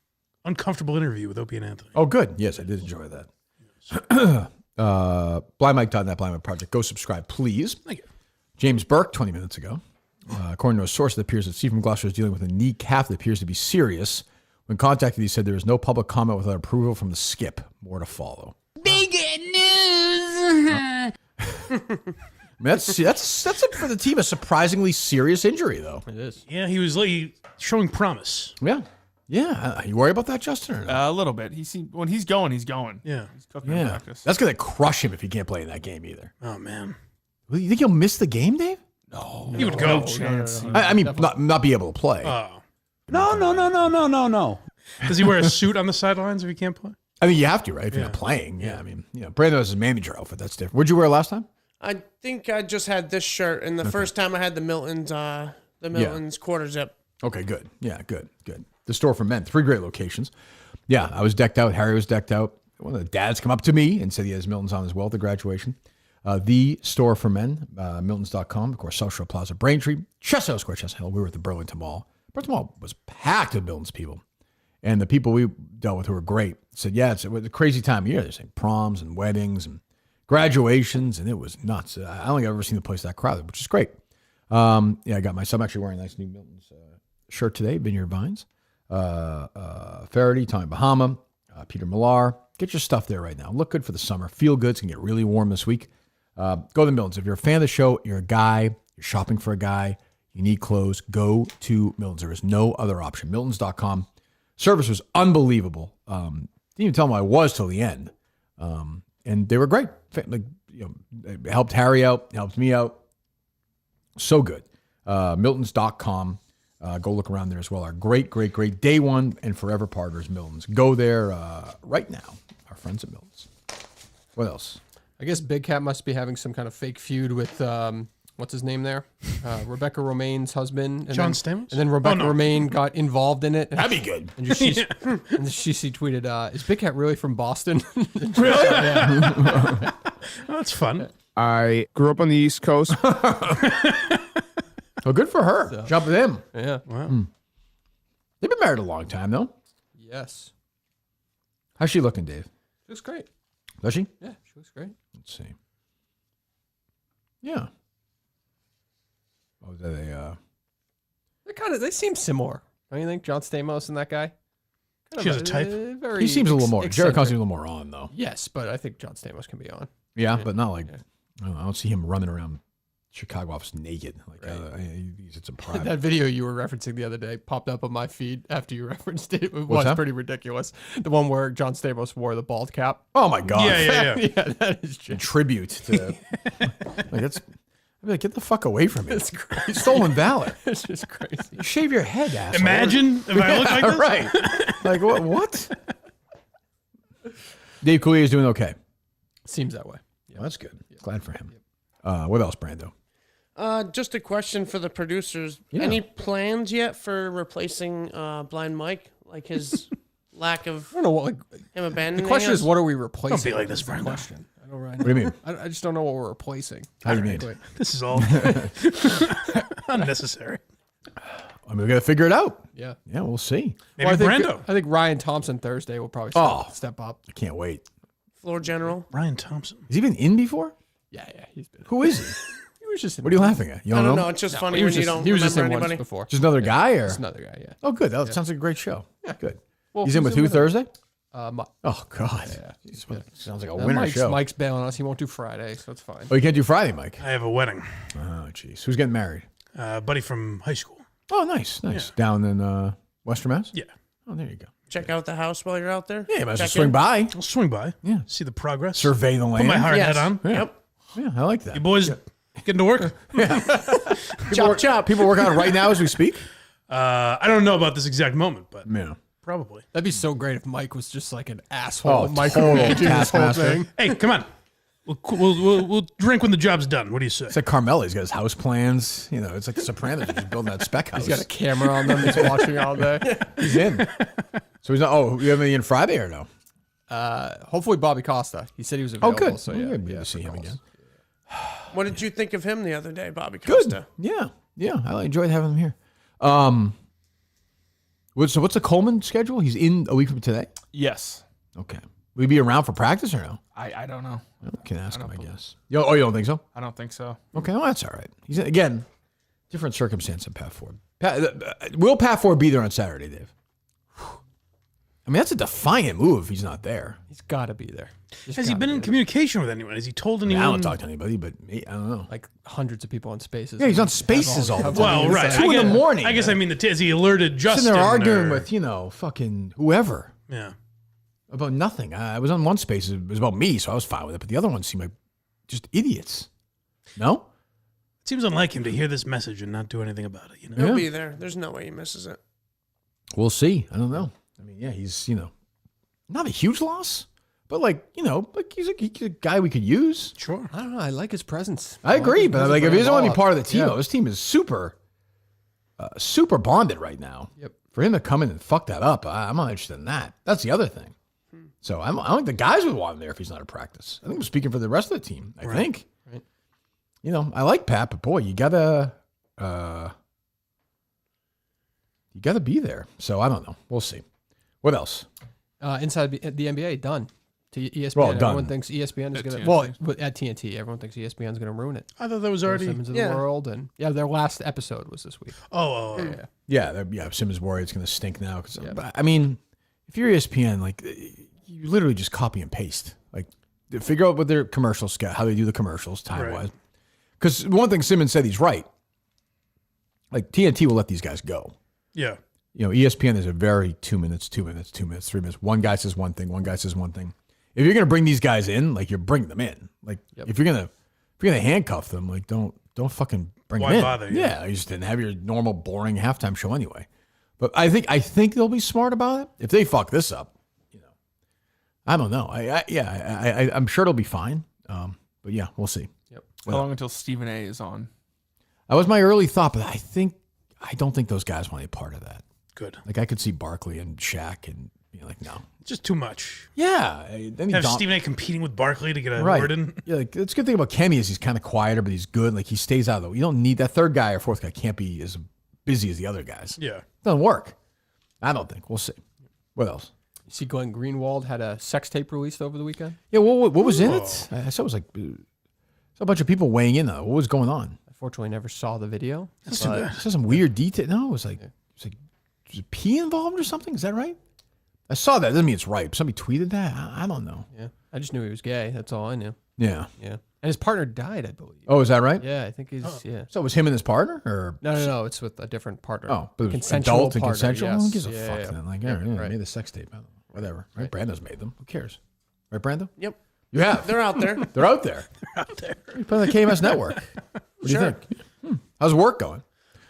uncomfortable interview with Opie and Anthony. Oh, good. Yes, I did enjoy that. Blindmike.net, Blind Mike Project. Go subscribe, please. Thank you. James Burke, 20 minutes ago. According to a source, it appears that Steve from Gloucester is dealing with a knee calf that appears to be serious. When contacted, he said there is no public comment without approval from the skip. More to follow. Big news. That's for the team a surprisingly serious injury, though. It is. Yeah, he was like showing promise. Yeah. Yeah. You worry about that, Justin? Or no? A little bit. When he's going, he's going. Yeah. He's cooking in Yeah. practice. That's going to crush him if he can't play in that game either. Oh, man. You think he'll miss the game, Dave? No. He would go. No chance. I mean, not be able to play. No. Does he wear a suit on the sidelines if he can't play? I mean, you have to, right? If you're not playing. Yeah. I mean, Brando has his manager outfit. That's different. What'd you wear last time? I think I just had this shirt, and the first time I had the Milton's quarter zip. Okay, good. Yeah, good. The store for men. 3 great locations. Yeah, I was decked out. Harry was decked out. One of the dads come up to me and said he has Milton's on as well at the graduation. The store for men, Miltons.com. Of course, South Shore Plaza, Braintree, Chestnut Square, Chestnut Hill. We were at the Burlington Mall. Burlington Mall was packed with Milton's people. And the people we dealt with who were great said, yeah, it was a crazy time of year. They're saying proms and weddings and graduations, and it was nuts. I don't think I've ever seen the place that crowded, which is great. I got my son actually wearing a nice new Milton's shirt today, Vineyard Vines. Faraday, Tommy Bahama, Peter Millar. Get your stuff there right now. Look good for the summer. Feel good. It's going to get really warm this week. Go to Milton's. If you're a fan of the show, you're a guy, you're shopping for a guy, you need clothes, go to Milton's. There is no other option. Miltons.com. Service was unbelievable. Didn't even tell them I was till the end. And they were great. They helped Harry out, helped me out. So good. Miltons.com. Go look around there as well. Our great day one and forever partners, Milton's. Go there right now. Our friends at Milton's. What else? I guess Big Cat must be having some kind of fake feud with what's his name there? Rebecca Romaine's husband. And John Stamos? And then Rebecca Romaine got involved in it. That'd be good. And she tweeted, is Big Cat really from Boston? Really? Yeah. Oh, that's fun. I grew up on the East Coast. Oh, good for her. So, Jump with him. Yeah. Wow. They've been married a long time, though. Yes. How's she looking, Dave? She looks great. Does she? Yeah, she looks great. Let's see. Yeah. Oh, They seem similar. Don't you think? John Stamos and that guy? She has a type. He seems a little more. Jared Cousins a little more on, though. Yes, but I think John Stamos can be on. Yeah, but not like, I don't see him running around Chicago office naked. Like, it's a private. That video you were referencing the other day popped up on my feed after you referenced it. It What's was that? pretty ridiculous. The one where John Stamos wore the bald cap. Oh my God. Yeah. Yeah, that is A just tribute to. Like, that's. I'd be like, get the fuck away from me. it's crazy. Stolen valor. It's just crazy. Shave your head, asshole. Imagine if I look like this. Right. Like, what? Dave Coulier is doing okay. Seems that way. Well, that's good. Glad for him. What else, Brando? Just a question for the producers. Yeah. Any plans yet for replacing Blind Mike? Like his lack of I don't know what. him abandoning The question us? is, what are we replacing? Don't be like this, That's the Brando. question. I don't really What do you mean? I just don't know what we're replacing. How do you mean? This is all unnecessary. I mean, we got to figure it out. Yeah. Yeah, we'll see. Maybe I think, Brando. I think Ryan Thompson Thursday will probably step up. I can't wait. Floor general. Ryan Thompson. Has he been in before? Yeah, he's been. Who is he? He was just. What are you laughing at? You I don't don't know? know. It's just No, funny he when was you just, don't he was just remember in once anybody. before. Just another guy, or Just another guy. Yeah. oh, good. That sounds like a great show. Yeah, good. Well, He's in with who with Thursday? Mi- Oh God, Jeez, sounds like a winner Mike's, show. Mike's bailing us. He won't do Friday, so it's fine. Oh, you can't do Friday, Mike. I have a wedding. Oh, jeez. Who's getting married? Buddy from high school. Oh, nice. Down in Western Mass. Yeah. Oh, there you go. Check out the house while you're out there. Yeah, you might as well Check swing in. by. I'll swing by. Yeah. See the progress. Survey the land. Put my hard Yes. hat on. Yeah. Yep. Yeah, I like that. You boys getting to work? Chop. People work on it right now as we speak. I don't know about this exact moment, but Yeah. probably. That'd be so great if Mike was just like an asshole. Oh, micromanaging total this whole taskmaster. thing. Hey, come on. We'll drink when the job's done. What do you say? It's like Carmelo. He's got his house plans. You know, it's like the Sopranos. He's just building that spec house. He's got a camera on them. He's watching all day. He's in. So he's not. Oh, you have any in Friday or no? Hopefully Bobby Costa. He said he was Oh, available. good. So Well, yeah, good to yeah, see for him calls. again. What did you think of him the other day, Bobby Good. Costa? Yeah. I enjoyed having him here. What's the Coleman schedule? He's in a week from today. Yes. Okay. Will he be around for practice or no? I don't know. I can ask him, I guess. You don't think so? I don't think so. Okay, well, that's all right. He's again, different circumstance than Pat Ford. Will Pat Ford be there on Saturday, Dave? I mean, that's a defiant move if he's not there. He's got to be there. Has he been in communication with anyone? Has he told anyone? I don't talk to anybody, but I don't know. Like hundreds of people on Spaces. Yeah, he's on Spaces all the time. Well, right. 2 in the morning. I guess I mean, has he alerted Justin? Sitting there arguing with, fucking whoever. Yeah. About nothing. I was on one Spaces. It was about me, so I was fine with it. But the other ones seemed like just idiots. No? It seems unlike him to hear this message and not do anything about it. He'll be there. There's no way he misses it. We'll see. I don't know. I mean, yeah, he's, not a huge loss, but he's a guy we could use. Sure. I don't know. I like his presence. I agree, but if he doesn't want to be part of the team, Yeah. though, this team is super bonded right now. Yep. For him to come in and fuck that up, I'm not interested in that. That's the other thing. So I don't think the guys would want him there if he's not at practice. I think I'm speaking for the rest of the team. I think. Right. I like Pat, but boy, you gotta be there. So I don't know. We'll see. What else? Inside the NBA, done. To ESPN. Well, done. Everyone thinks ESPN is going to. Well, at TNT, everyone thinks ESPN is going to ruin it. I thought that was already. Simmons of the world, and their last episode was this week. Yeah. Simmons worried it's going to stink now. But I mean, if you're ESPN, like you literally just copy and paste. Like figure out what their commercials got, how they do the commercials time wise. Because one thing Simmons said, he's right. Like TNT will let these guys go. Yeah. ESPN is a very 2 minutes, 2 minutes, 2 minutes, 3 minutes. One guy says one thing, one guy says one thing. If you're gonna bring these guys in, like you're bringing them in. Like if you're gonna handcuff them, like don't fucking bring them in. Why bother? Yeah, you just didn't have your normal boring halftime show anyway. But I think they'll be smart about it. If they fuck this up, I don't know. I'm sure it'll be fine. But yeah, we'll see. Yep. How long until Stephen A is on? That was my early thought, but I don't think those guys want to be part of that. Good. Like I could see Barkley and Shaq and be like, no, It's just too much. yeah. Then Have Stephen A. competing with Barkley to get a right. word in. Yeah, like that's a good thing about Kenny is he's kind of quieter, but he's good. Like he stays out of the. You don't need that third guy or fourth guy can't be as busy as the other guys. Yeah. It doesn't work. I don't think. We'll see. What else? You see, Glenn Greenwald had a sex tape released over the weekend. Yeah. What was in it? I saw it was like a bunch of people weighing in on it. What was going on? Unfortunately, never saw the video. That's too bad. Saw some weird detail. No, it was like was pee involved or something? Is that right? I saw that. Doesn't mean it's right. Somebody tweeted that. I don't know. Yeah, I just knew he was gay. That's all I knew. Yeah. Yeah. And his partner died, I believe. Oh, is that right? Yeah, I think he's yeah. So it was him and his partner, or No. It's with a different partner. Oh, but it was consensual adult and partner, consensual. yes. Who gives a Yeah, fuck yeah. then? Like, Yeah, made the sex tape. I don't know. Whatever. Right? Brando's made them. Who cares? Right, Brando? Yep. You have. They're out there. They're out there. You put on the KMS network. What do you think? How's work going?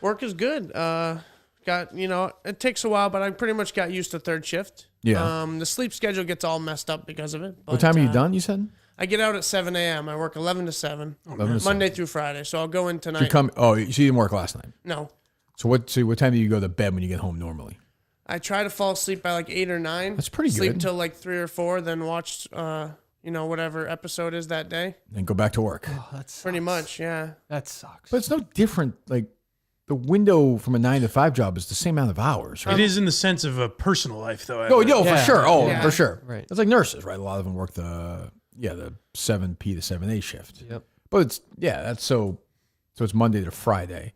Work is good. It takes a while, but I pretty much got used to third shift. Yeah. The sleep schedule gets all messed up because of it. What but, time are you done? You said. I get out at 7 a.m. I work 11 to 7, 11 to Monday through Friday. So I'll go in tonight. You come. Oh, so you didn't work last night. No. So what time do you go to bed when you get home normally? I try to fall asleep by like 8 or 9. That's pretty Sleep good. till like 3 or 4, then watch, whatever episode is that day. And go back to work. Oh, that's Pretty much, yeah. That sucks. But it's no different. Like the window from a 9 to 5 job is the same amount of hours. Right? It is in the sense of a personal life, though. No, for sure. Oh, Yeah. for sure. Right. It's like nurses, right? A lot of them work the 7P to 7A shift. Yep. But that's so it's Monday to Friday.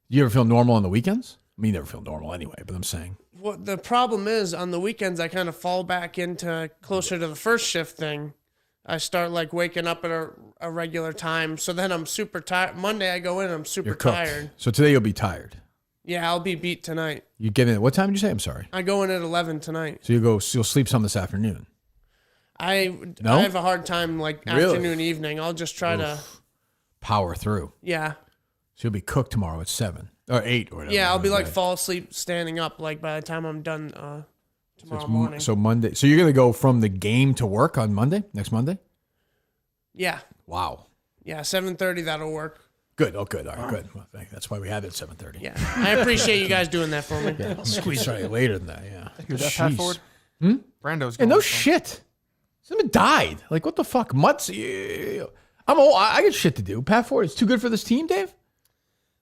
Do you ever feel normal on the weekends? I mean, you never feel normal anyway, but I'm saying. What the problem is, on the weekends, I kind of fall back into closer to the first shift thing. I start like waking up at a regular time. So then I'm super tired. Monday I go in, I'm super You're cooked. tired. So today you'll be tired. Yeah, I'll be beat tonight. You get in at what time did you say? I'm sorry. I go in at 11 tonight. So you'll sleep some this afternoon. I No? have a hard time like Really? afternoon, evening. I'll just try to, Power through. yeah. So you'll be cooked tomorrow at 7 or 8 or whatever. Yeah, I'll be like Right. fall asleep standing up like by the time I'm done So tomorrow it's morning. So Monday. So you're going to go from the game to work on Monday, next Monday? Yeah. Wow. Yeah, 7:30 that'll work. Good. Oh, good. All right, good. Well, that's why we had it at 7:30. Yeah. I appreciate you guys doing that for me. I'll squeeze try later than that. Yeah. Hear that, Pat Jeez. Ford? Brando's Yeah, going. no so- shit. Someone died. Like, what the fuck? Mutts. I'm old. I got shit to do. Pat Ford is too good for this team, Dave?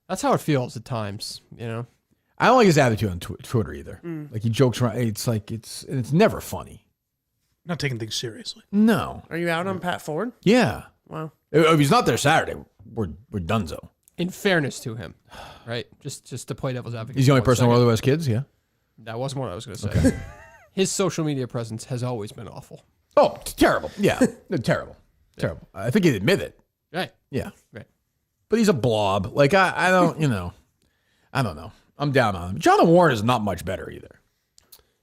That's how it feels at times, you know. I don't like his attitude on Twitter either. Like, he jokes around. It's like, it's never funny. Not taking things seriously. No. Are you out on Pat Ford? Yeah. Wow. If he's not there Saturday, we're donezo. In fairness to him, right? Just to play devil's advocate. He's the only for 1 person in the second. world who has kids, yeah? That wasn't what I was going to say. His social media presence has always been awful. Oh, it's terrible. Yeah, terrible. Terrible. I think he'd admit it. Right. Yeah. Right. But he's a blob. Like, I don't, I don't know. I'm down on him. Jonathan Warren is not much better either.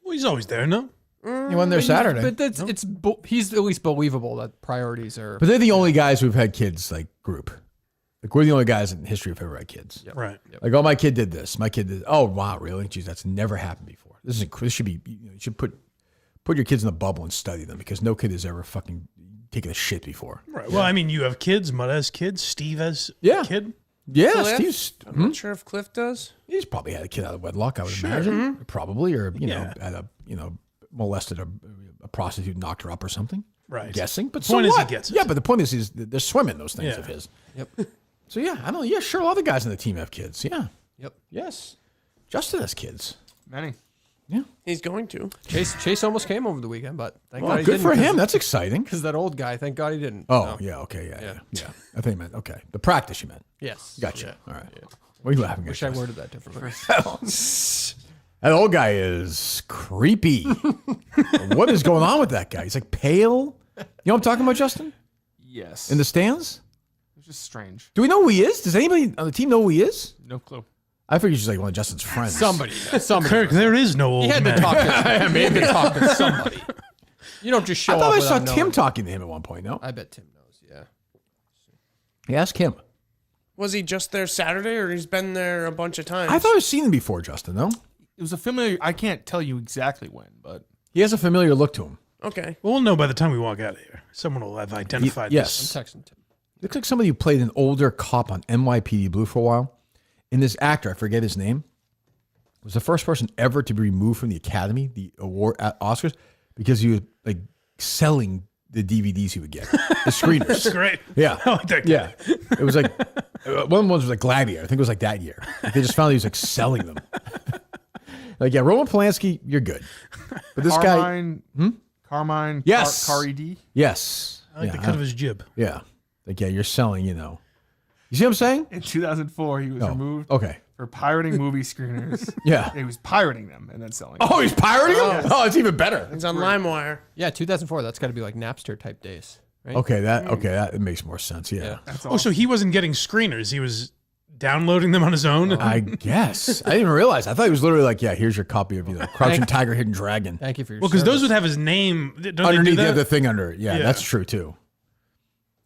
Well, he's always there, no? He went there Saturday. But he's at least believable that priorities are. But they're the only guys who've had kids, like, group. Like, we're the only guys in history who've ever had kids. Yep. Right. Yep. Like, oh, my kid did this. My kid did. Oh, wow, really? Geez, that's never happened before. This should be. You should put your kids in a bubble and study them because no kid has ever fucking taken a shit before. Right. Well, I mean, you have kids. Mud has kids. Steve has a kid. Yeah, Cliff? Steve's. I'm not sure if Cliff does. He's probably had a kid out of wedlock, I would imagine. Probably, or molested a prostitute, knocked her up or something. Right. I'm guessing, but The point so is he what? gets it. Yeah, but the point is they're swimming those things of his. Yep. So yeah, I don't know. Yeah, sure. A lot of the guys on the team have kids. Yeah. Yep. Yes. Justin has kids. Many. Yeah. He's going to. Chase almost came over the weekend, but thank God Well, he good didn't. for him. That's exciting. Because that old guy, thank God he didn't. Oh, So, yeah. Okay. Yeah. I think you meant okay. The practice you meant. Yes. Gotcha. Yeah. All right. What are you laughing at? Wish I worded that differently. That old guy is creepy. What is going on with that guy? He's like pale. You know what I'm talking about, Justin? Yes. In the stands? It's just strange. Do we know who he is? Does anybody on the team know who he is? No clue. I figured he's just like one of Justin's friends. Somebody. Kirk, there is no old He had man. to talk to. He had to talk to somebody. You don't just show I up. thought I saw without Tim knowing. talking to him at one point. No, I bet Tim knows. Yeah. he asked him. Was he just there Saturday, or he's been there a bunch of times? I thought I've seen him before, Justin. No, It was a familiar. I can't tell you exactly when, but he has a familiar look to him. Okay. Well, we'll know by the time we walk out of here. Someone will have identified Yes. I'm texting Tim. Looks like somebody who played an older cop on NYPD Blue for a while. And this actor, I forget his name, was the first person ever to be removed from the Academy, the award at Oscars, because he was like selling the DVDs he would get, the screeners. That's great. Yeah. I like that guy. Yeah. It was like, one of them was like Gladiator. I think it was like that year. Like they just found he was like selling them. Like, yeah, Roman Polanski, you're good. But this Carmine, guy. Carmine, Yes. Cari D. Yes. I like the cut of his jib. Yeah. Like, yeah, you're selling, You see what I'm saying? In 2004, he was Oh, removed okay. for pirating movie screeners. Yeah. He was pirating them and then selling them. Oh, he's pirating them? Oh, it's even better. He's on LimeWire. Yeah, 2004. That's got to be like Napster type days, right? Okay, that makes more sense. Yeah. Oh, so he wasn't getting screeners. He was downloading them on his own? I guess. I didn't even realize. I thought he was literally like, yeah, here's your copy of Crouching Tiger, Hidden Dragon. Thank you for your Well, because those service. would have his name. Don't they do Underneath the that? other thing under it. Yeah, Yeah. that's true too.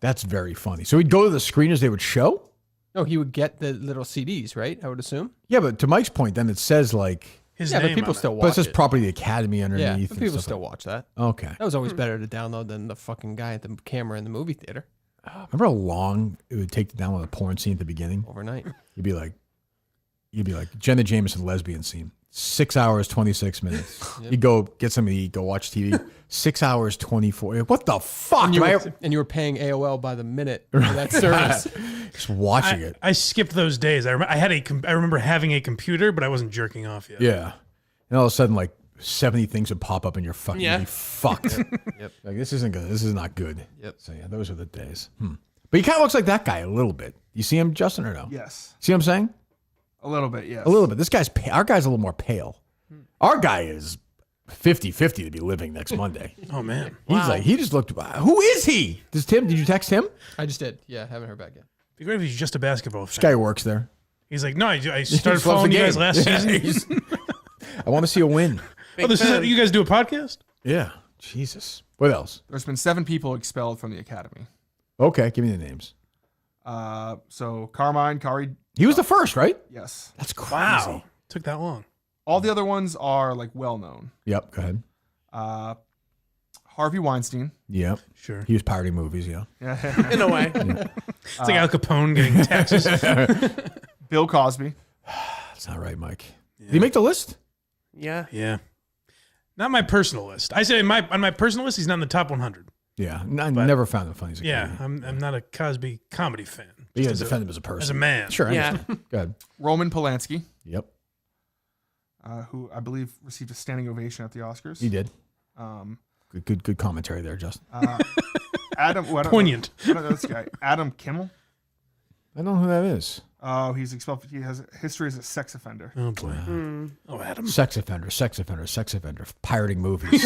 That's very funny. So he'd go to the screeners they would show? No, he would get the little CDs, right? I would assume. Yeah, but to Mike's point, then it says like, His Yeah, name but people on still it. watch but it says it. Property of the Academy underneath. Yeah, and but people stuff still like watch that. Okay. That was always better to download than the fucking guy at the camera in the movie theater Remember how long it would take to download a porn scene at the beginning? overnight. You'd be like Jenna Jameson lesbian scene. 6 hours, 26 minutes. Yep. You go get something to eat, go watch TV. 6 hours, 24. What the fuck? And you, Am I were, and you were paying AOL by the minute for that service. just watching it. I skipped those days. I remember having a computer, but I wasn't jerking off yet. Yeah. And all of a sudden, like 70 things would pop up in your fucking Yeah. be fucked. Yep. Like, this isn't good. This is not good. Yep. So, yeah, those are the days. But he kind of looks like that guy a little bit. You see him, Justin, or no? Yes. See what I'm saying? A little bit, yes. A little bit. This guy's, our guy's a little more pale. Our guy is 50-50 to be living next Monday. Oh, man. He's like, he just looked, who is he? Did you text him? I just did. Yeah, haven't heard back yet. It'd be great if he's just a basketball This fan. guy works there. He's like, no, I He started just loves following the you guys game. last Yeah, season. I want to see a win. Oh, this is you guys do a podcast? Yeah. Jesus. What else? There's been 7 people expelled from the academy. Okay, give me the names. So Carmine, Cari. He was the first, right? Yes. That's crazy. Wow. Took that long. All the other ones are like well known. Yep, go ahead. Harvey Weinstein. Yep. Sure. He was pirating movies, yeah. In a way. It's like Al Capone getting taxes. Bill Cosby. That's not right, Mike. Did he make the list? Yeah. Yeah. Not my personal list. I say on my personal list, he's not in the top 100. Yeah. I never found him funny as a Yeah, comedian. I'm not a Cosby comedy fan. You gotta Just defend him as a person. As a man. Sure. I Yeah. understand. Go ahead. Roman Polanski, Yep. who I believe received a standing ovation at the Oscars. He did. Um, Good commentary there, Justin. Adam. Well, Poignant. I don't know this guy. Adam Kimmel. I don't know who that is. Oh, he's expelled. He has a history as a sex offender. Oh boy. Oh, Adam. Sex offender. Pirating movies.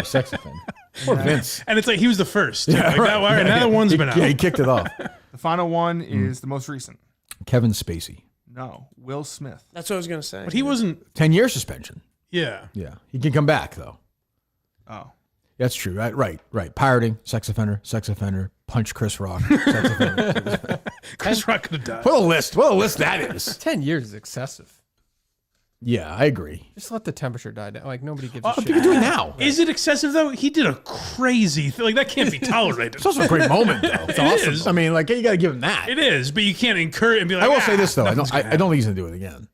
Sex offender. Poor Vince. And it's like he was the first. Yeah, like that, right, now that one's been out. Yeah, he kicked it off. The final one is the most recent. Kevin Spacey. No, Will Smith. That's what I was gonna say. But he wasn't. 10-year suspension. Yeah. Yeah. He can come back, though. Oh. That's true. Right. Pirating, sex offender, punch Chris Rock. Sex offender. Chris Rock could have died. What a list that is. 10 years is excessive. Yeah, I agree. Just let the temperature die down. Like, nobody gives a What shit. are you doing now? Is it excessive though? He did a crazy thing. Like that can't be tolerated. It's also a great moment, though. It's awesome. is. I mean, like, you got to give him that. It is, but you can't incur it and be like. I will say this, though. I nothing's don't gonna think he's going to do it again.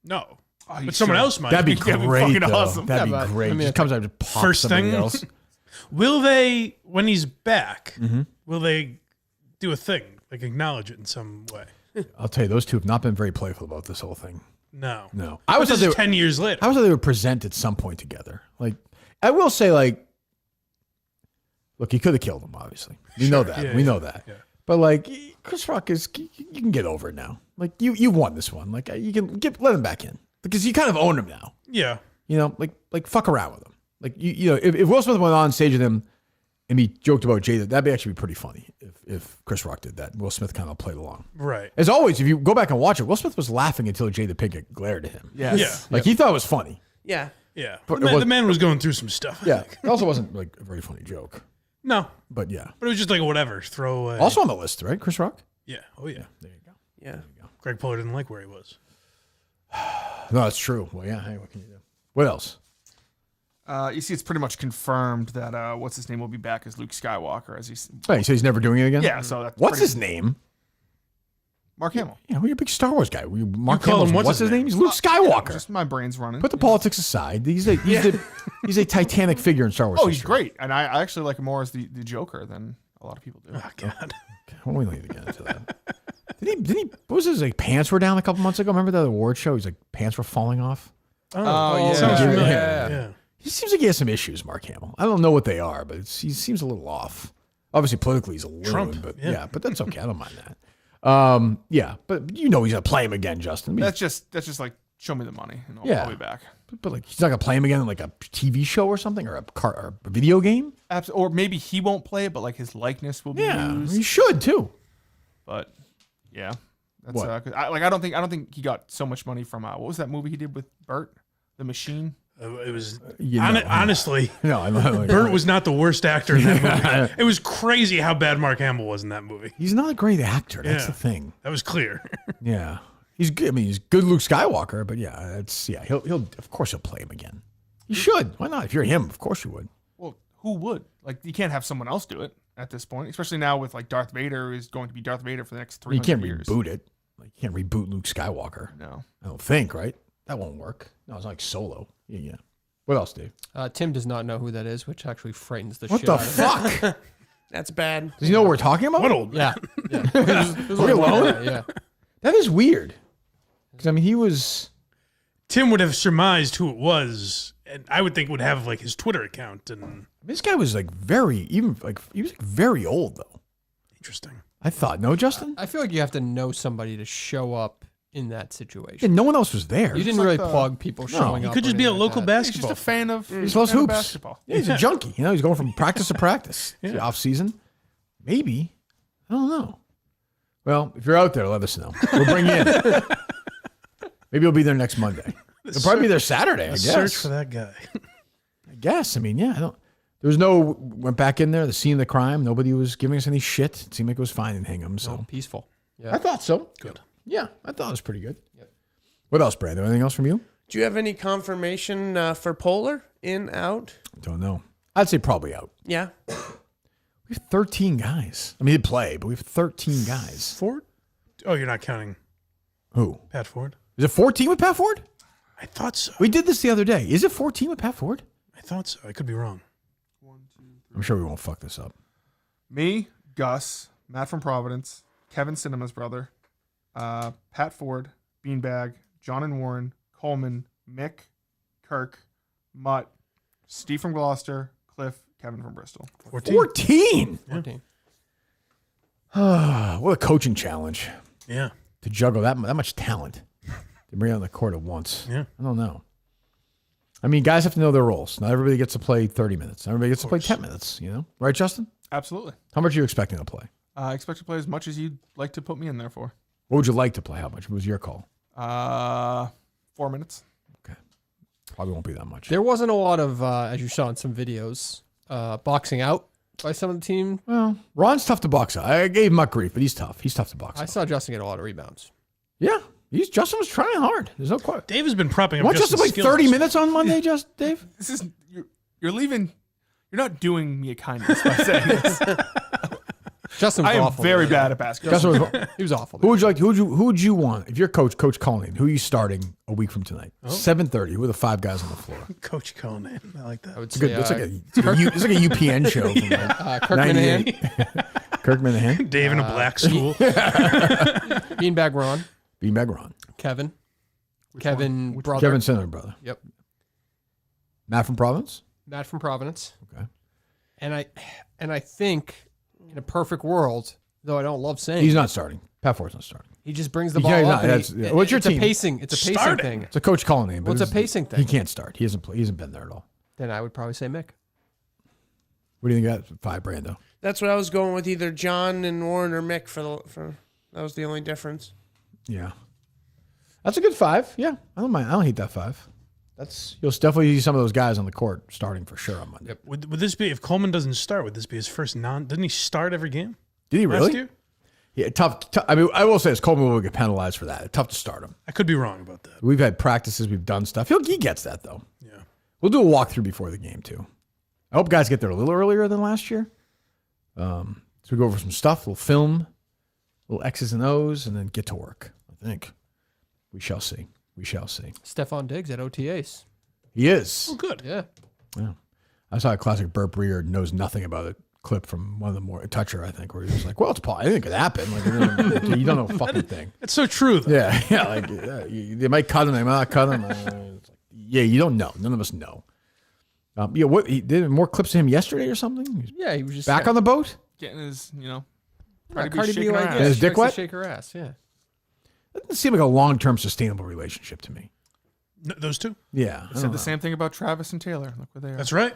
No. Oh, But someone else might. That'd be That'd be great, fucking though. awesome. That'd Yeah, be but, great. I mean, Just comes out and just pops First somebody thing. else. Will they, when he's back, will they do a thing? Like acknowledge it in some way? I'll tell you, those two have not been very playful about this whole thing. No. I was This is 10 years later. I was thought they would present at some point together. Like, I will say, like, look, he could have killed him. Obviously, we know that. Yeah, we yeah, know that. yeah. But like, Chris Rock is, you can get over it now. Like, you won this one. Like, you can let him back in because you kind of own him now. Yeah. You know, like fuck around with him. Like, you know, if Will Smith went on stage with him and he joked about Jada, that'd actually be pretty funny if Chris Rock did that. Will Smith kind of played along. Right. As always, if you go back and watch it, Will Smith was laughing until Jada Pinkett glared at him. Yes. Yeah. Like, he thought it was funny. Yeah. Yeah. But The man was going through some stuff. I Yeah. think. It also wasn't like a very funny joke. No. But yeah. But it was just like whatever. Throw away. Also on the list, right? Chris Rock? Yeah. Oh, yeah. There you go. Yeah. Greg Pollard didn't like where he was. No, that's true. Well, yeah. Hey, what can you do? What else? You see, it's pretty much confirmed that what's his name will be back as Luke Skywalker as he's. Oh, you say he's never doing it again? Yeah. So that's What's pretty- his name? Mark Hamill. Yeah, you're a big Star Wars guy. Mark call Hamill. him What's his name? He's Luke Skywalker. Just my brain's running. Put the politics aside. He's a titanic figure in Star Wars. Oh, he's history. great, and I actually like him more as the Joker than a lot of people do. Oh, God. Well, we don't need to get into that. Did he? What was his like? Pants were down a couple months ago. Remember that award show? He's like pants were falling off. Oh, yeah. Sounds Yeah. familiar. Yeah. Yeah. He seems like he has some issues, Mark Hamill. I don't know what they are, but he seems a little off. Obviously, politically, he's a little, Trump, but yeah. but that's okay. I don't mind that. Yeah, but you know he's gonna play him again, Justin. I mean, That's just like show me the money, and I'll be back. but like he's not gonna play him again in like a TV show or something or a video game. Or maybe he won't play it, but like his likeness will be used. He should too. But yeah, that's What? 'cause I don't think he got so much money from what was that movie he did with Bert, The Machine? It was know. honestly. No, I know. Burt was not the worst actor in that movie. It was crazy how bad Mark Hamill was in that movie. He's not a great actor. That's Yeah. the thing. That was clear. Yeah, he's good. I mean, he's good, Luke Skywalker. But yeah, he'll of course he'll play him again. He should. Why not? If you're him, of course you would. Well, who would? Like, you can't have someone else do it at this point, especially now with like Darth Vader is going to be Darth Vader for the next 300 You can't years. reboot it. Like, you can't reboot Luke Skywalker. No, I don't think. Right? That won't work. No, it's not like Solo. Yeah. What else, Dave? Tim does not know who that is, which actually frightens the What shit the out of him. fuck? That's bad. Does he know what we're talking about? What old? Yeah. Yeah. Are we alone? Yeah. That is weird. Because I mean, he was. Tim would have surmised who it was, and I would think would have like his Twitter account. And This guy was like he was like very old though. interesting. I thought. No, Justin. I feel like you have to know somebody to show up in that situation. Yeah, no one else was there. You didn't like really the- plug people showing He up. could or just be a anything like local that. he's just basketball. a fan of He loves fan of hoops. basketball. Yeah, he's a junkie. You know, he's going from practice to practice. It's the off season. Maybe. I don't know. Well, if you're out there, let us know. We'll bring you in. Maybe he'll be there next Monday. He'll probably be there Saturday, I guess. Search for that guy. I guess. I mean, yeah, I don't. There was no. Went back in there, the scene of the crime. Nobody was giving us any shit. It seemed like it was fine in Hingham. So Oh, peaceful. Yeah. I thought so. Good. Yeah, I thought it was pretty good. What else, Brando? Anything else from you? Do you have any confirmation for Polar in, out? Don't know. I'd say probably out. Yeah. We have 13 guys. I mean, he'd play, but we have 13 guys. Ford? Oh, you're not counting Who? Pat Ford? Is it 14 with Pat Ford? I thought so. We did this the other day. Is it 14 with Pat Ford? I thought so. I could be wrong. I'm sure we won't fuck this up. Me, Gus, Matt from Providence, Kevin Cinema's brother, Pat Ford, Beanbag, John and Warren, Coleman, Mick, Kirk, Mutt, Steve from Gloucester, Cliff, Kevin from Bristol. 14? 14. What a coaching challenge. Yeah. to juggle that much talent to bring it on the court at once. Yeah. I don't know. I mean, guys have to know their roles. Not everybody gets to play 30 minutes. Not everybody gets to play 10 minutes, you know? Right, Justin? Absolutely. How much are you expecting to play? I expect to play as much as you'd like to put me in there for. What would you like to play? How much? What was your call? 4 minutes. Okay. Probably won't be that much. There wasn't a lot of, as you saw in some videos, boxing out by some of the team. Well, Ron's tough to box out. I gave him up grief, but he's tough. He's tough to box out. I saw Justin get a lot of rebounds. Yeah. Justin was trying hard. There's no question. Dave has been propping up. Want Justin to play 30 minutes on Monday, Dave? This is you're leaving. You're not doing me a kindness by saying this. Justin was I am awful. very bad at basketball. He was awful. Who would you like? Who would you want if you're Coach Cullen? Who are you starting a week from tonight? 7:30. Who are the 5 guys on the floor? Coach Conan. I like that. I would It's, say, good, it's like a UPN show. From like Kirk Minahan. Kirk Minahan. Dave in a black school. Beanbag Ron. Beanbag Ron. Kevin. Kevin brother. Kevin Sinner, brother. Yep. Matt from Providence. Matt from Providence. Okay. And I think in a perfect world, though I don't love saying He's not starting. Pat Ford's not starting. he just brings the He ball can't- up. no, and that's- he- what's your it's team? A pacing. It's a pacing Starting. thing. It's a Coach Cullen name. Well, it's a pacing thing. He can't start. He hasn't been there at all. Then I would probably say Mick. What do you think of that 5, Brando? That's what I was going with, either John and Warren or Mick for that was the only difference. Yeah. That's a good 5. Yeah. I don't mind. I don't hate that 5. You'll definitely see some of those guys on the court starting for sure on Monday. Yep. Would this be, if Coleman doesn't start, would this be his first didn't he start every game? Did he really? Last year? Yeah, tough. I mean, I will say this, Coleman will get penalized for that. Tough to start him. I could be wrong about that. We've had practices. We've done stuff. He gets that, though. Yeah. We'll do a walkthrough before the game, too. I hope guys get there a little earlier than last year. So we go over some stuff. We'll film, little X's and O's, and then get to work, I think. We shall see. We shall see. Stephon Diggs at OTAs. He is. Oh, good. Yeah. Yeah. I saw a classic Burt Breer knows nothing about it clip from one of the more Toucher, I think, where he was like, well, it's possible. I think it could happen. Like, you don't know a fucking thing. It's so true, though. Yeah. Like, they might cut him. They might not cut him. It's like, yeah, you don't know. None of us know. What he did more clips of him yesterday or something? Yeah, he was just back on the boat? Getting his, Cardi B like Get his dick wet? Shake her ass. Yeah. That doesn't seem like a long-term sustainable relationship to me. Those two? Yeah. They said the same thing about Travis and Taylor. Look where they are. That's right.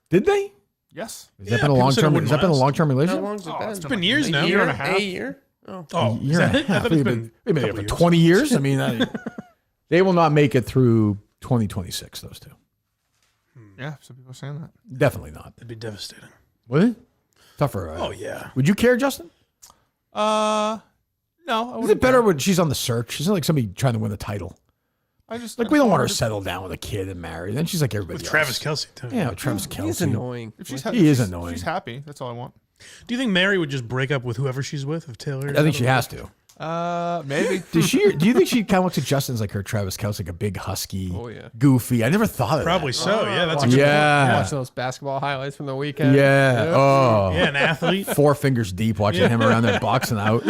Did they? Yes. Has that been a long-term? Has that been a long-term How relationship? long's it been? It's been years now. A Year year and a half. A year? Oh. Oh, A year and a half. I thought it's We've been been a there couple for years. 20 years. I mean, they will not make it through 2026. Those two, Yeah, some people are saying that. definitely not. That'd be devastating. Would it? Tougher. Oh, yeah. Would you care, Justin? No. I Is it wouldn't better care. when she's on the search? Isn't it like somebody trying to win the title? I just Like we don't want her to settle down with a kid and marry. Then she's like everybody With else. Travis Kelce, too. Yeah, with Travis Kelce. He's annoying. If she's He is annoying. She's happy. That's all I want. Do you think Mary would just break up with whoever she's with if Taylor? I think she has to. Maybe. Do you think she kind of looks at Justin's like her Travis Kelce, like a big husky, Oh, yeah. goofy? I never thought of Probably that. so. Yeah, that's a good Yeah. Watch those basketball highlights from the weekend. Yeah. Yep. Oh. Yeah, an athlete. 4 fingers deep watching him around there boxing out.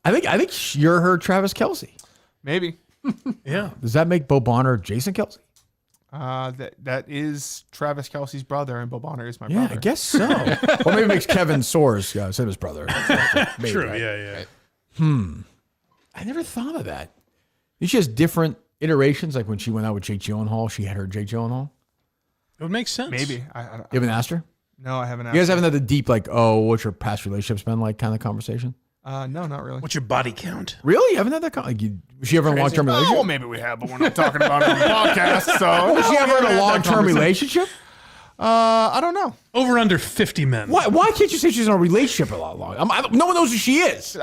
I think you're her Travis Kelce. Maybe. Yeah. Does that make Bo Bonner Jason Kelce? That is Travis Kelce's brother, and Bo Bonner is my Yeah, brother. I guess so. Or maybe it makes Kevin Soares, his brother. Maybe, True. right? Yeah, yeah. I never thought of that. She has different iterations. Like when she went out with Jake Gyllenhaal, she had her Jake Gyllenhaal. It would make sense. Maybe. I You haven't asked her? No, I haven't. You guys haven't had the deep, like, oh, what's your past relationships been like kind of conversation? No, not really. What's your body count? Really? You haven't had that? Was she ever in a long-term relationship? Well, maybe we have, but we're not talking about it on the podcast. So, Was she ever in a long-term relationship? I don't know. Over under 50 men. Why can't you say she's in a relationship a lot longer? No one knows who she is.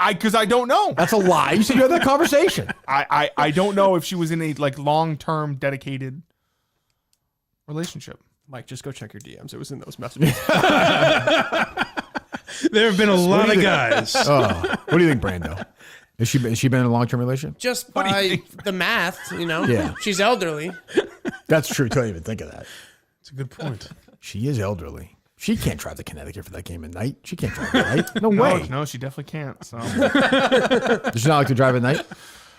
Because I don't know. That's a lie. You said you had that conversation. I don't know if she was in a long-term dedicated relationship. Mike, just go check your DMs. It was in those messages. There have been a lot of guys. What do you think, Brando? Has she been in a long-term relationship? Just by the math, Yeah. she's elderly. That's true. Don't even think of that. That's a good point. She is elderly. She can't drive to Connecticut for that game at night. She can't drive at night. No way. No, she definitely can't. So Does she not like to drive at night?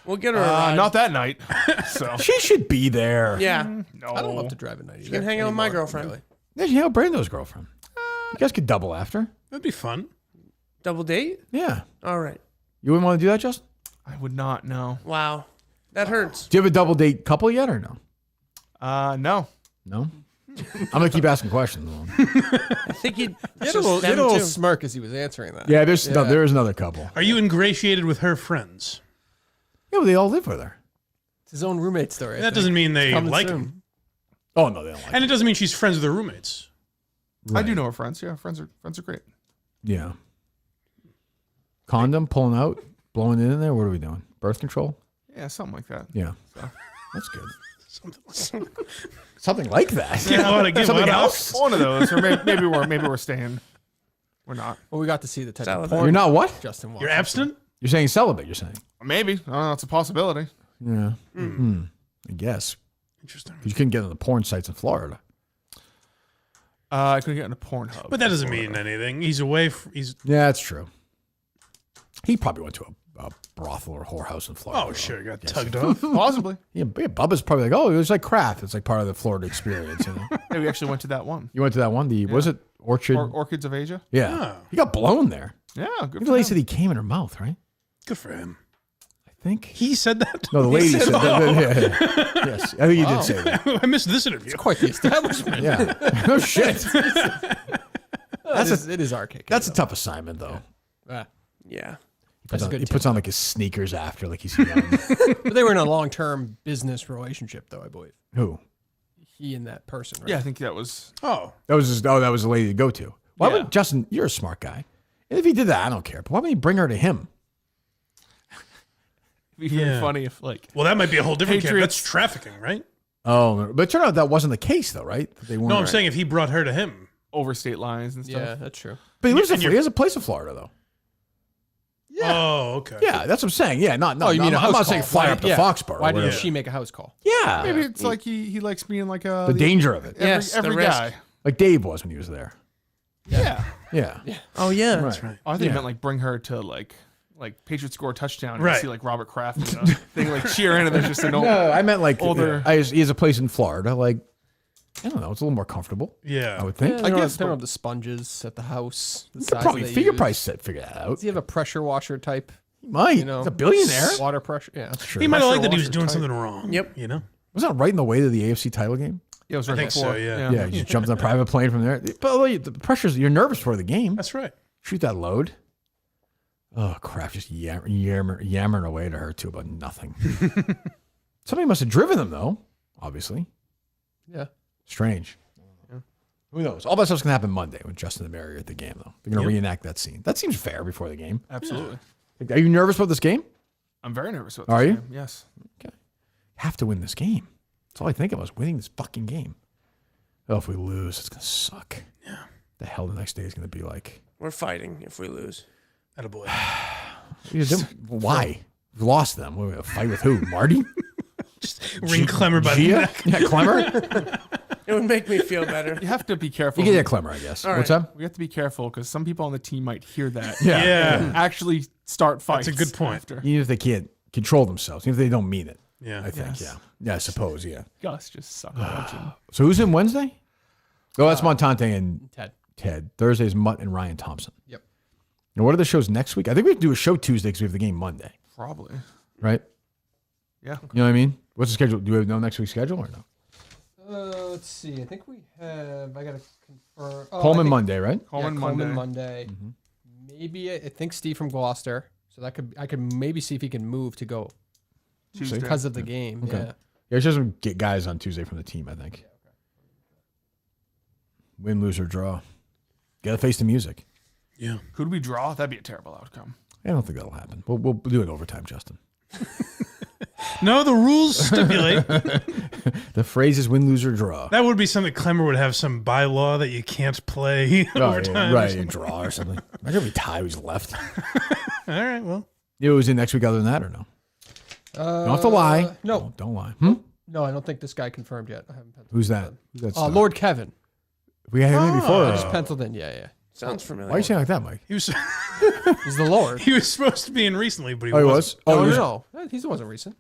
We'll get her a ride. not that night. So She should be there. Yeah. no. I don't love to drive at night. You can hang out with my girlfriend. Yeah, she hang out with Brando's girlfriend. You guys could double after. That'd be fun. Double date? Yeah. All right. You wouldn't want to do that, Justin? I would not. No. Wow, that hurts. Do you have a double date couple yet or no? No. No. I'm gonna keep asking questions. I think he'd He had a little smirk as he was answering that. Yeah, there is another couple. Are you ingratiated with her friends? Yeah, well, they all live with her. It's his own roommate story. That doesn't mean they like him. Oh no, they don't like And it doesn't mean she's friends with her roommates. I do know her friends. Yeah, friends are great. Yeah. Condom pulling out, blowing it in there. What are we doing? Birth control? Yeah, something like that. Yeah. So. That's good. Something Something like like that. Something else. One of those, or maybe we're staying. We're not. Well, we got to see the type of Celibate. porn. You're not what? Justin watched. You're abstinent? You're saying celibate, you're saying? Maybe. I don't know. It's a possibility. Yeah. I guess. Interesting. 'Cause you couldn't get on the porn sites in Florida. I couldn't get into Pornhub. But that doesn't mean anything. He's away. He's Yeah, that's true. He probably went to a brothel or whorehouse in Florida. oh sure, got tugged off. Possibly. Yeah, Bubba's probably like, oh, it was like craft. It's like part of the Florida experience. You know? Yeah, we actually went to that one. You went to that one? Was it Orchard? Orchids of Asia. Yeah. He got blown there. Yeah, good The for lady him. said he came in her mouth, right? Good for him. I think. He said that. No, the lady said that. Yeah. Yes, I think he did say that. I missed this interview. It's quite the establishment. Yeah. No shit. It is archaic. That's a tough assignment, though. Yeah. He puts on like his sneakers after, like he's young. But they were in a long-term business relationship, though, I believe. Who? He and that person, right? Yeah, I think that was. Oh. That was the lady to go to. Why Yeah. would Justin? You're a smart guy. And if he did that, I don't care. But why would he bring her to him? It'd be really funny if Well, that might be a whole different case. Patriots- That's trafficking, right? Oh, but it turned out that wasn't the case, though, right? They weren't. No, I'm saying if he brought her to him. over state lines and stuff. Yeah, that's true. But he lives and he has a place in Florida, though. Yeah. Oh, okay. Yeah, that's what I'm saying. Yeah, not. Oh, you mean a I'm house not call. saying fly Why up to did- Foxborough. Why or didn't whatever. she make a house call? Yeah, Maybe it's like he likes being like the danger of it. Yes, every the risk. guy. Like Dave was when he was there. Yeah. Yeah. Oh yeah. Right. right. Oh, I think Yeah. he meant like bring her to like Patriots score a touchdown and Right. see like Robert Kraft thing like cheer in and there's just an old No, I meant like older. he has a place in Florida. Like, I don't know. It's a little more comfortable. Yeah. I would think. Yeah, I I guess. guess they don't have the sponges at the house. The You could size probably they figure use. price figure that out. Does he have a pressure washer type? He might. You know, He's a billionaire. Water pressure. Yeah, that's true. He might have Pressure liked that he was washer doing type. something wrong. Yep. You know? Was that right in the way to the AFC title game? Yeah, it was I right think before. so, yeah. Yeah, you just jumped on a private plane from there. But the pressure's, you're nervous for the game. That's right. Shoot that load. Oh, crap. Just yammering away to her, too, about nothing. Somebody must have driven them, though, obviously. Yeah. Strange. Who knows? All that stuff's going to happen Monday when Justin and Mary are at the game, though. They're going to reenact that scene. That seems fair before the game. Absolutely. Are you nervous about this game? I'm very nervous about Are this you? game. Yes. Okay. Have to win this game. That's all I think of was winning this fucking game. Oh, if we lose, it's going to suck. Yeah. The hell the next day is going to be like. We're fighting if we lose. Attaboy. Why? We lost them. We're going to fight with who? Marty? Just ring Clemmer by the Gia? neck. Yeah, Clemmer? It would make me feel better. You have to be careful. You can get Clemmer, I guess. All What's right. up? We have to be careful because some people on the team might hear that. Yeah. and actually start fights. That's a good point. After. Even if they can't control themselves, even if they don't mean it. Yeah. I think, Yes. yeah. Yeah, I suppose, yeah. Gus just sucked watching. So who's in Wednesday? Oh, that's Montante and Ted. Ted. Thursday's Mutt and Ryan Thompson. Yep. And what are the shows next week? I think we have to do a show Tuesday because we have the game Monday, Probably. right? Yeah. You know what I mean? What's the schedule? Do we know next week's schedule or no? Let's see. I think we have. I gotta confirm. Coleman Monday, right? Coleman Monday. Maybe I think Steve from Gloucester. So that could I could maybe see if he can move to go Tuesday. because of the game. Okay. Yeah. Yeah, it's just get guys on Tuesday from the team, I think. Win, lose, or draw. Got to face the music. Yeah. Could we draw? That'd be a terrible outcome. I don't think that'll happen. We'll do it overtime, Justin. No, the rules stipulate. The phrase is win, lose, or draw. That would be something Clemmer would have some bylaw that you can't play overtime. Right, a draw or something. Imagine if we tie who's left. All right, well. It was in next week other than that or no? You don't have to lie. No. Don't lie. No, I don't think this guy confirmed yet. I haven't penciled Who's it that? in. Who's that star? Lord Kevin. We had him before. I just penciled in. Yeah. Sounds familiar. Why are you saying like that, Mike? He was He's the Lord. he was supposed to be in recently, but he Oh, he wasn't. was? Oh, he was. No. He wasn't recent.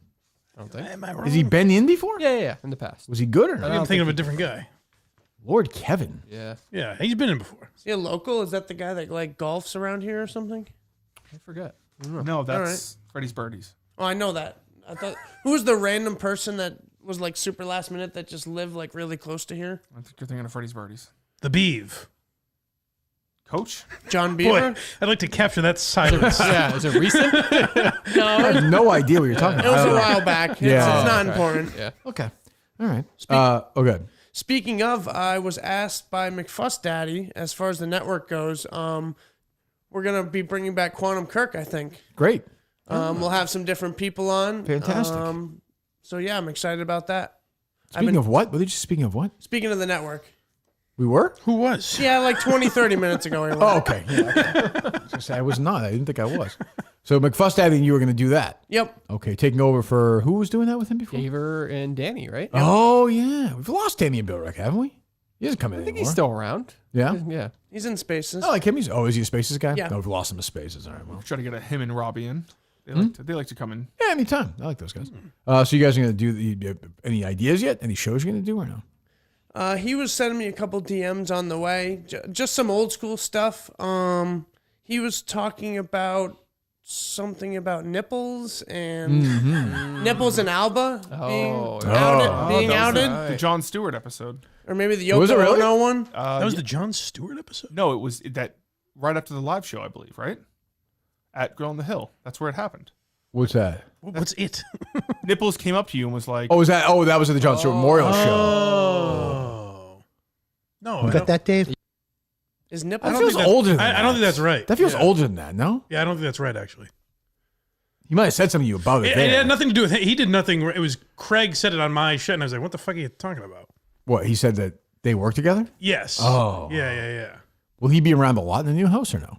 I don't think. Am I wrong? Has he been in before? Yeah. In the past. Was he good or I'm not? thinking of a different guy. Lord Kevin. Yeah. Yeah, he's been in before. Is he a local? Is that the guy that like golfs around here or something? I forget. No, that's Freddy's Birdies. Oh, I know that. I thought who was the random person that was like super last minute that just lived like really close to here? I think you're thinking of Freddy's Birdies. The Beeve. Coach? John Beaver? Boy, I'd like to capture that silence. Yeah, is it recent? No, I have no idea what you're talking it about. was a while back. Yeah. It's not important. Yeah. Okay. All right. Okay. Speaking of, I was asked by McFuss Daddy, as far as the network goes, we're going to be bringing back Quantum Kirk, I think. Great. We'll have some different people on. Fantastic. So, yeah, I'm excited about that. Speaking of what? Were they just speaking of what? Speaking of the network. We were? Who was? Yeah, like 20, 30 minutes ago. We were. Oh, okay. Yeah, okay. I was not. I didn't think I was. So McFuss Daddy and you were going to do that. Yep. Okay. Taking over for who was doing that with him before? Daver and Danny, right? Oh, yeah. We've lost Danny and Bill Rick, haven't we? He doesn't come in I think anymore. he's still around. Yeah? Yeah. He's in Spaces. I like him. Is he a Spaces guy? Yeah. No, we've lost him to Spaces. All right, well. Try to get him and Robbie in. They like to come in. Yeah, anytime. I like those guys. So you guys are going to do any ideas yet? Any shows you're going to do or no? He was sending me a couple DMs on the way, just some old school stuff. He was talking about something about nipples and nipples and Alba being outed. The Jon Stewart episode. Or maybe the Yoko Ono one. That was the Jon Stewart episode? No, it was that right after the live show, I believe, right? At Girl on the Hill. That's where it happened. What's that? What's it? Nipples came up to you and was like, Oh, that was at the Jon Stewart Memorial Show. Oh. No. You got that, Dave? Is nipples? That feels older than that. I don't think that's right. That feels older than that, no? Yeah, I don't think that's right, actually. You might have said something to you about it. It had nothing to do with it. He did nothing. It was Craig said it on my shit, and I was like, what the fuck are you talking about? What, he said that they work together? Yes. Oh. Yeah. Will he be around a lot in the new house or no?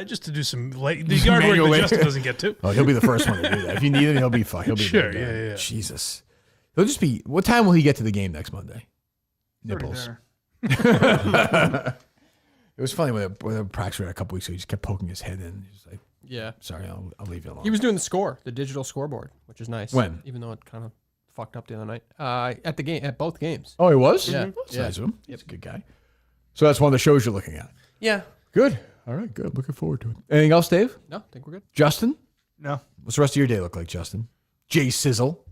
Just to do some the yard work that Justin doesn't get to. Oh, he'll be the first one to do that. If you need him, he'll be fine. He'll be Sure, there. yeah. Jesus. He'll just be. What time will he get to the game next Monday? Nipples. It was funny when the practice were a couple weeks ago. He just kept poking his head in. He's like, Yeah. Sorry, I'll leave you alone. He was doing the score, the digital scoreboard, which is nice. When? Even though it kind of fucked up the other night. At both games. Oh, he was? Yeah. That's nice of him. He's a good guy. So that's one of the shows you're looking at. Yeah. Good. All right, good. Looking forward to it. Anything else, Dave? No, I think we're good. Justin? No. What's the rest of your day look like, Justin? Jay Sizzle?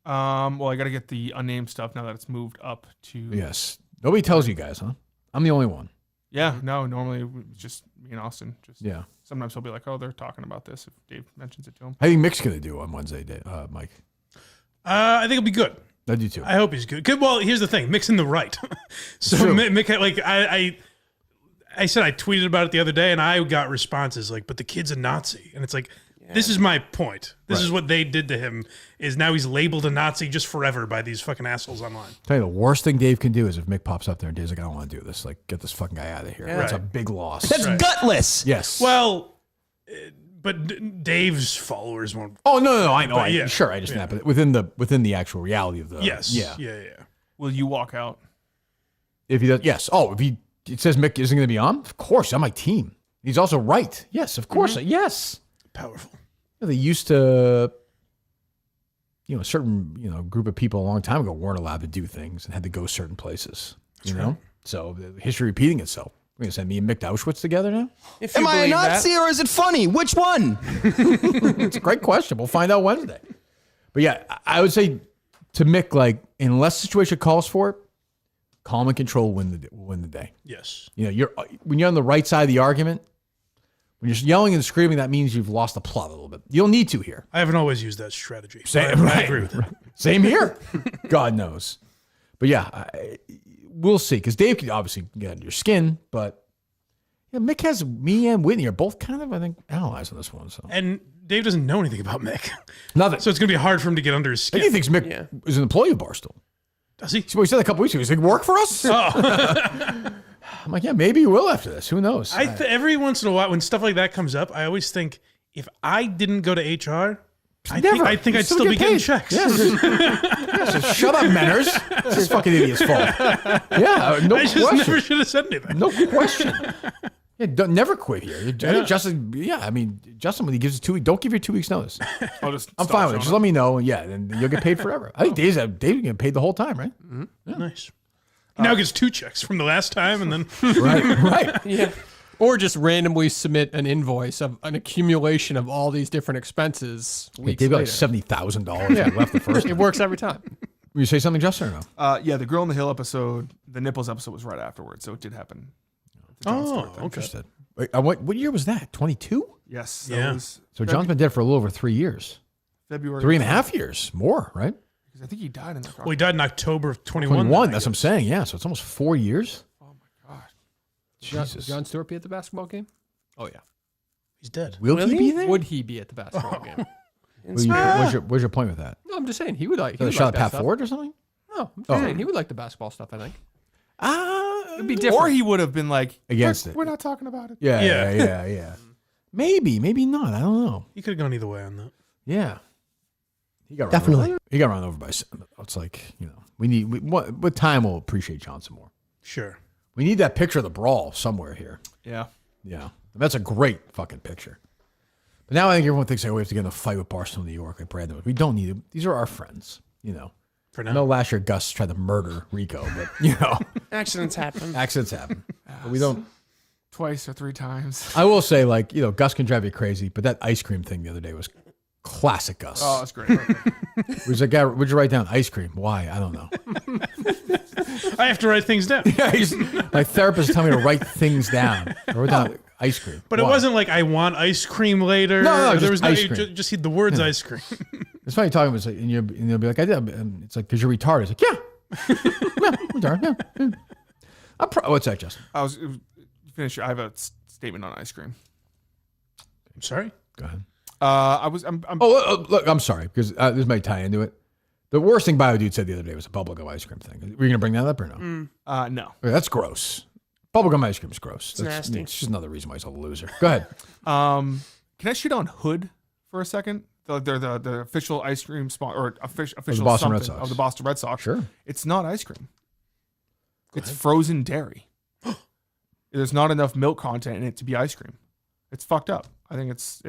Well, I got to get the unnamed stuff now that it's moved up to. Yes. Nobody tells you guys, huh? I'm the only one. Yeah, no, normally it's just me and Austin. Yeah. Sometimes he'll be like, oh, they're talking about this if Dave mentions it to him. How do you think Mick's going to do on Wednesday, Mike? I think it'll be good. I do too. I hope he's good. Well, here's the thing: Mick's in the right. So Mick, like I said, I tweeted about it the other day, and I got responses like, "But the kid's a Nazi," and it's like, this is my point. This is what they did to him. Is now he's labeled a Nazi just forever by these fucking assholes online. Tell you the worst thing Dave can do is if Mick pops up there and Dave's like, I don't want to do this. Like, get this fucking guy out of here. Yeah. That's a Right. big loss. That's gutless. Yes. Well, but Dave's followers won't. Oh no, I know. But yeah. Sure, I understand. But within the actual reality of the Yes. yeah. Will you walk out? If he does, yes. Oh, if it says Mick isn't going to be on, of course, on my team. He's also right. Yes, of course. Yes. Powerful. They used to, a certain group of people a long time ago weren't allowed to do things and had to go certain places. You know, so the history repeating itself. We're going to send me and Mick to Auschwitz together now. Am I a Nazi or is it funny? Which one? It's a great question. We'll find out Wednesday. But yeah, I would say to Mick, like, unless the situation calls for it, calm and control will win the day. Yes. When you're on the right side of the argument, when you're yelling and screaming, that means you've lost the plot a little bit. You don't need to here. I haven't always used that strategy. I agree with it. Same here. God knows. But yeah, we'll see. Because Dave can obviously get under your skin, but Mick has me and Whitney are both kind of, I think, allies on this one. So. And Dave doesn't know anything about Mick. Nothing. So it's going to be hard for him to get under his skin. He thinks Mick is an employee of Barstool. Does he? So he said a couple weeks ago, he's like, work for us? Oh. I'm like, yeah, maybe you will after this. Who knows? Every once in a while, when stuff like that comes up, I always think, if I didn't go to HR, I think I'd still be getting checks. Yes. So shut up, Menners. It's this fucking idiot's fault. Yeah, no I just question. never should have said anything. No question. Yeah, never quit here. I think Justin, Justin, when he gives us 2 weeks, don't give your 2 weeks notice. I'm fine with it. Just let me know. Yeah, and you'll get paid forever. I think Dave's getting paid the whole time, right? Mm-hmm. Yeah. Nice. He now gets 2 checks from the last time, and then right. Yeah. Or just randomly submit an invoice of an accumulation of all these different expenses. They've got like $70,000 left the first. It works every time. Will you say something, Justin, or no? Yeah, the Girl on the Hill episode, the Nipples episode was right afterwards, so it did happen. Interested. Wait, what year was that? 22? Yes. Yeah. Was So John's been dead for a little over 3 years. February. 3.5 years. More, right? Because I think he died in that car. Well, he died in October of 21. 21, that's what I'm saying. Yeah, so it's almost 4 years. Oh my god. Jesus. John Stewart be at the basketball game? Oh, yeah. He's dead. Will he be there? Would he be at the basketball game? Where's your point with that? No, I'm just saying he would like. So they shot at Pat Ford or something? No, I'm just saying he would like the basketball stuff. I think it'd be Or different. he would have been like Against it. We're not talking about it. Yeah. Maybe not. I don't know. He could have gone either way on that. Yeah. He got Definitely. He got run over by. It's like, with time we'll appreciate Johnson more. Sure. We need that picture of the brawl somewhere here. Yeah. Yeah. That's a great fucking picture. But now I think everyone thinks, we have to get in a fight with Barstool, New York, like Brando. We don't need it. These are our friends, For I now. know last year Gus tried to murder Rico, but, Accidents happen. accidents happen. But we don't. Twice or 3 times. I will say, Gus can drive you crazy, but that ice cream thing the other day was classic Gus. Oh, that's great. It was like, guy, would you write down ice cream? Why? I don't know. I have to write things down. My therapist told me to write things down. I wrote down ice cream. But Why? it wasn't like I want ice cream later. No, there was no ice cream. just the words ice cream. It's funny talking about it, and you'll be like, I did. And it's like, because you're retarded. It's like, yeah, retarded. Yeah. What's that, Justin? Finish. I have a statement on ice cream. I'm sorry. Go ahead. Look, I'm sorry because this might tie into it. The worst thing BioDude said the other day was a bubblegum ice cream thing. Were you going to bring that up or no? No. Okay, that's gross. Bubblegum ice cream is gross. It's nasty. It's just another reason why he's a loser. Go ahead. Can I shoot on Hood for a second? They're the official ice cream spot or official Boston Red something Sox. of the Boston Red Sox. Sure. It's not ice cream. It's frozen dairy. There's not enough milk content in it to be ice cream. It's fucked up. I think it's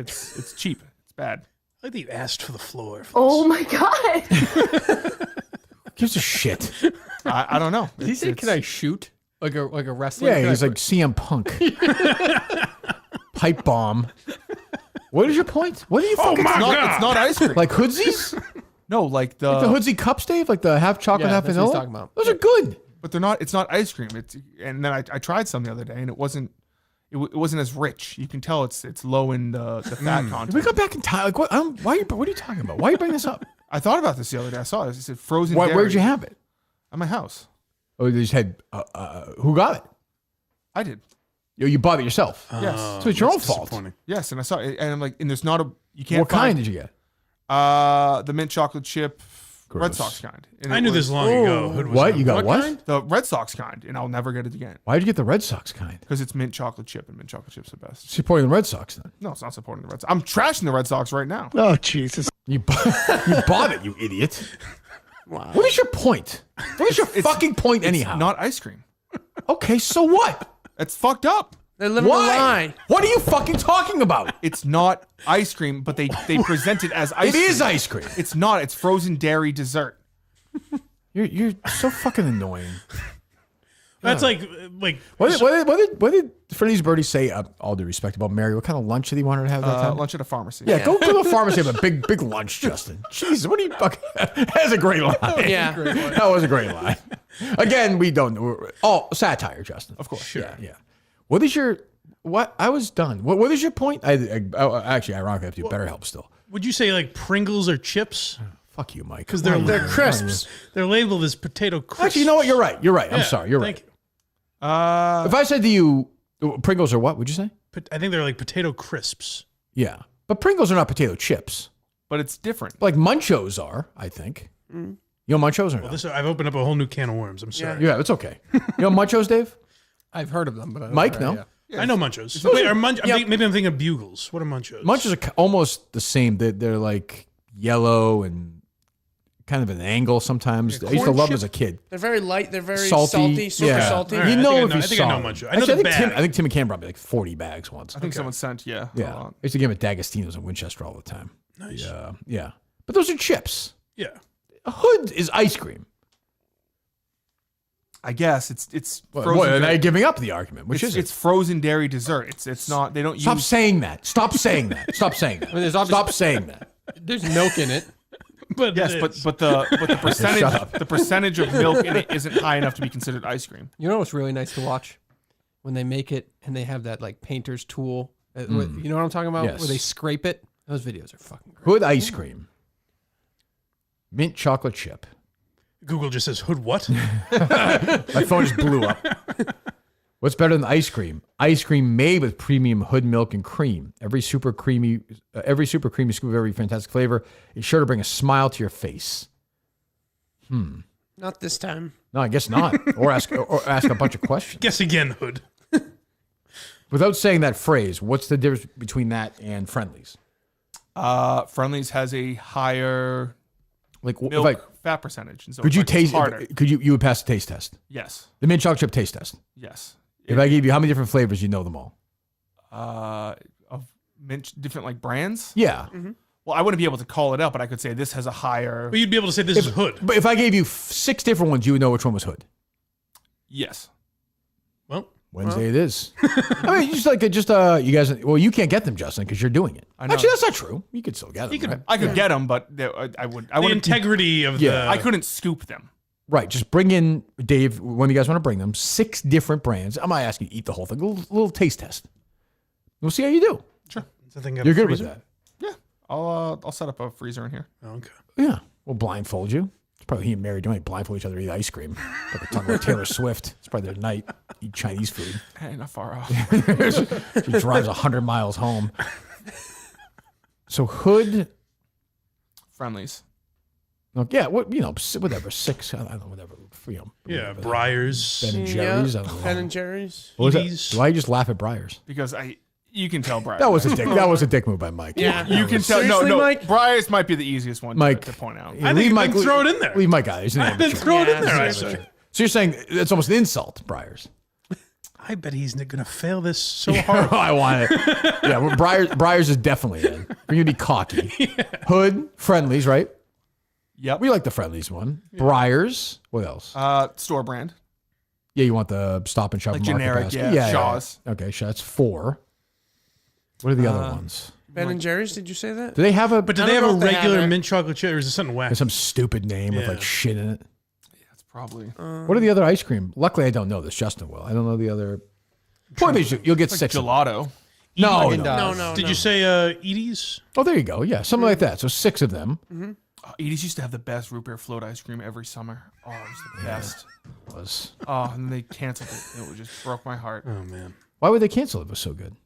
cheap. It's bad. I like that you asked for the floor. Oh my god. Gives a shit. I don't know. Did he say, "Can I shoot like a wrestler?" Yeah, he's like CM Punk. Pipe bomb. What is your point? What are you fucking? It's not ice cream. Like hoodsies? No, like the hoodsie cups, Dave. Like the half chocolate, half that's what he's vanilla. talking about. Those are good. But they're not. It's not ice cream. And then I tried some the other day, and it wasn't as rich. You can tell it's low in the fat content. We go back in time. Like what? What are you talking about? Why are you bringing this up? I thought about this the other day. I saw it. It said frozen. Why, dairy where'd you have it? At my house. Oh, you just had. Who got it? I did. You bought it yourself. Yes. So it's your own fault. Yes, and I saw it, and I'm like, and there's not a. You can't. What kind did you get? The mint chocolate chip. Gross. Red Sox kind. And I knew this long ago. Hood was What? not- You got what? kind? The Red Sox kind, and I'll never get it again. Why'd you get the Red Sox kind? Because it's mint chocolate chip, and mint chocolate chip's the best. Supporting the Red Sox then? No, it's not supporting the Red Sox. I'm trashing the Red Sox right now. Oh, Jesus. You bought it, you idiot. Wow. What is your point? What is your fucking point anyhow? Not ice cream. Okay, so what? It's fucked up. They're living a lie. What are you fucking talking about? It's not ice cream, but they present it as ice cream. It is ice cream. It's not. It's frozen dairy dessert. You're so fucking annoying. That's like What did Freddie's Birdie say? All due respect about Mary. What kind of lunch did he want her to have that time? Lunch at a pharmacy. Yeah, go to the pharmacy and have a big lunch, Justin. Jesus, what are you fucking? That's a great line. Yeah. That was a great line. Again, we don't. Satire, Justin. Of course. Sure. Yeah. What is your? What? I was done. What is your point? Actually, ironically, I have to do better help still. Would you say like Pringles or chips? Fuck you, Mike. Because They're crisps. They're labeled as potato crisps. Actually, you know what? You're right. You're right. I'm sorry. You're right. Thank you. If I said to you, Pringles are what? Would you say? I think they're like potato crisps. Yeah, but Pringles are not potato chips. But it's different. Like Munchos are, I think. You know Munchos or not? I've opened up a whole new can of worms. I'm sorry. Yeah, it's okay. You know Munchos, Dave? I've heard of them, but I don't Mike, know. no? I know Munchos. Wait, maybe I'm thinking of Bugles. What are Munchos? Munchos are almost the same. They're like yellow and kind of an angle sometimes. I used to love them as a kid. They're very light. They're very salty, super salty. All right, You know I if think you I saw know them. Munchos. I know Actually, the bag. I think Tim and Cam brought me like 40 bags once. I think someone sent, Yeah. I I used to give them at D'Agostino's in Winchester all the time. Nice. Yeah. But those are chips. Yeah. A Hood is ice cream. I guess it's Well, now you're giving up the argument, which is it's frozen dairy dessert. It's not. They don't Stop use. saying that. Stop saying that. Stop saying that. I mean, Stop saying that. There's milk in it. But Yes, but the percentage of milk in it isn't high enough to be considered ice cream. You know what's really nice to watch? When they make it and they have that like painter's tool. You know what I'm talking about? Yes. Where they scrape it. Those videos are fucking great. Hood ice cream. Mint chocolate chip. Google just says hood what? My phone just blew up. What's better than ice cream? Ice cream made with premium Hood milk and cream. Every super creamy scoop of every fantastic flavor is sure to bring a smile to your face. Not this time. No, I guess not. Or ask a bunch of questions. Guess again, hood. Without saying that phrase, what's the difference between that and Friendly's? Friendly's has a higher Like milk fat percentage. And so could it's you like taste? harder. Could you would pass the taste test? Yes. The mint chocolate chip taste test. Yes. If I gave you how many different flavors, you know them all. Of mint, different like brands. Yeah. Well, I wouldn't be able to call it out, but I could say this has a higher. But you'd be able to say this is hood. But if I gave you 6 different ones, you would know which one was Hood. Yes. Well, Wednesday it is. I mean, you guys. Well, you can't get them, Justin, because you're doing it. I know. Actually, that's not true. You could still get them. Right? I could get them, but I would. the integrity of the. I couldn't scoop them. Right. Just bring in Dave when you guys want to bring them. 6 different brands. I'm not asking you to eat the whole thing. A little taste test. We'll see how you do. Sure. You're good with that. Yeah. I'll set up a freezer in here. Okay. Yeah. We'll blindfold you. It's probably he and Mary don't blindfold each other, eat ice cream. Like we're talking about Taylor Swift. It's probably their night. Eat Chinese food. Hey, not far off. She drives 100 miles home. So Hood. Friendly's. Yeah, whatever. 6. I don't know, whatever. Yeah, Breyers. Ben and Jerry's. I don't know. Ben and Jerry's. What was that? Why you just laugh at Breyers? Because you can tell Breyers. That was a dick. That was a dick move by Mike. Yeah. You can tell. Seriously, No, Mike? Breyers might be the easiest one Mike, to point out. I think Mike, throw it in there. Leave Mike out. He's an Then amateur. throw it in Yeah, there. I seriously. say. So you're saying it's almost an insult, Breyers? I bet he's going to fail this so hard. I want it. Yeah, well, Breyers is definitely in. We're going to be cocky. Hood, Friendly's, right? Yep. We like the Friendly's one. Yeah. Breyers. What else? Store brand. Yeah, you want the Stop and Shop Like market generic, basket. yeah. Shaw's. Okay, that's 4. What are the other ones? Ben and Jerry's, did you say that? Do they have a? But do I they don't have a know if they have regular it. mint chocolate chip, or is it something whack? Some stupid name with like shit in it. Yeah, it's probably. What are the other ice cream? Luckily, I don't know this. Justin will. I don't know the other. Point is, you'll get Like 6. gelato. No, No. Did you say Edie's? Oh, there you go. Yeah, something like that. So 6 of them. Edie's used to have the best root beer float ice cream every summer. Oh, it was the best. It was. Oh, and then they canceled it. It just broke my heart. Oh man. Why would they cancel it? It was so good.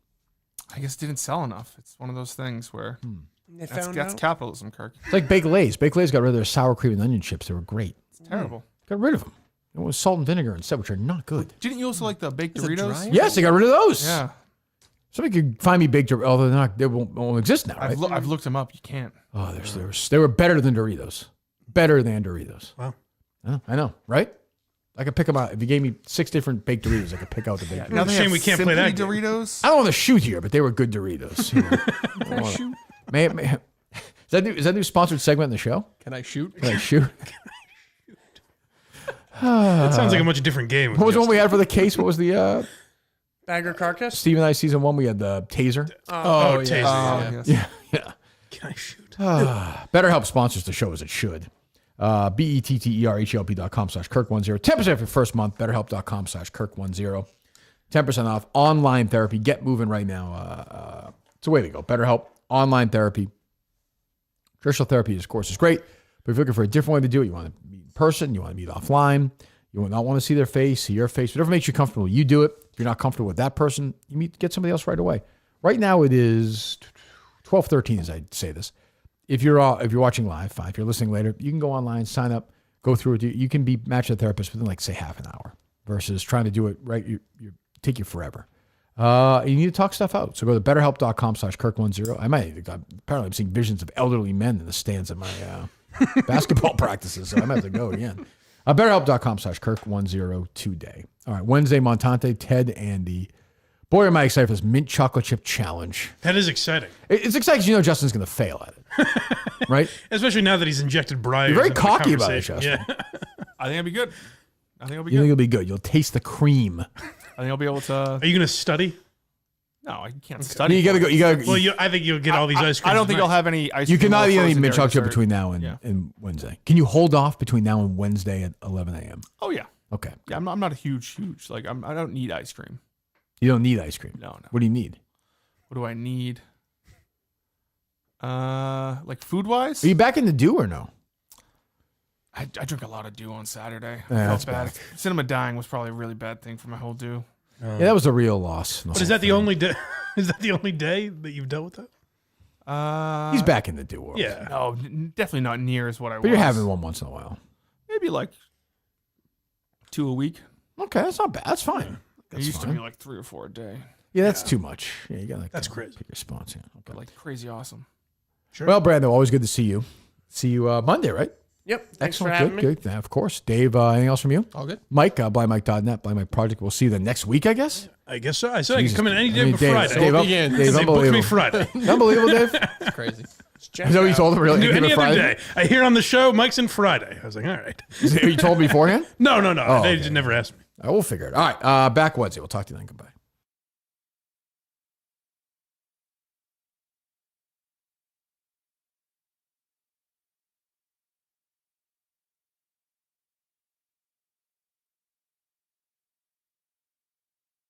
I guess it didn't sell enough. It's one of those things where They that's found out. capitalism, Kirk. It's like Baked Lay's. Baked Lay's got rid of their sour cream and onion chips. They were great. It's terrible. Got rid of them. It was salt and vinegar instead, which are not good. Didn't you also like the baked Doritos? Yes, they got rid of those. Yeah. Somebody could find me baked Doritos. Although they won't exist now, right? I've looked them up. You can't. Oh, they were better than Doritos. Better than Doritos. Wow. I know, right? I could pick them out. If you gave me 6 different baked Doritos, I could pick out the baked Doritos. Now they Shame have we can't play Simply that game. Doritos. I don't want to shoot here, but they were good Doritos. Is that new sponsored segment in the show? Can I shoot? Can I shoot? That sounds like a much different game. What was the one we had for the case? What was the Bagger Carcass? Steve and I season 1? We had the taser. Oh, yeah. taser. Yeah. Can I shoot? BetterHelp sponsors the show as it should. BetterHelp.com/Kirk10. 10% off your first month. BetterHelp.com/Kirk10. 10% off online therapy. Get moving right now. It's the way to go. BetterHelp, online therapy. Traditional therapy, of course, is great. But if you're looking for a different way to do it, you want to meet in person, you want to meet offline, you will not want to see their face, see your face, whatever makes you comfortable, you do it. If you're not comfortable with that person, get somebody else right away. Right now it is 12:13 as I say this. If you're watching live, fine. If you're listening later, you can go online, sign up, go through it. You can be matched with a therapist within say half an hour versus trying to do it right. You take you forever. You need to talk stuff out. So go to BetterHelp.com/Kirk10. Apparently I'm seeing visions of elderly men in the stands at my basketball practices. So I might have to go again. BetterHelp.com/Kirk10 today. All right, Wednesday, Montante, Ted, Andy. Boy, am I excited for this mint chocolate chip challenge. That is exciting. It's exciting because Justin's going to fail at it. Right? Especially now that he's injected Breyers. You're very into the cocky about it, conversation. Justin. Yeah. I think it'd be good. I think I'll be You good. think it'll be good? You'll taste the cream. I think I'll be able to. Are you going to study? No, I can't study. You gotta go. You gotta. Well, I think you'll get all these ice creams. I don't think tonight. I'll have any ice cream. You cannot eat any frozen mint dairy chocolate dessert. between now and Wednesday. Can you hold off between now and Wednesday at 11 a.m.? Oh yeah. Okay. Yeah, I'm not a huge like I don't need ice cream. You don't need ice cream. No. What do you need? What do I need? Like food wise? Are you back in the dew or no? I drink a lot of dew on Saturday. I Yeah, felt that's bad. Cinema dying was probably a really bad thing for my whole dew. Yeah, that was a real loss. But is that the only day? Is that the only day that you've dealt with that? He's back in the dew world. Yeah. No, definitely not near as what I was. But you're having one once in a while. Maybe like 2 a week. Okay, that's not bad. That's fine. It used to be like 3 or 4 a day. Yeah, that's too much. Yeah, you gotta. That's crazy. Pick your spots. Yeah. But like crazy awesome. Sure. Well, Brando, always good to see you. See you Monday, right? Yep. Thanks for Excellent. having me. Good. Yeah, of course. Dave, anything else from you? All good. Mike, blindmike.net, Blind Mike Project. We'll see you the next week, I guess. I guess so. I said I Jesus. can come in any day I mean, but Dave, Friday. Dave, Begin. Dave, They booked me unbelievable. Friday. Unbelievable, Dave. It's crazy. Is that what you told him? Really? Do Give him any a other Friday? day. I hear on the show, Mike's in Friday. I was like, all right. You told me beforehand? No. Oh, They okay. just never asked me. I will figure it. All right. Back Wednesday. We'll talk to you then. Goodbye.